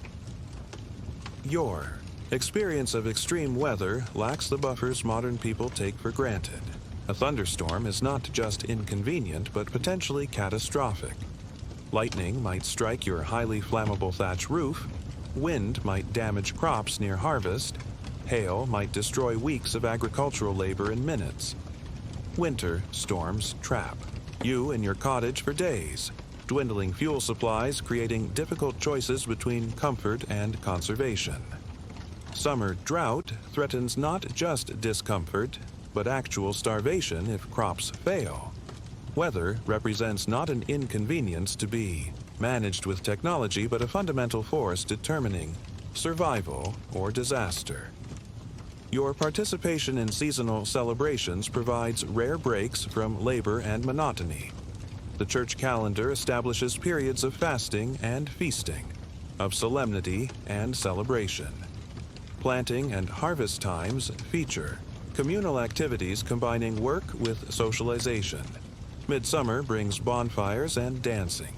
Your experience of extreme weather lacks the buffers modern people take for granted. A thunderstorm is not just inconvenient, but potentially catastrophic. Lightning might strike your highly flammable thatch roof, wind might damage crops near harvest, hail might destroy weeks of agricultural labor in minutes. Winter storms trap you in your cottage for days, dwindling fuel supplies creating difficult choices between comfort and conservation. Summer drought threatens not just discomfort, but actual starvation if crops fail. Weather represents not an inconvenience to be managed with technology, but a fundamental force determining survival or disaster. Your participation in seasonal celebrations provides rare breaks from labor and monotony. The church calendar establishes periods of fasting and feasting, of solemnity and celebration. Planting and harvest times feature communal activities combining work with socialization. Midsummer brings bonfires and dancing.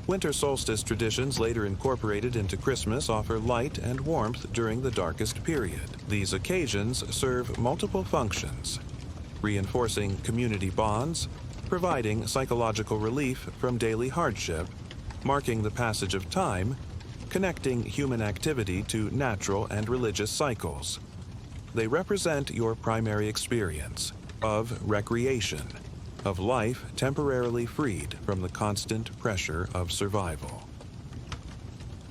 Winter solstice traditions later incorporated into Christmas offer light and warmth during the darkest period. These occasions serve multiple functions: reinforcing community bonds, providing psychological relief from daily hardship, marking the passage of time, connecting human activity to natural and religious cycles. They represent your primary experience of recreation, of life temporarily freed from the constant pressure of survival.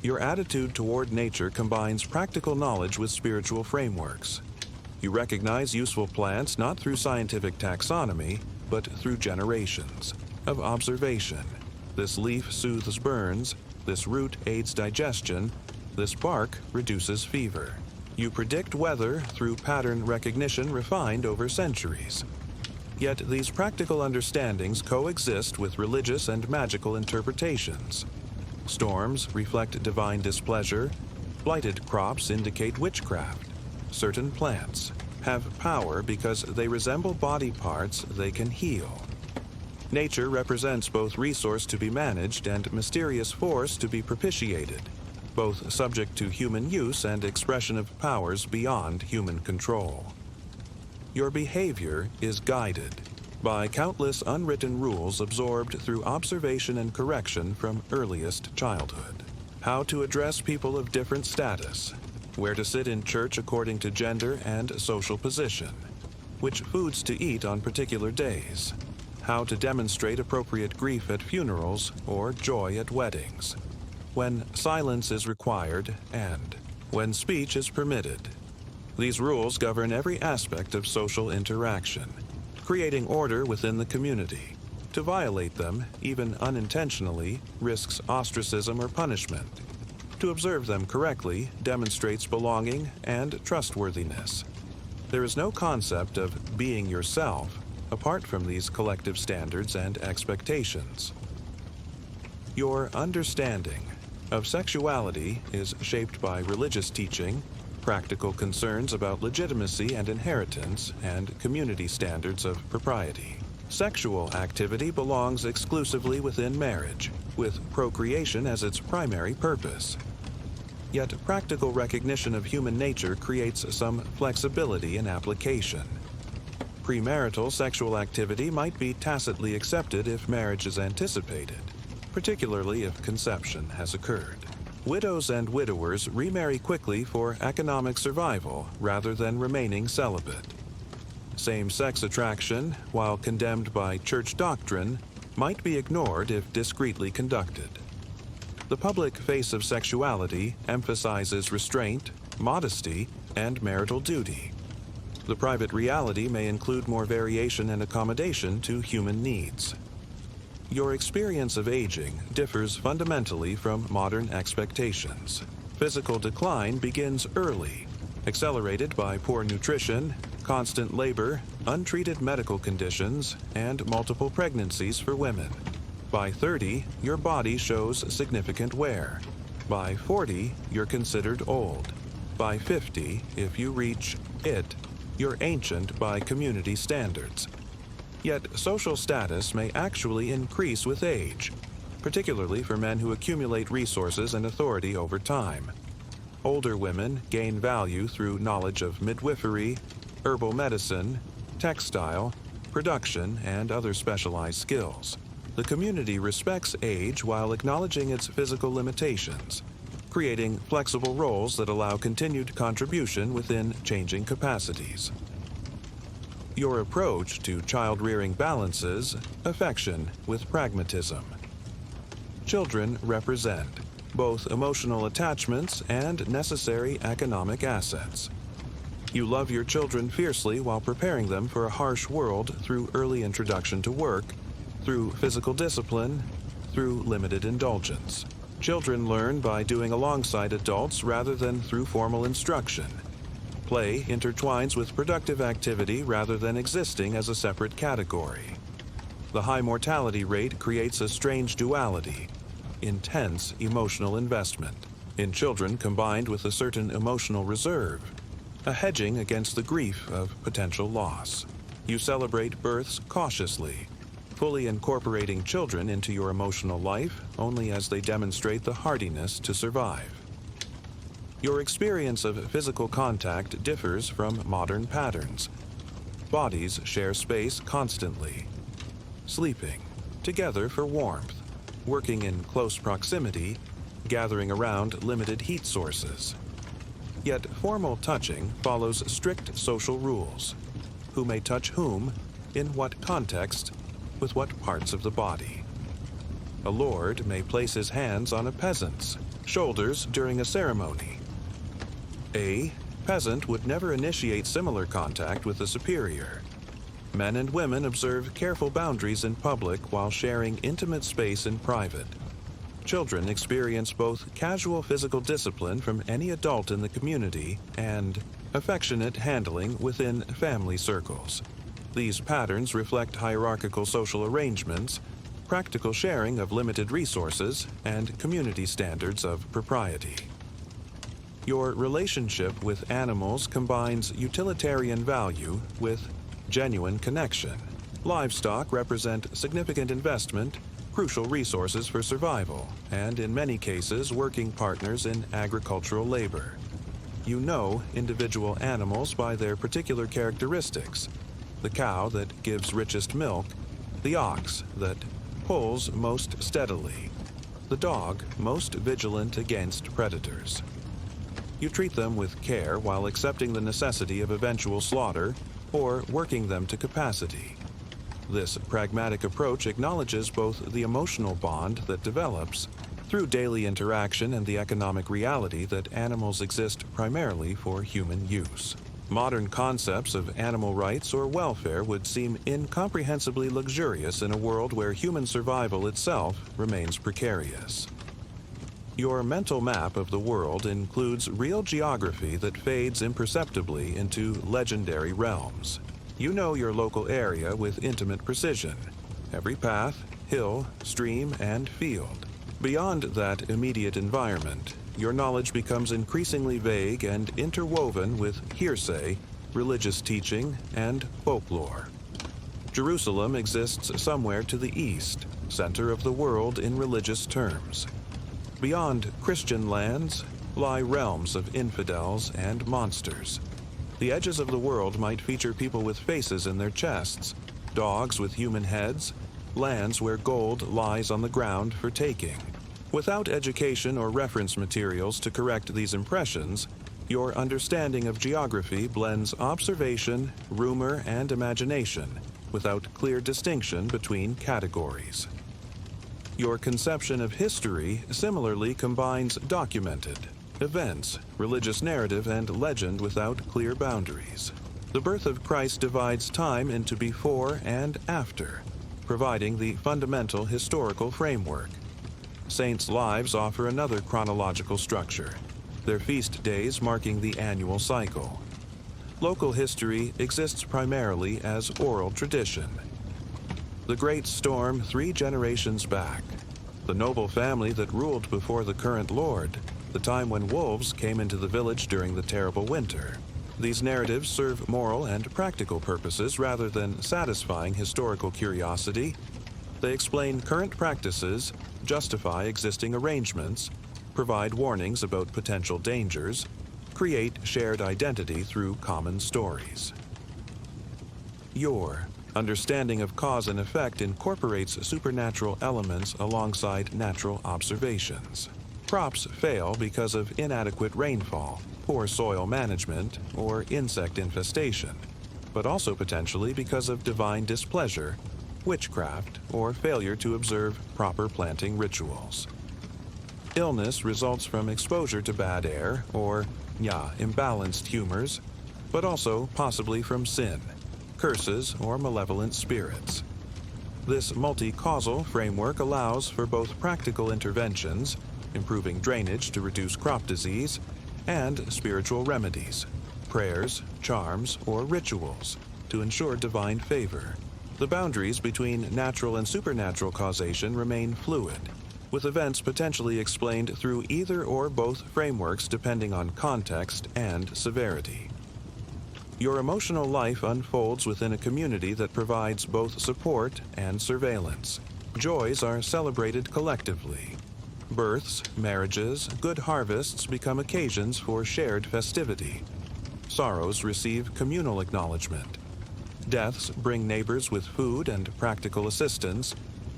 Your attitude toward nature combines practical knowledge with spiritual frameworks. You recognize useful plants not through scientific taxonomy, but through generations of observation. This leaf soothes burns, this root aids digestion, this bark reduces fever. You predict weather through pattern recognition refined over centuries. Yet these practical understandings coexist with religious and magical interpretations. Storms reflect divine displeasure, blighted crops indicate witchcraft, certain plants have power because they resemble body parts they can heal. Nature represents both resource to be managed and mysterious force to be propitiated, both subject to human use and expression of powers beyond human control. Your behavior is guided by countless unwritten rules absorbed through observation and correction from earliest childhood. How to address people of different status, where to sit in church according to gender and social position, which foods to eat on particular days, how to demonstrate appropriate grief at funerals or joy at weddings, when silence is required and when speech is permitted. These rules govern every aspect of social interaction, creating order within the community. To violate them, even unintentionally, risks ostracism or punishment. To observe them correctly demonstrates belonging and trustworthiness. There is no concept of being yourself apart from these collective standards and expectations. Your understanding of sexuality is shaped by religious teaching, practical concerns about legitimacy and inheritance, and community standards of propriety. Sexual activity belongs exclusively within marriage, with procreation as its primary purpose. Yet practical recognition of human nature creates some flexibility in application. Premarital sexual activity might be tacitly accepted if marriage is anticipated, particularly if conception has occurred. Widows and widowers remarry quickly for economic survival rather than remaining celibate. Same-sex attraction, while condemned by church doctrine, might be ignored if discreetly conducted. The public face of sexuality emphasizes restraint, modesty, and marital duty. The private reality may include more variation and accommodation to human needs. Your experience of aging differs fundamentally from modern expectations. Physical decline begins early, accelerated by poor nutrition, constant labor, untreated medical conditions, and multiple pregnancies for women. By 30, your body shows significant wear. By 40, you're considered old. By 50, if you reach it, you're ancient by community standards. Yet social status may actually increase with age, particularly for men who accumulate resources and authority over time. Older women gain value through knowledge of midwifery, herbal medicine, textile, production, and other specialized skills. The community respects age while acknowledging its physical limitations, creating flexible roles that allow continued contribution within changing capacities. Your approach to child-rearing balances affection with pragmatism. Children represent both emotional attachments and necessary economic assets. You love your children fiercely while preparing them for a harsh world through early introduction to work, through physical discipline, through limited indulgence. Children learn by doing alongside adults rather than through formal instruction. Play intertwines with productive activity rather than existing as a separate category. The high mortality rate creates a strange duality, intense emotional investment, in children combined with a certain emotional reserve, a hedging against the grief of potential loss. You celebrate births cautiously, fully incorporating children into your emotional life only as they demonstrate the hardiness to survive. Your experience of physical contact differs from modern patterns. Bodies share space constantly. Sleeping, together for warmth, working in close proximity, gathering around limited heat sources. Yet formal touching follows strict social rules. Who may touch whom, in what context, with what parts of the body. A lord may place his hands on a peasant's shoulders during a ceremony. A peasant would never initiate similar contact with a superior. Men and women observe careful boundaries in public while sharing intimate space in private. Children experience both casual physical discipline from any adult in the community and affectionate handling within family circles. These patterns reflect hierarchical social arrangements, practical sharing of limited resources, and community standards of propriety. Your relationship with animals combines utilitarian value with genuine connection. Livestock represent significant investment, crucial resources for survival, and in many cases working partners in agricultural labor. You know individual animals by their particular characteristics: the cow that gives richest milk, the ox that pulls most steadily, the dog most vigilant against predators. You treat them with care while accepting the necessity of eventual slaughter or working them to capacity. This pragmatic approach acknowledges both the emotional bond that develops through daily interaction and the economic reality that animals exist primarily for human use. Modern concepts of animal rights or welfare would seem incomprehensibly luxurious in a world where human survival itself remains precarious. Your mental map of the world includes real geography that fades imperceptibly into legendary realms. You know your local area with intimate precision, every path, hill, stream, and field. Beyond that immediate environment, your knowledge becomes increasingly vague and interwoven with hearsay, religious teaching, and folklore. Jerusalem exists somewhere to the east, center of the world in religious terms. Beyond Christian lands lie realms of infidels and monsters. The edges of the world might feature people with faces in their chests, dogs with human heads, lands where gold lies on the ground for taking. Without education or reference materials to correct these impressions, your understanding of geography blends observation, rumor, and imagination without clear distinction between categories. Your conception of history similarly combines documented events, religious narrative, and legend without clear boundaries. The birth of Christ divides time into before and after, providing the fundamental historical framework. Saints' lives offer another chronological structure, their feast days marking the annual cycle. Local history exists primarily as oral tradition. The great storm 3 generations back, the noble family that ruled before the current lord, the time when wolves came into the village during the terrible winter. These narratives serve moral and practical purposes rather than satisfying historical curiosity. They explain current practices, justify existing arrangements, provide warnings about potential dangers, create shared identity through common stories. Your understanding of cause and effect incorporates supernatural elements alongside natural observations. Crops fail because of inadequate rainfall, poor soil management, or insect infestation, but also potentially because of divine displeasure, witchcraft, or failure to observe proper planting rituals. Illness results from exposure to bad air or, imbalanced humors, but also possibly from sin, curses, or malevolent spirits. This multi-causal framework allows for both practical interventions, improving drainage to reduce crop disease, and spiritual remedies, prayers, charms, or rituals to ensure divine favor. The boundaries between natural and supernatural causation remain fluid, with events potentially explained through either or both frameworks depending on context and severity. Your emotional life unfolds within a community that provides both support and surveillance. Joys are celebrated collectively. Births, marriages, good harvests become occasions for shared festivity. Sorrows receive communal acknowledgement. Deaths bring neighbors with food and practical assistance.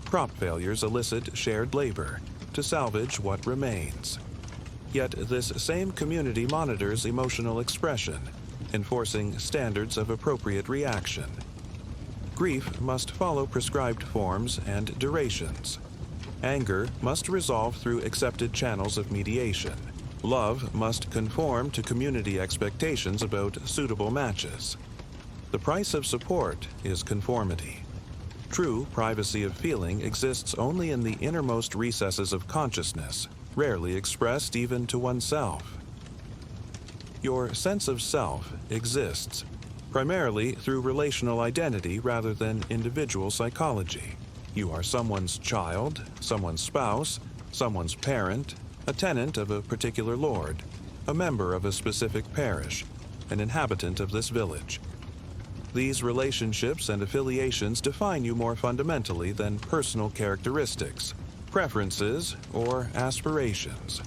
Crop failures elicit shared labor to salvage what remains. Yet this same community monitors emotional expression, enforcing standards of appropriate reaction. Grief must follow prescribed forms and durations. Anger must resolve through accepted channels of mediation. Love must conform to community expectations about suitable matches. The price of support is conformity. True privacy of feeling exists only in the innermost recesses of consciousness, rarely expressed even to oneself. Your sense of self exists primarily through relational identity rather than individual psychology. You are someone's child, someone's spouse, someone's parent, a tenant of a particular lord, a member of a specific parish, an inhabitant of this village. These relationships and affiliations define you more fundamentally than personal characteristics, preferences, or aspirations.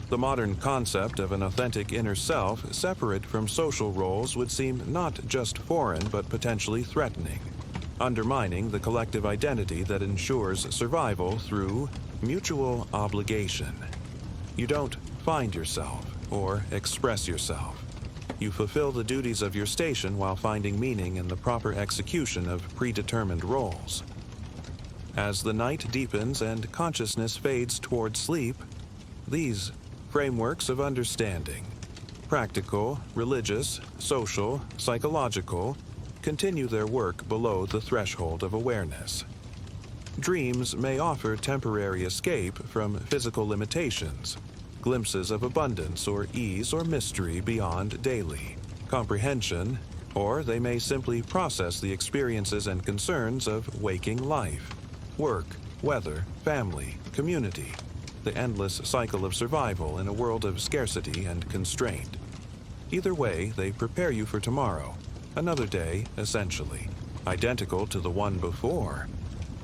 The modern concept of an authentic inner self separate from social roles would seem not just foreign but potentially threatening, undermining the collective identity that ensures survival through mutual obligation. You don't find yourself or express yourself. You fulfill the duties of your station while finding meaning in the proper execution of predetermined roles. As the night deepens and consciousness fades toward sleep, these frameworks of understanding, practical, religious, social, psychological, continue their work below the threshold of awareness. Dreams may offer temporary escape from physical limitations, glimpses of abundance or ease or mystery beyond daily comprehension, or they may simply process the experiences and concerns of waking life, work, weather, family, community, the endless cycle of survival in a world of scarcity and constraint. Either way, they prepare you for tomorrow, another day, essentially, identical to the one before,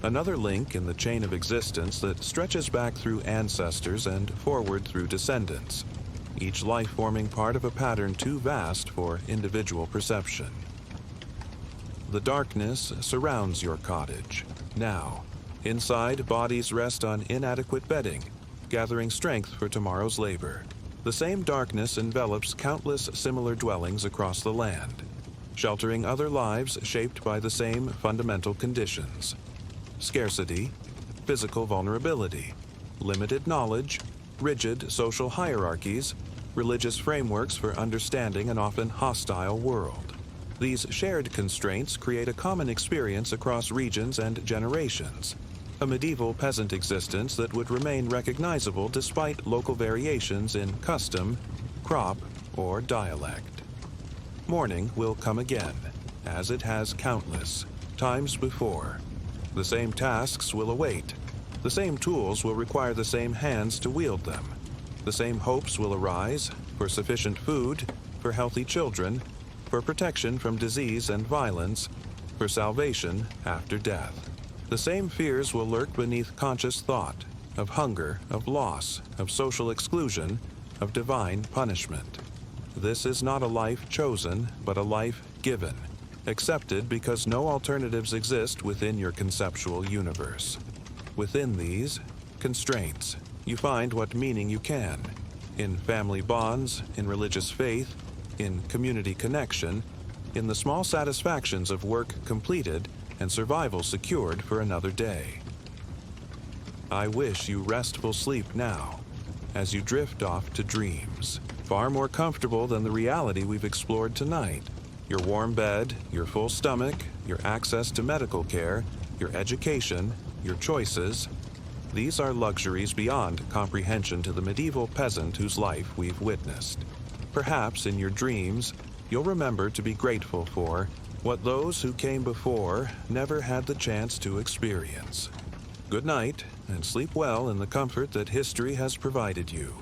another link in the chain of existence that stretches back through ancestors and forward through descendants, each life forming part of a pattern too vast for individual perception. The darkness surrounds your cottage. Now, inside, bodies rest on inadequate bedding, gathering strength for tomorrow's labor. The same darkness envelops countless similar dwellings across the land, sheltering other lives shaped by the same fundamental conditions: scarcity, physical vulnerability, limited knowledge, rigid social hierarchies, religious frameworks for understanding an often hostile world. These shared constraints create a common experience across regions and generations, a medieval peasant existence that would remain recognizable despite local variations in custom, crop, or dialect. Morning will come again, as it has countless times before. The same tasks will await. The same tools will require the same hands to wield them. The same hopes will arise for sufficient food, for healthy children, for protection from disease and violence, for salvation after death. The same fears will lurk beneath conscious thought, of hunger, of loss, of social exclusion, of divine punishment. This is not a life chosen, but a life given, accepted because no alternatives exist within your conceptual universe. Within these constraints, you find what meaning you can, in family bonds, in religious faith, in community connection, in the small satisfactions of work completed and survival secured for another day. I wish you restful sleep now, as you drift off to dreams, far more comfortable than the reality we've explored tonight. Your warm bed, your full stomach, your access to medical care, your education, your choices. These are luxuries beyond comprehension to the medieval peasant whose life we've witnessed. Perhaps in your dreams, you'll remember to be grateful for what those who came before never had the chance to experience. Good night, and sleep well in the comfort that history has provided you.